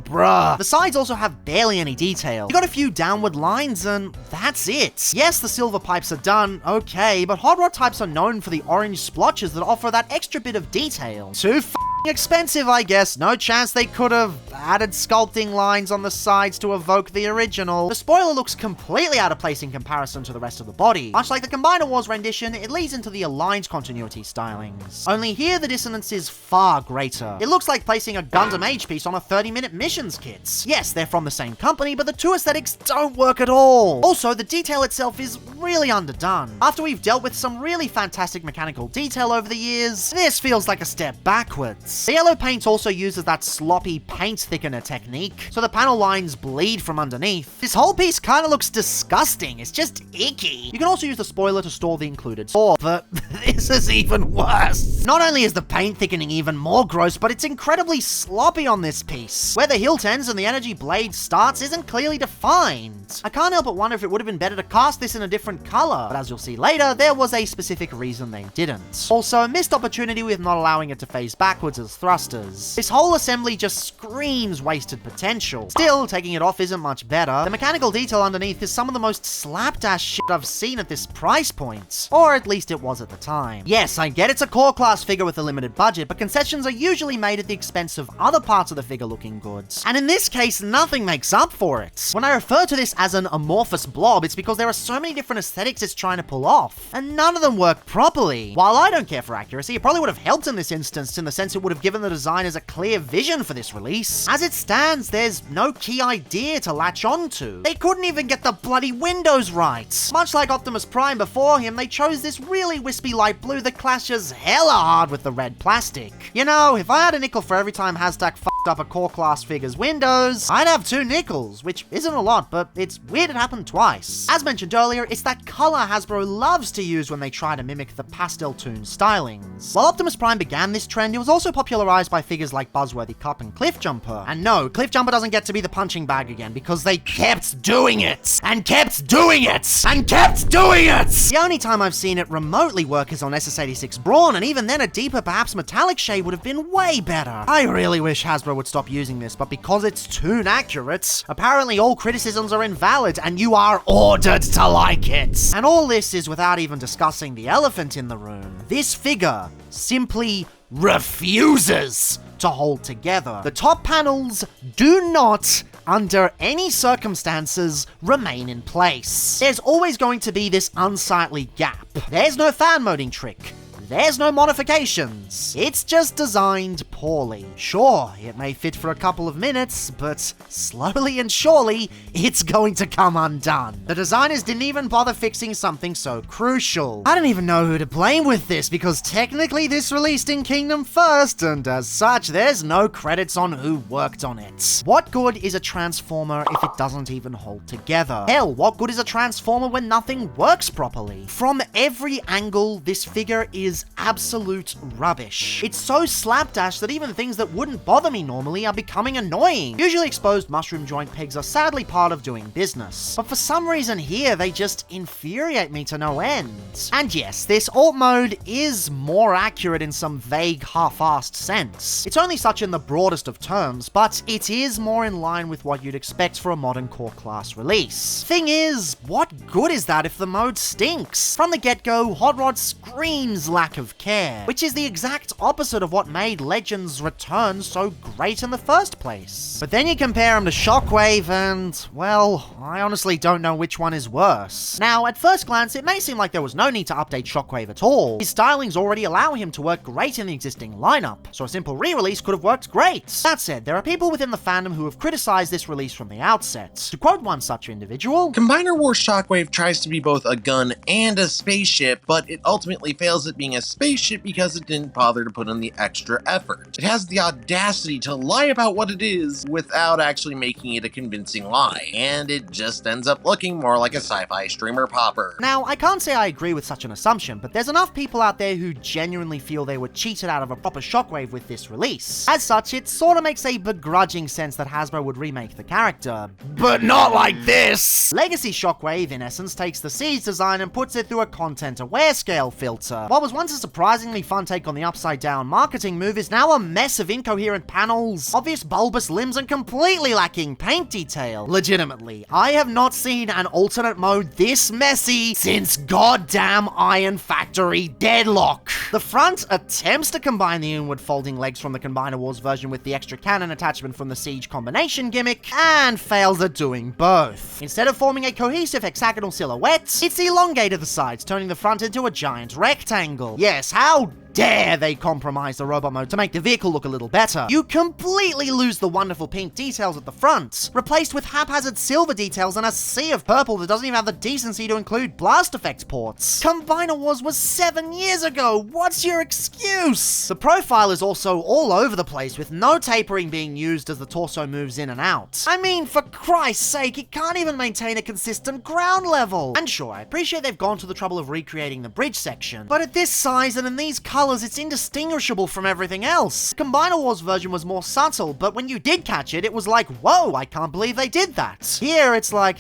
Bruh. The sides also have barely any detail. You got a few downward lines and that's it. Yes, the silver pipes are done, okay, but hot rod types are known for the orange splotches that offer that extra bit of detail. Too expensive, I guess. No chance they could have added sculpting lines on the sides to evoke the original. The spoiler looks completely out of place in comparison to the rest of the body. Much like the Combiner Wars rendition, it leads into the Aligned continuity stylings. Only here the dissonance is far greater. It looks like placing a Gundam Age piece on a 30-minute missions kit. Yes, they're from the same company, but the two aesthetics don't work at all. Also, the detail itself is really underdone. After we've dealt with some really fantastic mechanical detail over the years, this feels like a step backwards. The yellow paint also uses that sloppy paint thickener technique, so the panel lines bleed from underneath. This whole piece kind of looks disgusting. It's just icky. You can also use the spoiler to store the included sword, but this is even worse. Not only is the paint thickening even more gross, but it's incredibly sloppy on this piece. Where the hilt ends and the energy blade starts isn't clearly defined. I can't help but wonder if it would have been better to cast this in a different color, but as you'll see later, there was a specific reason they didn't. Also, a missed opportunity with not allowing it to face backwards as thrusters. This whole assembly just screams wasted potential. Still, taking it off isn't much better. The mechanical detail underneath is some of the most slapdash shit I've seen at this price point. Or at least it was at the time. Yes, I get it's a core class figure with a limited budget, but concessions are usually made at the expense of other parts of the figure looking good. And in this case, nothing makes up for it. When I refer to this as an amorphous blob, it's because there are so many different aesthetics it's trying to pull off, and none of them work properly. While I don't care for accuracy, it probably would have helped in this instance in the sense it would have given the designers a clear vision for this release. As it stands, there's no key idea to latch onto. They couldn't even get the bloody windows right. Much like Optimus Prime before him, they chose this really wispy light blue that clashes hella hard with the red plastic. You know, if I had a nickel for every time Hashtag fucked up a core class figure's windows, I'd have 2 nickels, which isn't a lot, but it's weird it happened twice. As mentioned earlier, it's that color Hasbro loves to use when they try to mimic the pastel toon stylings. While Optimus Prime began this trend, it was also popularized by figures like Buzzworthy Cup and Cliffjumper. And no, Cliffjumper doesn't get to be the punching bag again because they kept doing it, and kept doing it, and kept doing it! The only time I've seen it remotely work is on SS86 Brawn, and even then a deeper, perhaps metallic shade would have been way better. I really wish Hasbro would stop using this, but because it's toon accurate, apparently all criticisms are invalid and you are ordered to like it. And all this is without even discussing the elephant in the room. This figure simply refuses to hold together. The top panels do not, under any circumstances, remain in place. There's always going to be this unsightly gap. There's no fan moding trick. There's no modifications. It's just designed poorly. Sure, it may fit for a couple of minutes, but slowly and surely, it's going to come undone. The designers didn't even bother fixing something so crucial. I don't even know who to blame with this, because technically this released in Kingdom first, and as such, there's no credits on who worked on it. What good is a Transformer if it doesn't even hold together? Hell, what good is a Transformer when nothing works properly? From every angle, this figure is absolute rubbish. It's so slapdash that even things that wouldn't bother me normally are becoming annoying. Usually exposed mushroom joint pegs are sadly part of doing business, but for some reason here they just infuriate me to no end. And yes, this alt mode is more accurate in some vague half-assed sense. It's only such in the broadest of terms, but it is more in line with what you'd expect for a modern core class release. Thing is, what good is that if the mode stinks? From the get-go, Hot Rod screams lack of care, which is the exact opposite of what made Legends Return so great in the first place. But then you compare him to Shockwave and, well, I honestly don't know which one is worse. Now, at first glance, it may seem like there was no need to update Shockwave at all. His stylings already allow him to work great in the existing lineup, so a simple re-release could have worked great. That said, there are people within the fandom who have criticized this release from the outset. To quote one such individual, Combiner Wars Shockwave tries to be both a gun and a spaceship, but it ultimately fails at being a spaceship because it didn't bother to put in the extra effort. It has the audacity to lie about what it is without actually making it a convincing lie, and it just ends up looking more like a sci-fi streamer popper. Now, I can't say I agree with such an assumption, but there's enough people out there who genuinely feel they were cheated out of a proper Shockwave with this release. As such, it sorta makes a begrudging sense that Hasbro would remake the character. But not like this! Legacy Shockwave, in essence, takes the Siege design and puts it through a content-aware scale filter. What was once a surprisingly fun take on the upside-down marketing move is now a mess of incoherent panels, obvious bulbous limbs, and completely lacking paint detail. Legitimately, I have not seen an alternate mode this messy since goddamn Iron Factory Deadlock. The front attempts to combine the inward folding legs from the Combiner Wars version with the extra cannon attachment from the Siege combination gimmick, and fails at doing both. Instead of forming a cohesive hexagonal silhouette, it's elongated the sides, turning the front into a giant rectangle. Yes, how dare they compromise the robot mode to make the vehicle look a little better. You completely lose the wonderful pink details at the front, replaced with haphazard silver details and a sea of purple that doesn't even have the decency to include blast effects ports. Combiner Wars was 7 years ago, what's your excuse? The profile is also all over the place, with no tapering being used as the torso moves in and out. I mean, for Christ's sake, it can't even maintain a consistent ground level. And sure, I appreciate they've gone to the trouble of recreating the bridge section, but at this size and in these colors, it's indistinguishable from everything else. The Combiner Wars version was more subtle, but when you did catch it, it was like, whoa, I can't believe they did that. Here, it's like,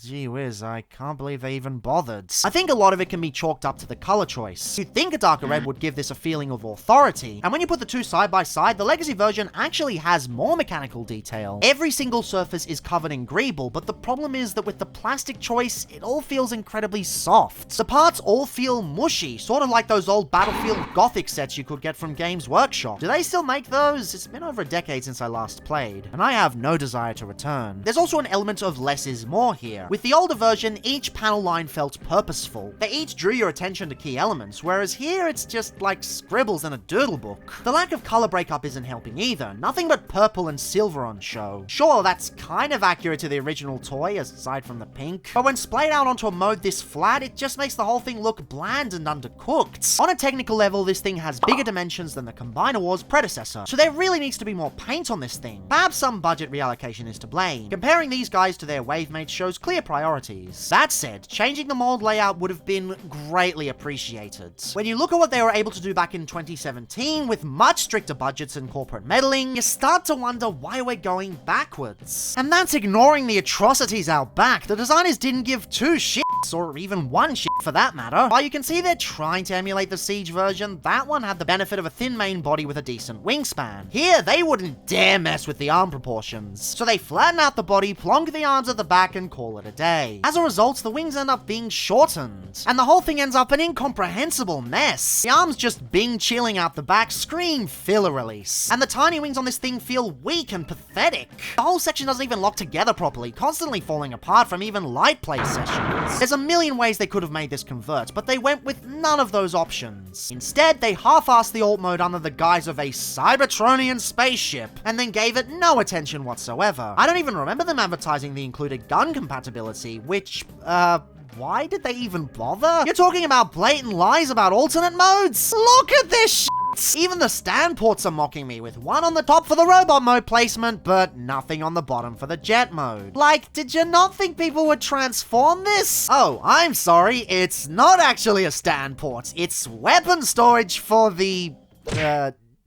gee whiz, I can't believe they even bothered. I think a lot of it can be chalked up to the color choice. You'd think a darker red would give this a feeling of authority, and when you put the two side by side, the Legacy version actually has more mechanical detail. Every single surface is covered in greeble, but the problem is that with the plastic choice, it all feels incredibly soft. The parts all feel mushy, sort of like those old Battlefield Gothic sets you could get from Games Workshop. Do they still make those? It's been over a decade since I last played, and I have no desire to return. There's also an element of less is more here. With the older version, each panel line felt purposeful. They each drew your attention to key elements, whereas here it's just like scribbles in a doodle book. The lack of color breakup isn't helping either. Nothing but purple and silver on show. Sure, that's kind of accurate to the original toy, aside from the pink, but when splayed out onto a mode this flat, it just makes the whole thing look bland and undercooked. On a technical level, this thing has bigger dimensions than the Combiner Wars predecessor, so there really needs to be more paint on this thing. Perhaps some budget reallocation is to blame. Comparing these guys to their wave mates shows clear priorities. That said, changing the mold layout would have been greatly appreciated. When you look at what they were able to do back in 2017 with much stricter budgets and corporate meddling, you start to wonder why we're going backwards. And that's ignoring the atrocities out back. The designers didn't give two shits, or even one shit for that matter. While you can see they're trying to emulate the Siege version, that one had the benefit of a thin main body with a decent wingspan. Here, they wouldn't dare mess with the arm proportions, so they flatten out the body, plonk the arms at the back, and call it a day. As a result, the wings end up being shortened, and the whole thing ends up an incomprehensible mess. The arms just bing chilling out the back scream filler release, and the tiny wings on this thing feel weak and pathetic. The whole section doesn't even lock together properly, constantly falling apart from even light play sessions. There's a million ways they could have made this convert, but they went with none of those options. Instead, they half-assed the alt mode under the guise of a Cybertronian spaceship, and then gave it no attention whatsoever. I don't even remember them advertising the included gun compatibility, which, why did they even bother? You're talking about blatant lies about alternate modes? Look at this shit! Even the stand ports are mocking me, with one on the top for the robot mode placement, but nothing on the bottom for the jet mode. Like, did you not think people would transform this? Oh, I'm sorry, it's not actually a stand port. It's weapon storage for the,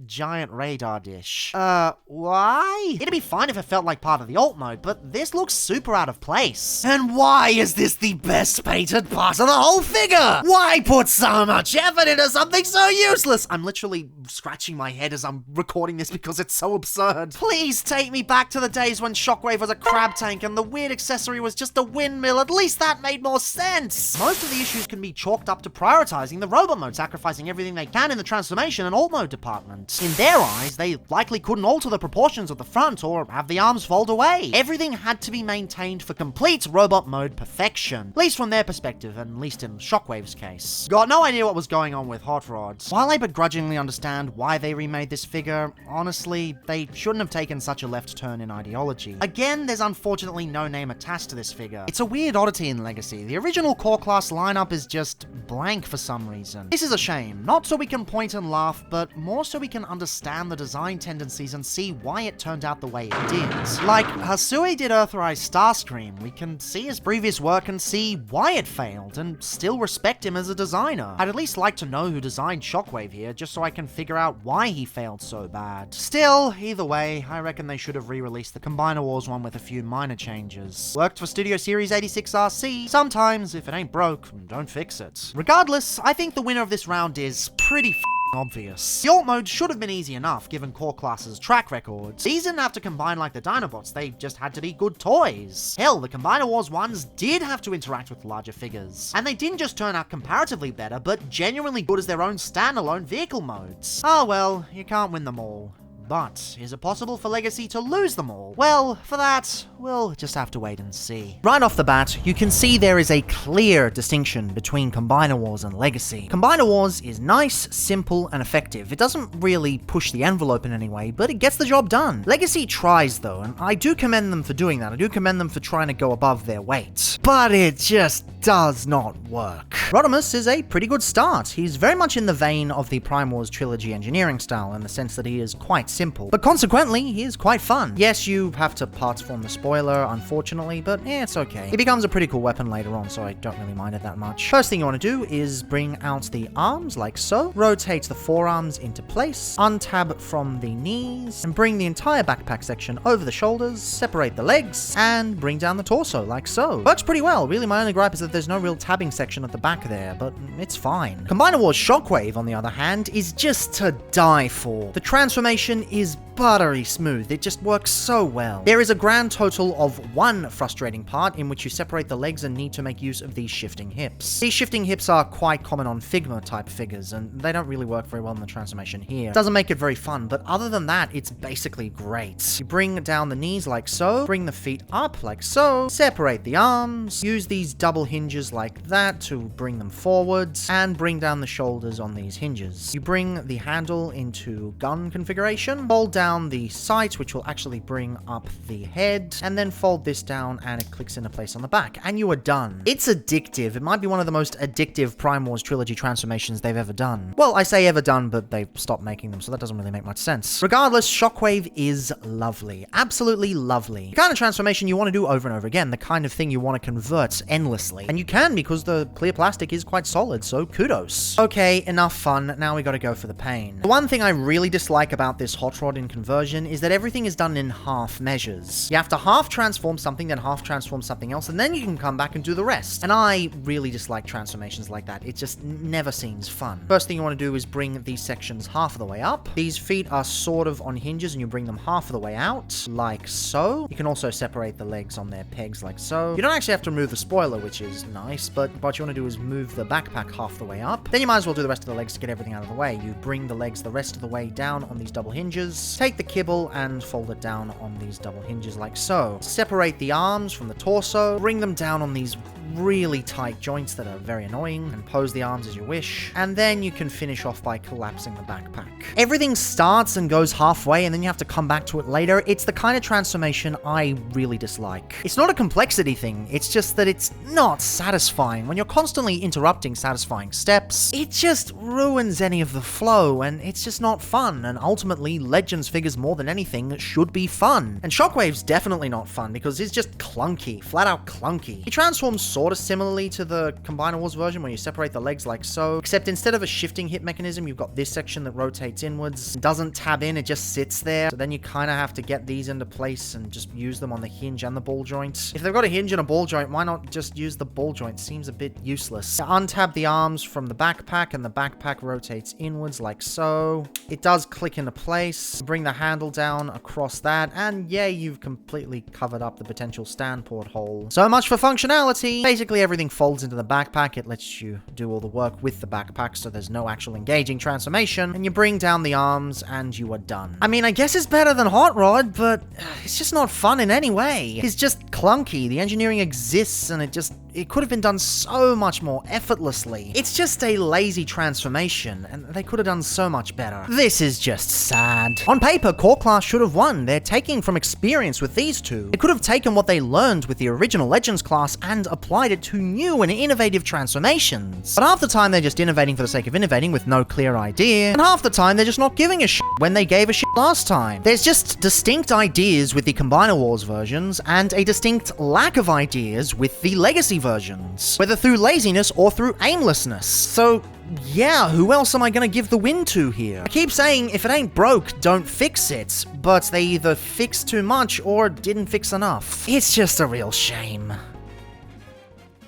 giant radar dish. Why? It'd be fine if it felt like part of the alt mode, but this looks super out of place. And why is this the best painted part of the whole figure? Why put so much effort into something so useless? I'm literally scratching my head as I'm recording this because it's so absurd. Please take me back to the days when Shockwave was a crab tank and the weird accessory was just a windmill. At least that made more sense. Most of the issues can be chalked up to prioritizing the robot mode, sacrificing everything they can in the transformation and alt mode department. backwards. In their eyes, they likely couldn't alter the proportions of the front or have the arms fold away. Everything had to be maintained for complete robot mode perfection. At least from their perspective, and at least in Shockwave's case. Got no idea what was going on with Hot Rod's. While I begrudgingly understand why they remade this figure, honestly, they shouldn't have taken such a left turn in ideology. Again, there's unfortunately no name attached to this figure. It's a weird oddity in Legacy. The original core class lineup is just blank for some reason. This is a shame, not so we can point and laugh, but more so we can understand the design tendencies and see why it turned out the way it did. Like, Hasui did Earthrise Starscream. We can see his previous work and see why it failed, and still respect him as a designer. I'd at least like to know who designed Shockwave here, just so I can figure out why he failed so bad. Still, either way, I reckon they should have re-released the Combiner Wars one with a few minor changes. Worked for Studio Series 86RC. Sometimes, if it ain't broke, don't fix it. Regardless, I think the winner of this round is pretty obvious. The alt mode should have been easy enough given core class's track records. These didn't have to combine like the Dinobots, they just had to be good toys. Hell, the Combiner Wars ones did have to interact with larger figures. And they didn't just turn out comparatively better, but genuinely good as their own standalone vehicle modes. Oh well, you can't win them all. But is it possible for Legacy to lose them all? Well, for that, we'll just have to wait and see. Right off the bat, you can see there is a clear distinction between Combiner Wars and Legacy. Combiner Wars is nice, simple, and effective. It doesn't really push the envelope in any way, but it gets the job done. Legacy tries though, and I do commend them for doing that. I do commend them for trying to go above their weight. But it just does not work. Rodimus is a pretty good start. He's very much in the vein of the Prime Wars trilogy engineering style in the sense that he is quite simple, but consequently, he is quite fun. Yes, you have to parts form the spoiler, unfortunately, but it's okay. He becomes a pretty cool weapon later on, so I don't really mind it that much. First thing you want to do is bring out the arms, like so, rotate the forearms into place, untab from the knees, and bring the entire backpack section over the shoulders, separate the legs, and bring down the torso, like so. Works pretty well. Really, my only gripe is that there's no real tabbing section at the back there, but it's fine. Combiner Wars Shockwave, on the other hand, is just to die for. The transformation is buttery smooth. It just works so well. There is a grand total of one frustrating part in which you separate the legs and need to make use of these shifting hips. These shifting hips are quite common on Figma type figures, and they don't really work very well in the transformation here. It doesn't make it very fun, but other than that, it's basically great. You bring down the knees like so, bring the feet up like so, separate the arms, use these double hinges like that to bring them forwards, and bring down the shoulders on these hinges. You bring the handle into gun configuration, fold down the sights, which will actually bring up the head, and then fold this down and it clicks into place on the back, and you are done. It's addictive. It might be one of the most addictive Prime Wars trilogy transformations they've ever done. Well, I say ever done, but they've stopped making them, so that doesn't really make much sense. Regardless, Shockwave is lovely. Absolutely lovely. The kind of transformation you want to do over and over again, the kind of thing you want to convert endlessly. And you can because the clear plastic is quite solid, so kudos. Okay, enough fun. Now we gotta go for the pain. The one thing I really dislike about this Hot Rod in conversion is that everything is done in half measures. You have to half transform something, then half transform something else, and then you can come back and do the rest. And I really dislike transformations like that. It just never seems fun. First thing you want to do is bring these sections half of the way up. These feet are sort of on hinges and you bring them half of the way out, like so. You can also separate the legs on their pegs like so. You don't actually have to remove the spoiler, which is nice, but what you want to do is move the backpack half the way up. Then you might as well do the rest of the legs to get everything out of the way. You bring the legs the rest of the way down on these double hinges, take the kibble and fold it down on these double hinges like so. Separate the arms from the torso, bring them down on these really tight joints that are very annoying, and pose the arms as you wish, and then you can finish off by collapsing the backpack. Everything starts and goes halfway and then you have to come back to it later. It's the kind of transformation I really dislike. It's not a complexity thing, it's just that it's not satisfying. When you're constantly interrupting satisfying steps, it just ruins any of the flow, and it's just not fun, and ultimately Legends figures more than anything should be fun. And Shockwave's definitely not fun because he's just clunky, flat out clunky. He transforms sort of similarly to the Combiner Wars version where you separate the legs like so, except instead of a shifting hip mechanism, you've got this section that rotates inwards. It doesn't tab in, it just sits there. So then you kind of have to get these into place and just use them on the hinge and the ball joint. If they've got a hinge and a ball joint, why not just use the ball joint seems a bit useless. Untab the arms from the backpack, and the backpack rotates inwards like so. It does click into place. Bring the handle down across that, and yeah, you've completely covered up the potential stand port hole. So much for functionality. Basically, everything folds into the backpack. It lets you do all the work with the backpack, so there's no actual engaging transformation, and you bring down the arms, and you are done. I mean, I guess it's better than Hot Rod, but it's just not fun in any way. It's just clunky. The engineering exists, and it could have been done so much more effortlessly. It's just a lazy transformation, and they could have done so much better. This is just sad. On paper, Core Class should have won. They're taking from experience with these two. They could have taken what they learned with the original Legends class and applied it to new and innovative transformations. But half the time, they're just innovating for the sake of innovating with no clear idea, and half the time, they're just not giving a shit when they gave a shit last time. There's just distinct ideas with the Combiner Wars versions, and a distinct lack of ideas with the Legacy versions, whether through laziness or through aimlessness. So yeah, who else am I gonna give the win to here? I keep saying if it ain't broke, don't fix it, but they either fixed too much or didn't fix enough. It's just a real shame.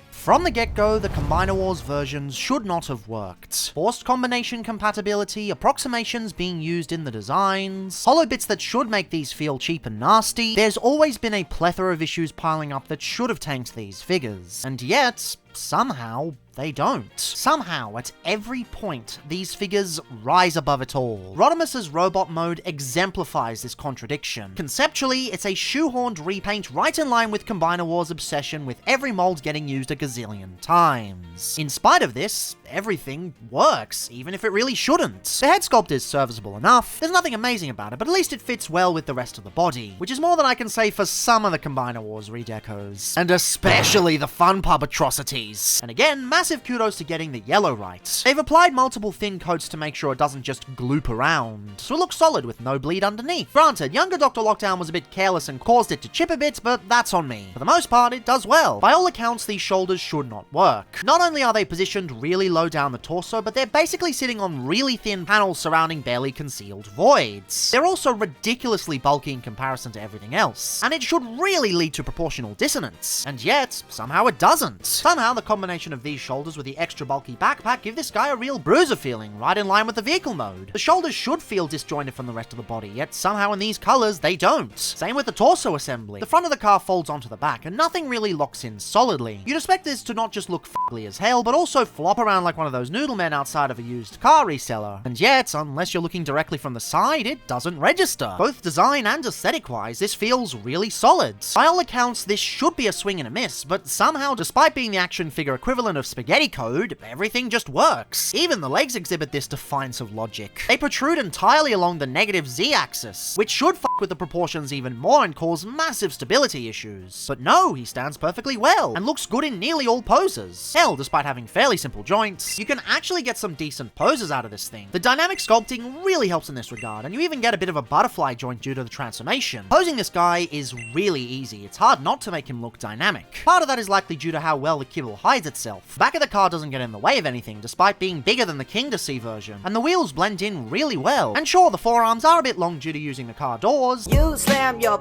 From the get-go, the Combiner Wars versions should not have worked. Forced combination compatibility, approximations being used in the designs, hollow bits that should make these feel cheap and nasty. There's always been a plethora of issues piling up that should have tanked these figures. And yet, somehow, they don't. Somehow, at every point, these figures rise above it all. Rodimus's robot mode exemplifies this contradiction. Conceptually, it's a shoehorned repaint right in line with Combiner Wars' obsession with every mold getting used a gazillion times. In spite of this, everything works, even if it really shouldn't. The head sculpt is serviceable enough, there's nothing amazing about it, but at least it fits well with the rest of the body, which is more than I can say for some of the Combiner Wars redecos. And especially the Fun Pub atrocities. And again, massive kudos to getting the yellow right. They've applied multiple thin coats to make sure it doesn't just gloop around, so it looks solid with no bleed underneath. Granted, younger DrLockdown was a bit careless and caused it to chip a bit, but that's on me. For the most part, it does well. By all accounts, these shoulders should not work. Not only are they positioned really low down the torso, but they're basically sitting on really thin panels surrounding barely concealed voids. They're also ridiculously bulky in comparison to everything else, and it should really lead to proportional dissonance. And yet, somehow it doesn't. Somehow, the combination of these shoulders with the extra bulky backpack give this guy a real bruiser feeling, right in line with the vehicle mode. The shoulders should feel disjointed from the rest of the body, yet somehow in these colors, they don't. Same with the torso assembly. The front of the car folds onto the back, and nothing really locks in solidly. You'd expect this to not just look ugly as hell, but also flop around like one of those noodle men outside of a used car reseller. And yet, unless you're looking directly from the side, it doesn't register. Both design and aesthetic-wise, this feels really solid. By all accounts, this should be a swing and a miss, but somehow, despite being the action figure equivalent of spaghetti code, everything just works. Even the legs exhibit this defiance of logic. They protrude entirely along the negative Z-axis, which should fuck with the proportions even more and cause massive stability issues. But no, he stands perfectly well, and looks good in nearly all poses. Hell, despite having fairly simple joints, you can actually get some decent poses out of this thing. The dynamic sculpting really helps in this regard, and you even get a bit of a butterfly joint due to the transformation. Posing this guy is really easy. It's hard not to make him look dynamic. Part of that is likely due to how well the kibble hides itself. The back of the car doesn't get in the way of anything, despite being bigger than the King to See version, and the wheels blend in really well. And sure, the forearms are a bit long due to using the car doors. You slam your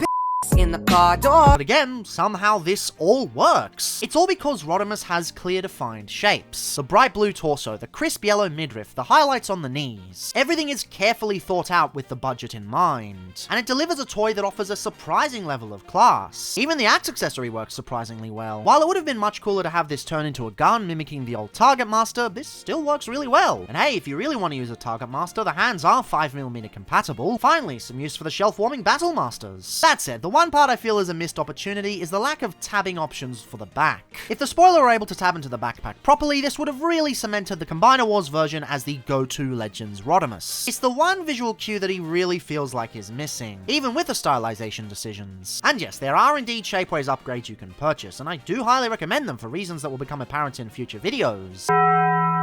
in the car door. But again, somehow this all works. It's all because Rodimus has clear defined shapes. The bright blue torso, the crisp yellow midriff, the highlights on the knees. Everything is carefully thought out with the budget in mind. And it delivers a toy that offers a surprising level of class. Even the axe accessory works surprisingly well. While it would have been much cooler to have this turn into a gun mimicking the old Target Master, this still works really well. And hey, if you really want to use a Target Master, the hands are 5mm compatible. Finally, some use for the shelf-warming Battle Masters. That said, the one part I feel is a missed opportunity is the lack of tabbing options for the back. If the spoiler were able to tab into the backpack properly, this would have really cemented the Combiner Wars version as the go-to Legends Rodimus. It's the one visual cue that he really feels like is missing, even with the stylization decisions. And yes, there are indeed Shapeways upgrades you can purchase, and I do highly recommend them for reasons that will become apparent in future videos.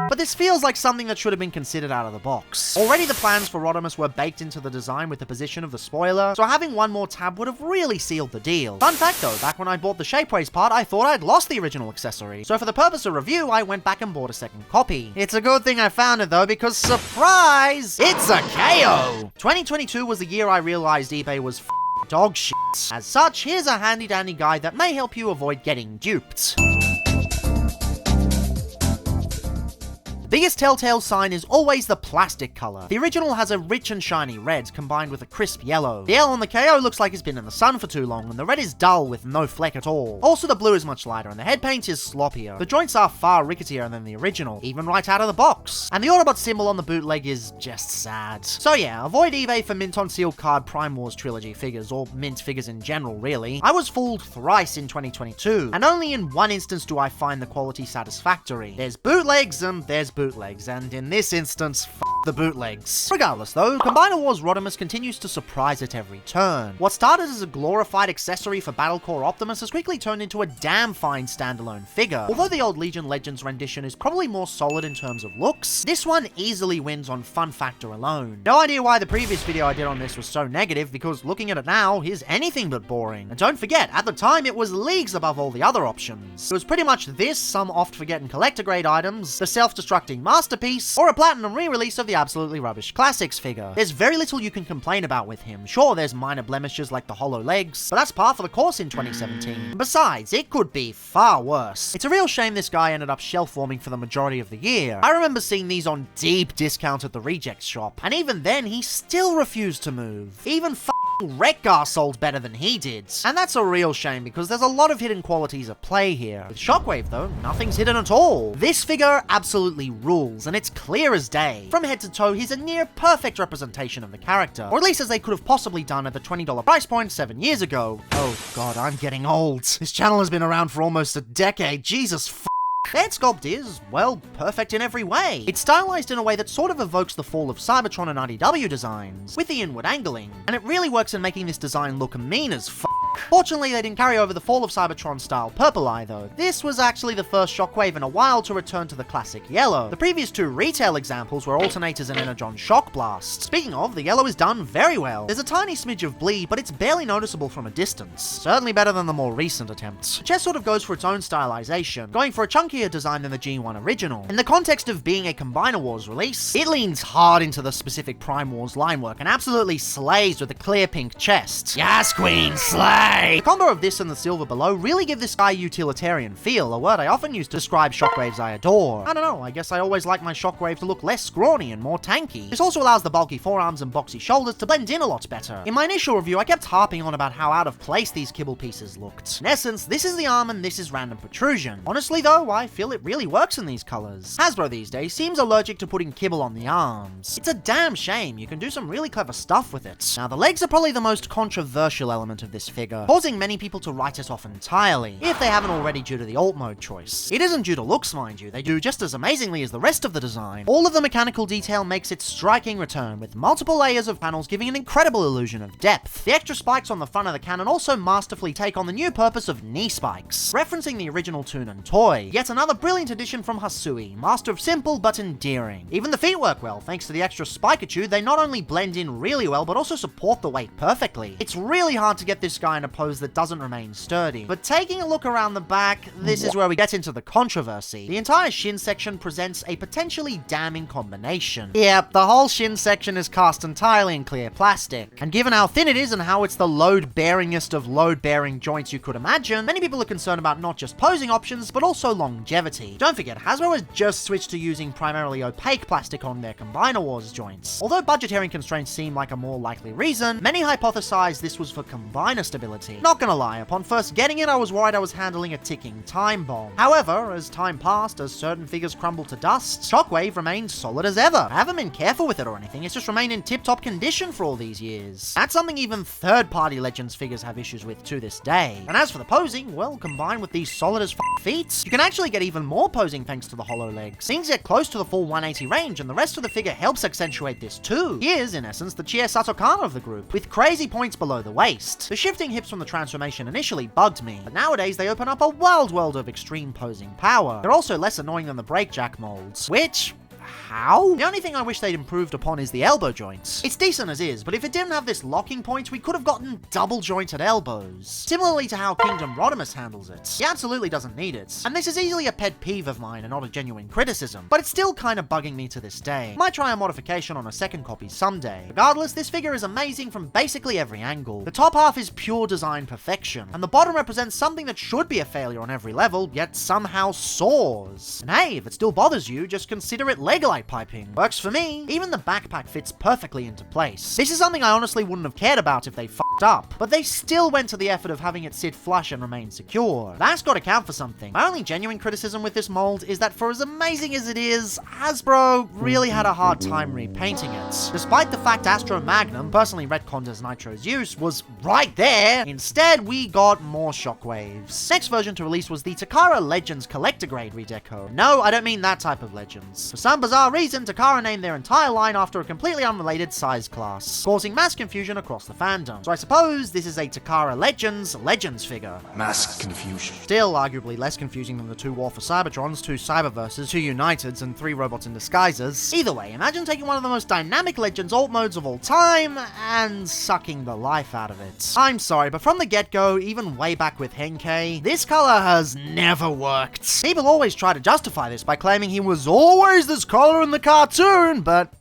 But this feels like something that should have been considered out of the box. Already the plans for Rodimus were baked into the design with the position of the spoiler, so having one more tab would have really sealed the deal. Fun fact though, back when I bought the Shapeways part, I thought I'd lost the original accessory, so for the purpose of review, I went back and bought a second copy. It's a good thing I found it though, because surprise! It's a KO! 2022 was the year I realized eBay was dog shit. As such, here's a handy dandy guide that may help you avoid getting duped. Biggest telltale sign is always the plastic color. The original has a rich and shiny red combined with a crisp yellow. The L on the KO looks like it's been in the sun for too long, and the red is dull with no fleck at all. Also, the blue is much lighter, and the head paint is sloppier. The joints are far ricketier than the original, even right out of the box. And the Autobot symbol on the bootleg is just sad. So yeah, avoid eBay for mint on sealed card Prime Wars Trilogy figures, or mint figures in general, really. I was fooled thrice in 2022, and only in one instance do I find the quality satisfactory. There's bootlegs, and in this instance, the bootlegs. Regardless though, Combiner Wars Rodimus continues to surprise at every turn. What started as a glorified accessory for Battlecore Optimus has quickly turned into a damn fine standalone figure. Although the old Legion Legends rendition is probably more solid in terms of looks, this one easily wins on fun factor alone. No idea why the previous video I did on this was so negative, because looking at it now, here's anything but boring. And don't forget, at the time it was leagues above all the other options. It was pretty much this, some oft-forgotten collector grade items, the self-destructing masterpiece, or a platinum re-release of the absolutely rubbish classics figure. There's very little you can complain about with him. Sure, there's minor blemishes like the hollow legs, but that's par for the course in 2017. Besides, it could be far worse. It's a real shame this guy ended up shelf warming for the majority of the year. I remember seeing these on deep discount at the reject shop, and even then he still refused to move. Even Wreck-Gar sold better than he did. And that's a real shame, because there's a lot of hidden qualities at play here. With Shockwave though, nothing's hidden at all. This figure absolutely rules, and it's clear as day. From head to toe, he's a near perfect representation of the character, or at least as they could have possibly done at the $20 price point 7 years ago. Oh god, I'm getting old. This channel has been around for almost a decade. Jesus the head sculpt is, well, perfect in every way. It's stylized in a way that sort of evokes the fall of Cybertron and IDW designs, with the inward angling, and it really works in making this design look mean as f***. Fortunately, they didn't carry over the Fall of Cybertron style purple eye though. This was actually the first Shockwave in a while to return to the classic yellow. The previous two retail examples were Alternators and Energon Shock Blast. Speaking of, the yellow is done very well. There's a tiny smidge of bleed, but it's barely noticeable from a distance. Certainly better than the more recent attempts. The chest sort of goes for its own stylization, going for a chunkier design than the G1 original. In the context of being a Combiner Wars release, it leans hard into the specific Prime Wars line work and absolutely slays with a clear pink chest. Yes, Queen, slay! The combo of this and the silver below really give this guy a utilitarian feel, a word I often use to describe Shockwaves I adore. I don't know, I guess I always like my Shockwave to look less scrawny and more tanky. This also allows the bulky forearms and boxy shoulders to blend in a lot better. In my initial review, I kept harping on about how out of place these kibble pieces looked. In essence, this is the arm and this is random protrusion. Honestly though, I feel it really works in these colors. Hasbro these days seems allergic to putting kibble on the arms. It's a damn shame, you can do some really clever stuff with it. Now the legs are probably the most controversial element of this figure, causing many people to write it off entirely, if they haven't already due to the alt mode choice. It isn't due to looks, mind you, they do just as amazingly as the rest of the design. All of the mechanical detail makes its striking return, with multiple layers of panels giving an incredible illusion of depth. The extra spikes on the front of the cannon also masterfully take on the new purpose of knee spikes, referencing the original Toon and Toy. Yet another brilliant addition from Hasui, master of simple but endearing. Even the feet work well, thanks to the extra spikature. They not only blend in really well, but also support the weight perfectly. It's really hard to get this guy in a pose that doesn't remain sturdy. But taking a look around the back, this is where we get into the controversy. The entire shin section presents a potentially damning combination. Yep, the whole shin section is cast entirely in clear plastic. And given how thin it is and how it's the load-bearingest of load-bearing joints you could imagine, many people are concerned about not just posing options, but also longevity. Don't forget, Hasbro has just switched to using primarily opaque plastic on their Combiner Wars joints. Although budgetary constraints seem like a more likely reason, many hypothesized this was for combiner stability. Not gonna lie, upon first getting it, I was worried I was handling a ticking time bomb. However, as time passed, as certain figures crumbled to dust, Shockwave remained solid as ever. I haven't been careful with it or anything, it's just remained in tip-top condition for all these years. That's something even third-party Legends figures have issues with to this day. And as for the posing, well, combined with these solid as feet, you can actually get even more posing thanks to the hollow legs. Things get close to the full 180 range, and the rest of the figure helps accentuate this too. He is, in essence, the Chie Satokana of the group, with crazy points below the waist. The shifting hips from the transformation initially bugged me, but nowadays they open up a wild world of extreme posing power. They're also less annoying than the breakjack molds, which, how? The only thing I wish they'd improved upon is the elbow joints. It's decent as is, but if it didn't have this locking point, we could have gotten double jointed elbows. Similarly to how Kingdom Rodimus handles it. He absolutely doesn't need it. And this is easily a pet peeve of mine and not a genuine criticism, but it's still kind of bugging me to this day. Might try a modification on a second copy someday. Regardless, this figure is amazing from basically every angle. The top half is pure design perfection, and the bottom represents something that should be a failure on every level, yet somehow soars. And hey, if it still bothers you, just consider it leg light piping. Works for me. Even the backpack fits perfectly into place. This is something I honestly wouldn't have cared about if they fucked up, but they still went to the effort of having it sit flush and remain secure. That's gotta count for something. My only genuine criticism with this mold is that for as amazing as it is, Hasbro really had a hard time repainting it. Despite the fact Astro Magnum, personally retconned as Nitro Zeus, was right there, instead we got more Shockwaves. Next version to release was the Takara Legends Collector Grade redeco. No, I don't mean that type of Legends. For some bizarre reason, Takara named their entire line after a completely unrelated size class, causing mass confusion across the fandom. So I suppose this is a Takara Legends figure. Mass confusion. Still arguably less confusing than the 2 War for Cybertrons, 2 Cyberverses, 2 Uniteds, and 3 Robots in Disguises. Either way, imagine taking one of the most dynamic Legends alt modes of all time and sucking the life out of it. I'm sorry, but from the get-go, even way back with Henkei, this color has never worked. People always try to justify this by claiming he was always this color in the cartoon, but,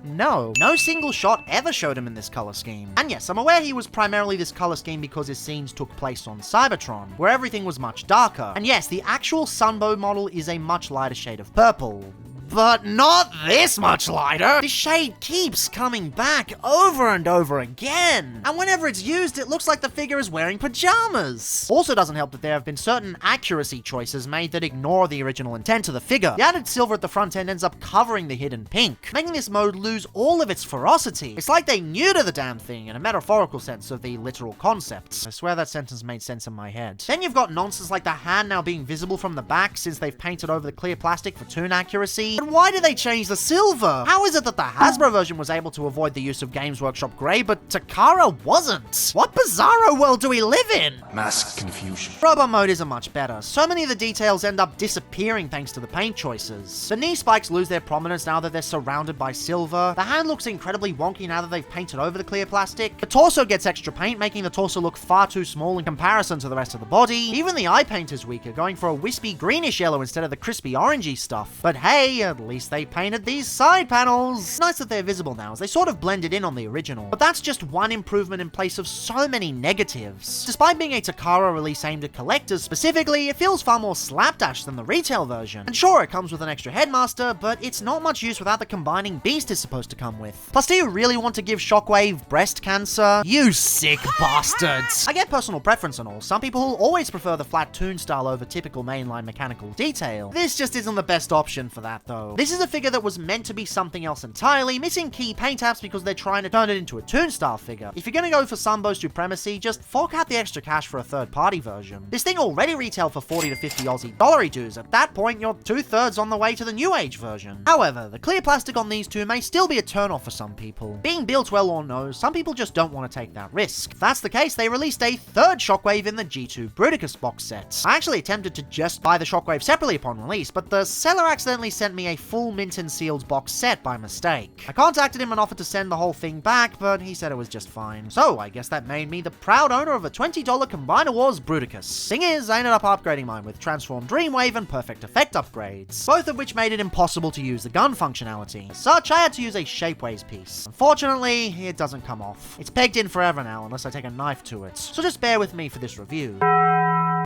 no. No single shot ever showed him in this color scheme. And yes, I'm aware he was primarily this color scheme because his scenes took place on Cybertron, where everything was much darker. And yes, the actual Sunbow model is a much lighter shade of purple. But not this much lighter! This shade keeps coming back over and over again, and whenever it's used, it looks like the figure is wearing pajamas. Also doesn't help that there have been certain accuracy choices made that ignore the original intent of the figure. The added silver at the front end ends up covering the hidden pink, making this mode lose all of its ferocity. It's like they knew to the damn thing in a metaphorical sense of the literal concepts. I swear that sentence made sense in my head. Then you've got nonsense like the hand now being visible from the back since they've painted over the clear plastic for toon accuracy. And why did they change the silver? How is it that the Hasbro version was able to avoid the use of Games Workshop Grey, but Takara wasn't? What bizarro world do we live in? Mass confusion. Robo mode isn't much better. So many of the details end up disappearing thanks to the paint choices. The knee spikes lose their prominence now that they're surrounded by silver. The hand looks incredibly wonky now that they've painted over the clear plastic. The torso gets extra paint, making the torso look far too small in comparison to the rest of the body. Even the eye paint is weaker, going for a wispy greenish yellow instead of the crispy orangey stuff. But hey, at least they painted these side panels. Nice that they're visible now, as they sort of blended in on the original. But that's just one improvement in place of so many negatives. Despite being a Takara release aimed at collectors specifically, it feels far more slapdash than the retail version. And sure, it comes with an extra headmaster, but it's not much use without the combining beast is supposed to come with. Plus, do you really want to give Shockwave breast cancer? You sick bastards! I get personal preference and all. Some people always prefer the flat toon style over typical mainline mechanical detail. This just isn't the best option for that though. This is a figure that was meant to be something else entirely, missing key paint apps because they're trying to turn it into a toon style figure. If you're gonna go for Sunbow supremacy, just fork out the extra cash for a third-party version. This thing already retailed for 40 to 50 Aussie dollary dues. At that point, you're 2/3 on the way to the new age version. However, the clear plastic on these two may still be a turn-off for some people. Being built well or no, some people just don't want to take that risk. If that's the case, they released a third Shockwave in the G2 Bruticus box set. I actually attempted to just buy the Shockwave separately upon release, but the seller accidentally sent me a full mint and sealed box set by mistake. I contacted him and offered to send the whole thing back, but he said it was just fine. So I guess that made me the proud owner of a $20 Combiner Wars Bruticus. Thing is, I ended up upgrading mine with Transform Dreamwave and Perfect Effect upgrades, both of which made it impossible to use the gun functionality. As such, I had to use a Shapeways piece. Unfortunately, it doesn't come off. It's pegged in forever now unless I take a knife to it, so just bear with me for this review.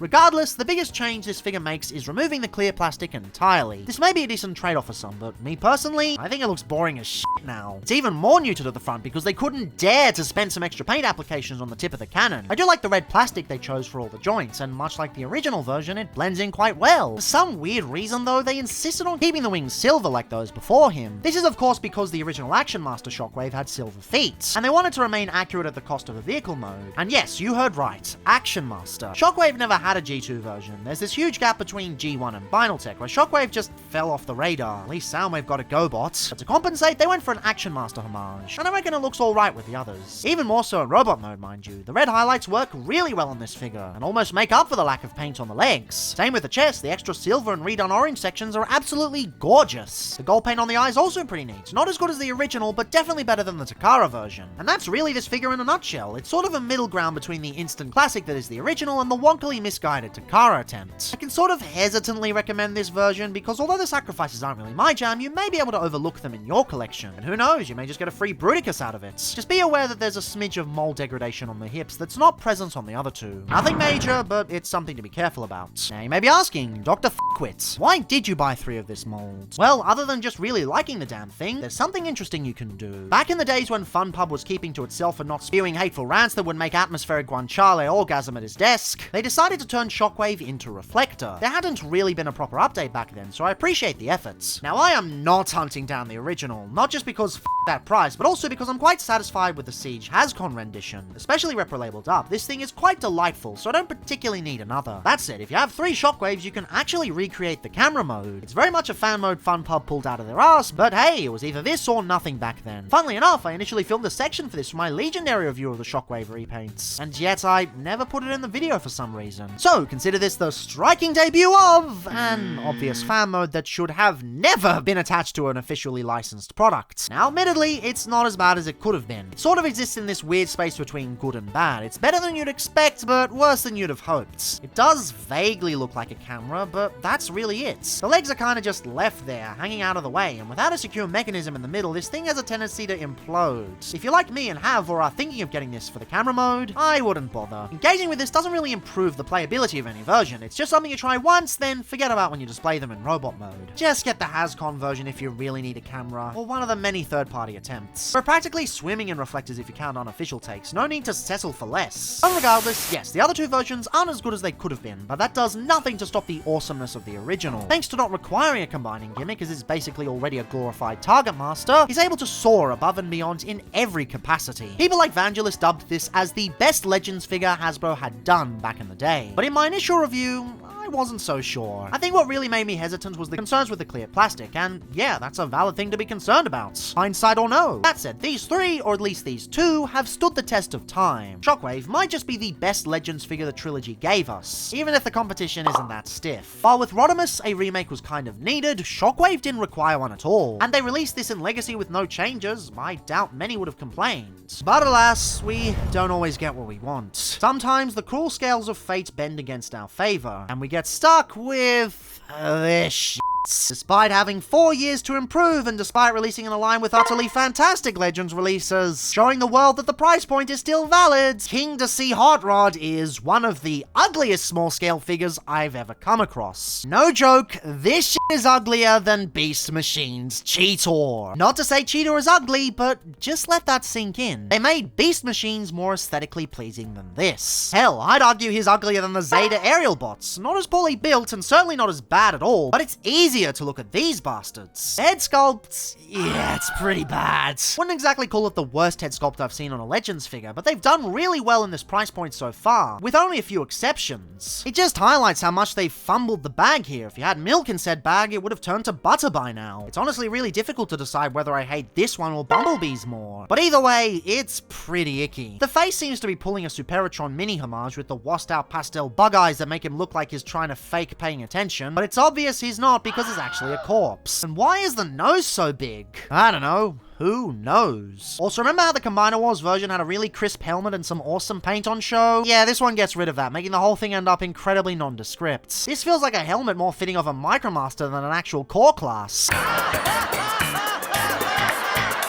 Regardless, the biggest change this figure makes is removing the clear plastic entirely. This may be a decent trade-off for some, but me personally, I think it looks boring as shit now. It's even more neutered at the front because they couldn't dare to spend some extra paint applications on the tip of the cannon. I do like the red plastic they chose for all the joints, and much like the original version, it blends in quite well. For some weird reason though, they insisted on keeping the wings silver like those before him. This is of course because the original Action Master Shockwave had silver feet, and they wanted to remain accurate at the cost of a vehicle mode. And yes, you heard right, Action Master. Shockwave never had had a G2 version, there's this huge gap between G1 and Binaltech, where Shockwave just fell off the radar. At least Soundwave got a GoBot. But to compensate, they went for an Action Master homage, and I reckon it looks alright with the others. Even more so in robot mode, mind you. The red highlights work really well on this figure, and almost make up for the lack of paint on the legs. Same with the chest, the extra silver and redone orange sections are absolutely gorgeous. The gold paint on the eyes also pretty neat. Not as good as the original, but definitely better than the Takara version. And that's really this figure in a nutshell. It's sort of a middle ground between the instant classic that is the original and the wonkily misguided Takara attempt. I can sort of hesitantly recommend this version because although the sacrifices aren't really my jam, you may be able to overlook them in your collection. And who knows, you may just get a free Bruticus out of it. Just be aware that there's a smidge of mold degradation on the hips that's not present on the other two. Nothing major, but it's something to be careful about. Now you may be asking, Dr. F***wit, why did you buy 3 of this mold? Well, other than just really liking the damn thing, there's something interesting you can do. Back in the days when FunPub was keeping to itself and not spewing hateful rants that would make atmospheric guanciale orgasm at his desk, they decided to turn Shockwave into Reflector. There hadn't really been a proper update back then, so I appreciate the efforts. Now I am not hunting down the original, not just because f*** that price, but also because I'm quite satisfied with the Siege Hascon rendition. Especially repro-labeled up, this thing is quite delightful, so I don't particularly need another. That said, if you have 3 Shockwaves, you can actually recreate the camera mode. It's very much a fan mode FunPub pulled out of their ass, but hey, it was either this or nothing back then. Funnily enough, I initially filmed a section for this for my legendary review of the Shockwave repaints, and yet I never put it in the video for some reason. So consider this the striking debut of an obvious fan mode that should have never been attached to an officially licensed product. Now, admittedly, it's not as bad as it could have been. It sort of exists in this weird space between good and bad. It's better than you'd expect, but worse than you'd have hoped. It does vaguely look like a camera, but that's really it. The legs are kind of just left there, hanging out of the way, and without a secure mechanism in the middle, this thing has a tendency to implode. If you're like me and have or are thinking of getting this for the camera mode, I wouldn't bother. Engaging with this doesn't really improve the playability of any version. It's just something you try once, then forget about when you display them in robot mode. Just get the Hascon version if you really need a camera, or one of the many third-party attempts. We're practically swimming in reflectors if you count unofficial takes. No need to settle for less. But regardless, yes, the other 2 versions aren't as good as they could have been, but that does nothing to stop the awesomeness of the original. Thanks to not requiring a combining gimmick, as it's basically already a glorified Target Master, he's able to soar above and beyond in every capacity. People like Vangelis dubbed this as the best Legends figure Hasbro had done back in the day. But in my initial review, I wasn't so sure. I think what really made me hesitant was the concerns with the clear plastic, and yeah, that's a valid thing to be concerned about. Hindsight or no. That said, these 3, or at least these 2, have stood the test of time. Shockwave might just be the best Legends figure the trilogy gave us, even if the competition isn't that stiff. While with Rodimus, a remake was kind of needed, Shockwave didn't require one at all. And they released this in Legacy with no changes, I doubt many would have complained. But alas, we don't always get what we want. Sometimes the cruel scales of fate bend against our favor, and we get stuck with this shit. Despite having 4 years to improve and despite releasing in a line with utterly fantastic Legends releases, showing the world that the price point is still valid, King to See Hot Rod is one of the ugliest small-scale figures I've ever come across. No joke, this shit is uglier than Beast Machine's Cheetor. Not to say Cheetor is ugly, but just let that sink in. They made Beast Machines more aesthetically pleasing than this. Hell, I'd argue he's uglier than the Zeta aerial bots. Not as poorly built and certainly not as bad at all, but it's easier to look at these bastards. Head sculpt, yeah, it's pretty bad. Wouldn't exactly call it the worst head sculpt I've seen on a Legends figure, but they've done really well in this price point so far, with only a few exceptions. It just highlights how much they've fumbled the bag here. If you had milk in said bag, it would have turned to butter by now. It's honestly really difficult to decide whether I hate this one or Bumblebee's more. But either way, it's pretty icky. The face seems to be pulling a Superatron mini homage with the washed out pastel bug eyes that make him look like he's trying to fake paying attention, but it's obvious he's not because it's actually a corpse. And why is the nose so big? I don't know. Who knows? Also, remember how the Combiner Wars version had a really crisp helmet and some awesome paint on show? Yeah, this one gets rid of that, making the whole thing end up incredibly nondescript. This feels like a helmet more fitting of a Micromaster than an actual core class.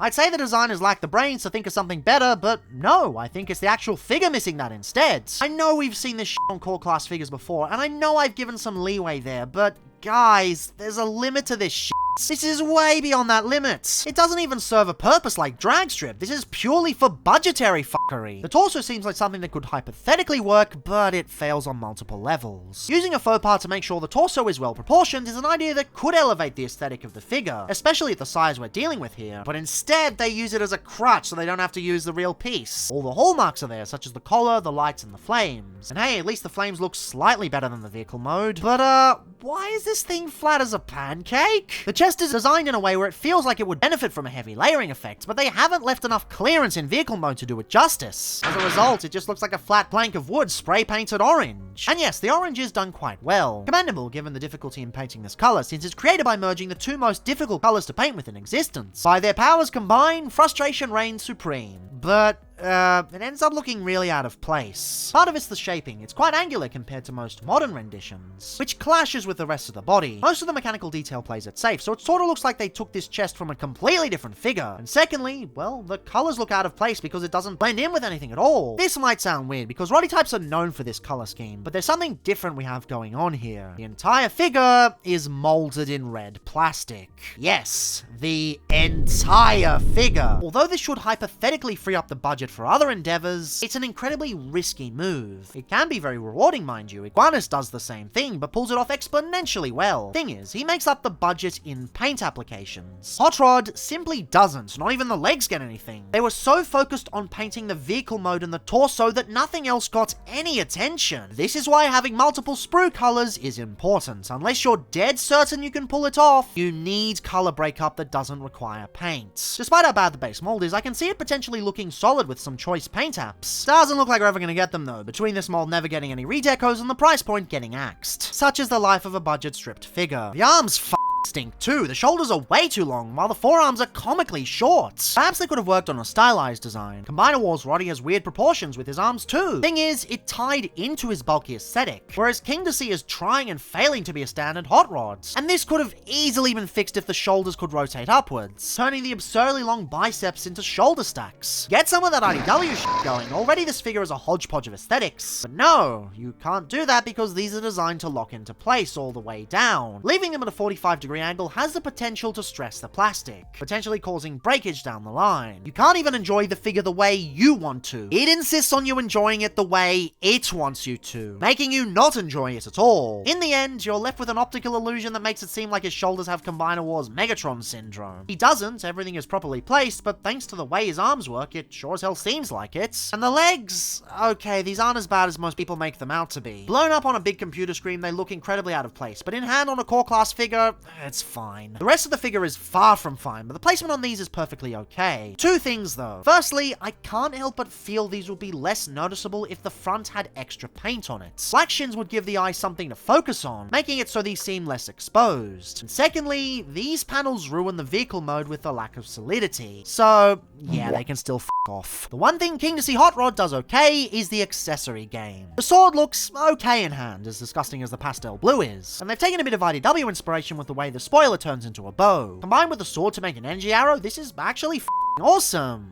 I'd say the designers lack the brains to think of something better, but no, I think it's the actual figure missing that instead. I know we've seen this shit on core class figures before, and I know I've given some leeway there, but guys, there's a limit to this shit. This is way beyond that limit. It doesn't even serve a purpose like drag strip. This is purely for budgetary fuckery. The torso seems like something that could hypothetically work, but it fails on multiple levels. Using a faux part to make sure the torso is well proportioned is an idea that could elevate the aesthetic of the figure, especially at the size we're dealing with here, but instead they use it as a crutch so they don't have to use the real piece. All the hallmarks are there, such as the collar, the lights, and the flames. And hey, at least the flames look slightly better than the vehicle mode. But why is this thing flat as a pancake? The chest is designed in a way where it feels like it would benefit from a heavy layering effect, but they haven't left enough clearance in vehicle mode to do it justice. As a result, it just looks like a flat plank of wood spray painted orange. And yes, the orange is done quite well. Commendable given the difficulty in painting this color, since it's created by merging the two most difficult colors to paint with in existence. By their powers combined, frustration reigns supreme. But it ends up looking really out of place. Part of it's the shaping. It's quite angular compared to most modern renditions, which clashes with the rest of the body. Most of the mechanical detail plays it safe, so it sort of looks like they took this chest from a completely different figure. And secondly, well, the colors look out of place because it doesn't blend in with anything at all. This might sound weird because Roddy types are known for this color scheme, but there's something different we have going on here. The entire figure is molded in red plastic. Yes, the entire figure. Although this should hypothetically free up the budget for other endeavors, it's an incredibly risky move. It can be very rewarding, mind you. Iguanus does the same thing, but pulls it off exponentially well. Thing is, he makes up the budget in paint applications. Hot Rod simply doesn't. Not even the legs get anything. They were so focused on painting the vehicle mode and the torso that nothing else got any attention. This is why having multiple sprue colors is important. Unless you're dead certain you can pull it off, you need color breakup that doesn't require paint. Despite how bad the base mold is, I can see it potentially looking solid with some choice paint apps. Doesn't look like we're ever going to get them though, between this mold never getting any redecos and the price point getting axed. Such is the life of a budget stripped figure. The arms stink too. The shoulders are way too long, while the forearms are comically short. Perhaps they could have worked on a stylized design. Combiner Wars Roddy has weird proportions with his arms too. Thing is, it tied into his bulky aesthetic, whereas King to See is trying and failing to be a standard Hot Rod. And this could have easily been fixed if the shoulders could rotate upwards, turning the absurdly long biceps into shoulder stacks. Get some of that IDW shit going. Already this figure is a hodgepodge of aesthetics. But no, you can't do that because these are designed to lock into place all the way down. Leaving them at a 45-degree angle has the potential to stress the plastic, potentially causing breakage down the line. You can't even enjoy the figure the way you want to. It insists on you enjoying it the way it wants you to, making you not enjoy it at all. In the end, you're left with an optical illusion that makes it seem like his shoulders have Combiner Wars Megatron syndrome. He doesn't, everything is properly placed, but thanks to the way his arms work, it sure as hell seems like it. And the legs, okay, these aren't as bad as most people make them out to be. Blown up on a big computer screen, they look incredibly out of place, but in hand on a core class figure, it's fine. The rest of the figure is far from fine, but the placement on these is perfectly okay. Two things though. Firstly, I can't help but feel these would be less noticeable if the front had extra paint on it. Black shins would give the eye something to focus on, making it so these seem less exposed. And secondly, these panels ruin the vehicle mode with the lack of solidity. So, yeah, they can still f off. The one thing King to See Hot Rod does okay is the accessory game. The sword looks okay in hand, as disgusting as the pastel blue is, and they've taken a bit of IDW inspiration with the way the spoiler turns into a bow. Combined with the sword to make an energy arrow, this is actually awesome.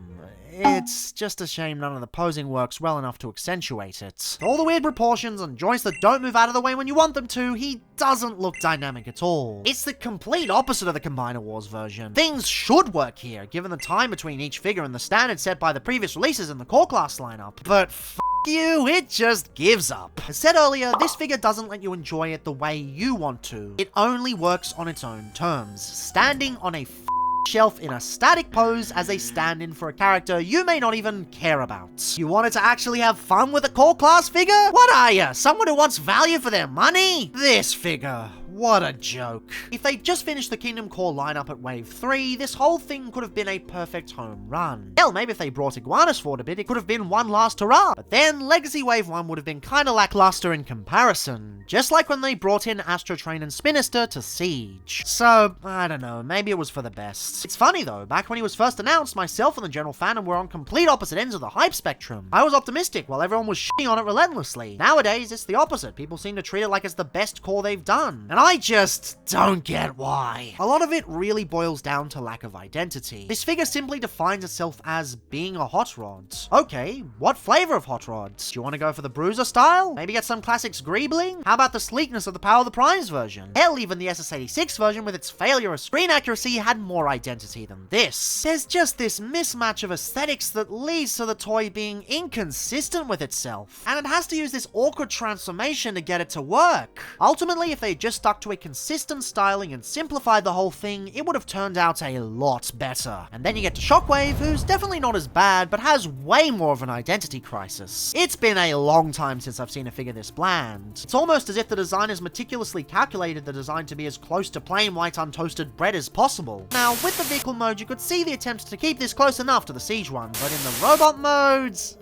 It's just a shame none of the posing works well enough to accentuate it. All the weird proportions and joints that don't move out of the way when you want them to, he doesn't look dynamic at all. It's the complete opposite of the Combiner Wars version. Things should work here, given the time between each figure and the standard set by the previous releases in the core class lineup. But you, it just gives up. As said earlier, this figure doesn't let you enjoy it the way you want to. It only works on its own terms, standing on a shelf in a static pose as a stand-in for a character you may not even care about. You wanted to actually have fun with a core class figure? What are you, someone who wants value for their money? This figure. What a joke. If they'd just finished the Kingdom Core lineup at Wave 3, this whole thing could have been a perfect home run. Hell, maybe if they brought Iguanus forward a bit, it could have been one last hurrah. But then, Legacy Wave 1 would have been kinda lackluster in comparison, just like when they brought in Astro Train and Spinister to Siege. So, I don't know, maybe it was for the best. It's funny though, back when he was first announced, myself and the general fandom were on complete opposite ends of the hype spectrum. I was optimistic while everyone was shitting on it relentlessly. Nowadays, it's the opposite. People seem to treat it like it's the best core they've done. And I just don't get why. A lot of it really boils down to lack of identity. This figure simply defines itself as being a hot rod. Okay, what flavor of hot rods? Do you want to go for the bruiser style? Maybe get some classics greebling? How about the sleekness of the Power of the Primes version? Hell, even the SS86 version with its failure of screen accuracy had more identity than this. There's just this mismatch of aesthetics that leads to the toy being inconsistent with itself, and it has to use this awkward transformation to get it to work. Ultimately, if they just stuck to a consistent styling and simplified the whole thing, it would have turned out a lot better. And then you get to Shockwave, who's definitely not as bad, but has way more of an identity crisis. It's been a long time since I've seen a figure this bland. It's almost as if the designers meticulously calculated the design to be as close to plain white untoasted bread as possible. Now, with the vehicle mode, you could see the attempts to keep this close enough to the Siege one, but in the robot modes,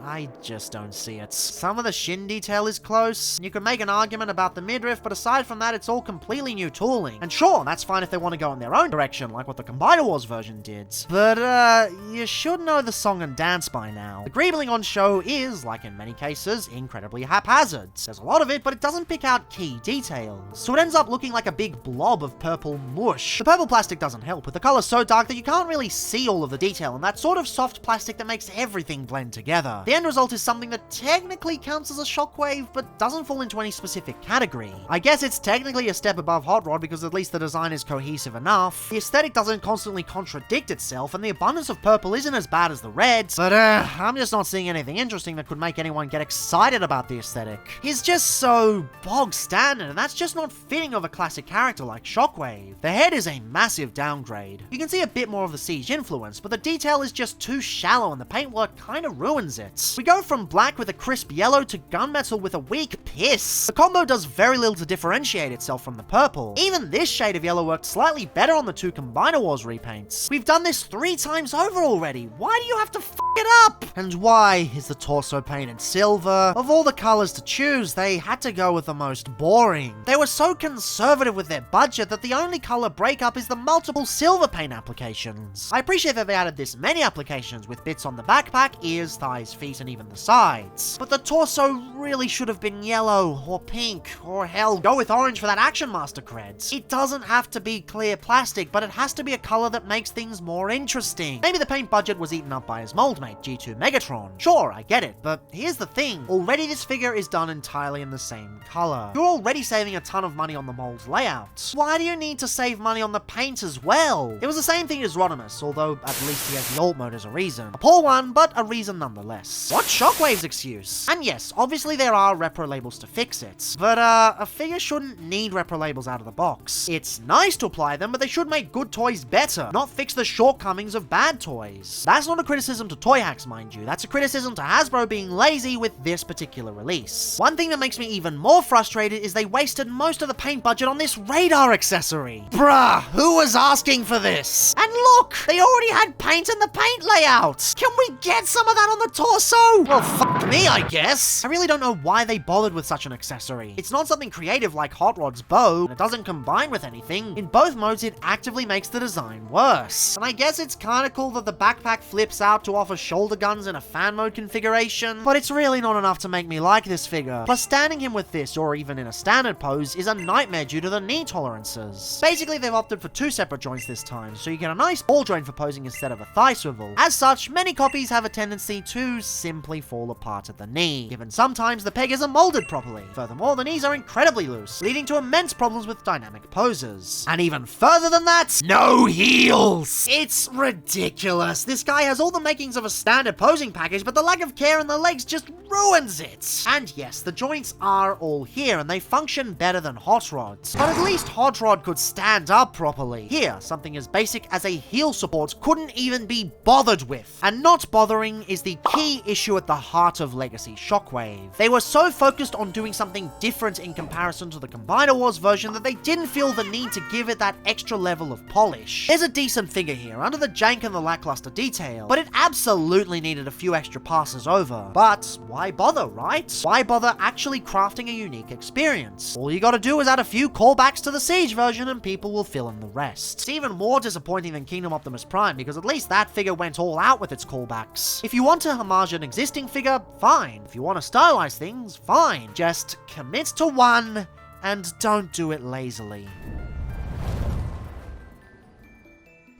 I just don't see it. Some of the shin detail is close. You can make an argument about the midriff, but aside from that, it's all completely new tooling. And sure, that's fine if they want to go in their own direction, like what the Combiner Wars version did. But, you should know the song and dance by now. The greebling on show is, like in many cases, incredibly haphazard. There's a lot of it, but it doesn't pick out key details. So it ends up looking like a big blob of purple mush. The purple plastic doesn't help, with the color so dark that you can't really see all of the detail, and that sort of soft plastic that makes everything blend together. The end result is something that technically counts as a Shockwave, but doesn't fall into any specific category. I guess it's technically a step above Hot Rod because at least the design is cohesive enough. The aesthetic doesn't constantly contradict itself, and the abundance of purple isn't as bad as the reds, but I'm just not seeing anything interesting that could make anyone get excited about the aesthetic. He's just so bog standard, and that's just not fitting of a classic character like Shockwave. The head is a massive downgrade. You can see a bit more of the Siege influence, but the detail is just too shallow and the paintwork kind of ruins it. We go from black with a crisp yellow to gunmetal with a weak piss. The combo does very little to differentiate itself from the purple. Even this shade of yellow worked slightly better on the two Combiner Wars repaints. We've done this 3 times over already. Why do you have to f it up? And why is the torso painted silver? Of all the colors to choose, they had to go with the most boring. They were so conservative with their budget that the only color breakup is the multiple silver paint applications. I appreciate that they added this many applications with bits on the backpack, ears, thighs, feet, and even the sides. But the torso really should have been yellow, or pink, or hell, go with orange for that Action Master creds. It doesn't have to be clear plastic, but it has to be a color that makes things more interesting. Maybe the paint budget was eaten up by his mold mate, G2 Megatron. Sure, I get it, but here's the thing. Already this figure is done entirely in the same color. You're already saving a ton of money on the mold's layout. Why do you need to save money on the paint as well? It was the same thing as Rodimus, although at least he has the alt mode as a reason. A poor one, but a reason nonetheless. What's Shockwave's excuse? And yes, obviously there are repro labels to fix it, but a figure shouldn't need repro labels out of the box. It's nice to apply them, but they should make good toys better, not fix the shortcomings of bad toys. That's not a criticism to Toy Hacks, mind you. That's a criticism to Hasbro being lazy with this particular release. One thing that makes me even more frustrated is they wasted most of the paint budget on this radar accessory. Bruh, who was asking for this? And look, they already had paint in the paint layout. Can we get some of that on the torso? Well, fuck me, I guess. I really don't know why they bothered with such an accessory. It's not something creative like Hot Rod's bow, and it doesn't combine with anything. In both modes, it actively makes the design worse. And I guess it's kinda cool that the backpack flips out to offer shoulder guns in a fan mode configuration, but it's really not enough to make me like this figure. Plus, standing him with this, or even in a standard pose, is a nightmare due to the knee tolerances. Basically, they've opted for 2 separate joints this time, so you get a nice ball joint for posing instead of a thigh swivel. As such, many copies have a tendency to simply fall apart at the knee, given sometimes the peg isn't molded properly. Furthermore, the knees are incredibly loose, leading to immense problems with dynamic poses. And even further than that, no heels! It's ridiculous. This guy has all the makings of a standard posing package, but the lack of care in the legs just ruins it. And yes, the joints are all here, and they function better than Hot Rod's. But at least Hot Rod could stand up properly. Here, something as basic as a heel support couldn't even be bothered with. And not bothering is the key issue at the heart of Legacy Shockwave. They were so focused on doing something different in comparison to the Combiner Wars version that they didn't feel the need to give it that extra level of polish. There's a decent figure here, under the jank and the lackluster detail, but it absolutely needed a few extra passes over. But why bother, right? Why bother actually crafting a unique experience? All you gotta do is add a few callbacks to the Siege version and people will fill in the rest. It's even more disappointing than Kingdom Optimus Prime, because at least that figure went all out with its callbacks. If you want to homage an existing figure, fine. If you want to stylize things, fine. Just commit to one and don't do it lazily.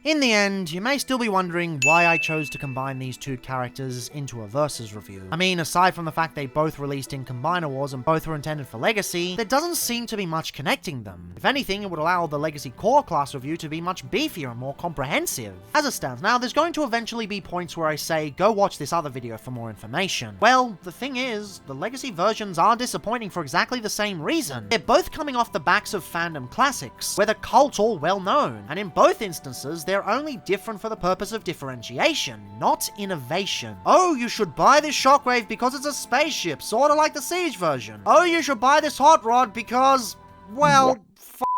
In the end, you may still be wondering why I chose to combine these two characters into a Versus review. I mean, aside from the fact they both released in Combiner Wars and both were intended for Legacy, there doesn't seem to be much connecting them. If anything, it would allow the Legacy Core class review to be much beefier and more comprehensive. As it stands now, there's going to eventually be points where I say, go watch this other video for more information. Well, the thing is, the Legacy versions are disappointing for exactly the same reason. They're both coming off the backs of fandom classics, where the cult's all well known, and in both instances, they're only different for the purpose of differentiation, not innovation. Oh, you should buy this shockwave because it's a spaceship, sorta like the Siege version. Oh, you should buy this hot rod because, well,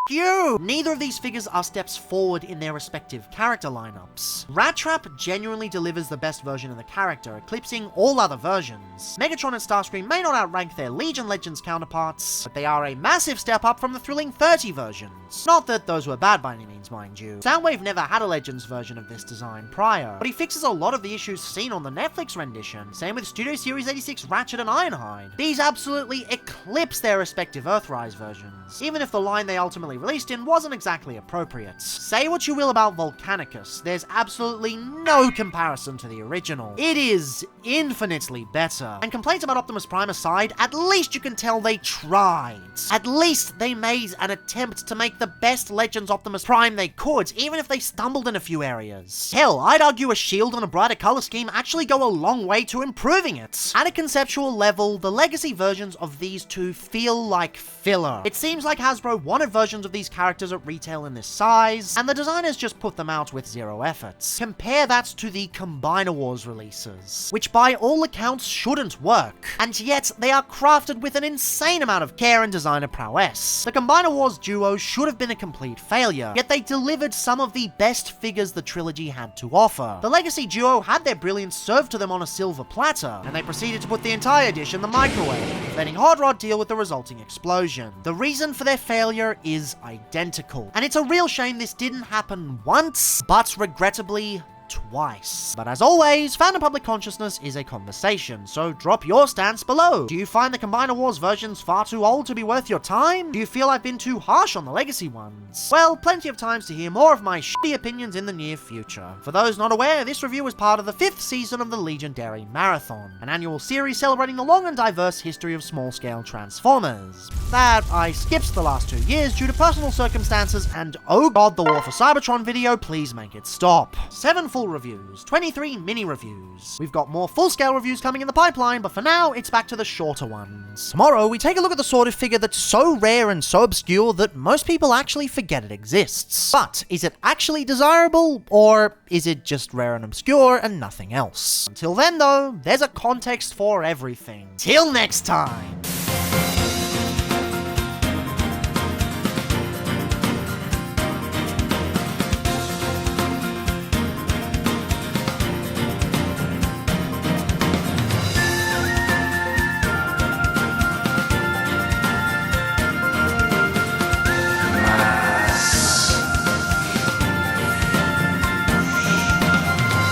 you! Neither of these figures are steps forward in their respective character lineups. Rat Trap genuinely delivers the best version of the character, eclipsing all other versions. Megatron and Starscream may not outrank their Legion Legends counterparts, but they are a massive step up from the thrilling 30 versions. Not that those were bad by any means, mind you. Soundwave never had a Legends version of this design prior, but he fixes a lot of the issues seen on the Netflix rendition. Same with Studio Series 86 Ratchet and Ironhide. These absolutely eclipse their respective Earthrise versions, even if the line they ultimately released in wasn't exactly appropriate. Say what you will about Volcanicus, there's absolutely no comparison to the original. It is infinitely better. And complaints about Optimus Prime aside, at least you can tell they tried. At least they made an attempt to make the best Legends Optimus Prime they could, even if they stumbled in a few areas. Hell, I'd argue a shield and a brighter color scheme actually go a long way to improving it. At a conceptual level, the Legacy versions of these two feel like filler. It seems like Hasbro wanted versions of these characters at retail in this size, and the designers just put them out with zero effort. Compare that to the Combiner Wars releases, which by all accounts shouldn't work, and yet they are crafted with an insane amount of care and designer prowess. The Combiner Wars duo should have been a complete failure, yet they delivered some of the best figures the trilogy had to offer. The Legacy duo had their brilliance served to them on a silver platter, and they proceeded to put the entire dish in the microwave, letting Hot Rod deal with the resulting explosion. The reason for their failure is identical, and it's a real shame this didn't happen once, but regrettably twice. But as always, fandom public consciousness is a conversation, so drop your stance below. Do you find the Combiner Wars versions far too old to be worth your time? Do you feel I've been too harsh on the Legacy ones? Well, plenty of times to hear more of my shitty opinions in the near future. For those not aware, this review is part of the 5th season of the Legendary Marathon, an annual series celebrating the long and diverse history of small-scale Transformers. That I skipped the last 2 years due to personal circumstances, and oh god, the War for Cybertron video, please make it stop. 7 full reviews, 23 mini reviews. We've got more full-scale reviews coming in the pipeline, but for now, it's back to the shorter ones. Tomorrow, we take a look at the sort of figure that's so rare and so obscure that most people actually forget it exists. But is it actually desirable, or is it just rare and obscure and nothing else? Until then, though, there's a context for everything. Till next time!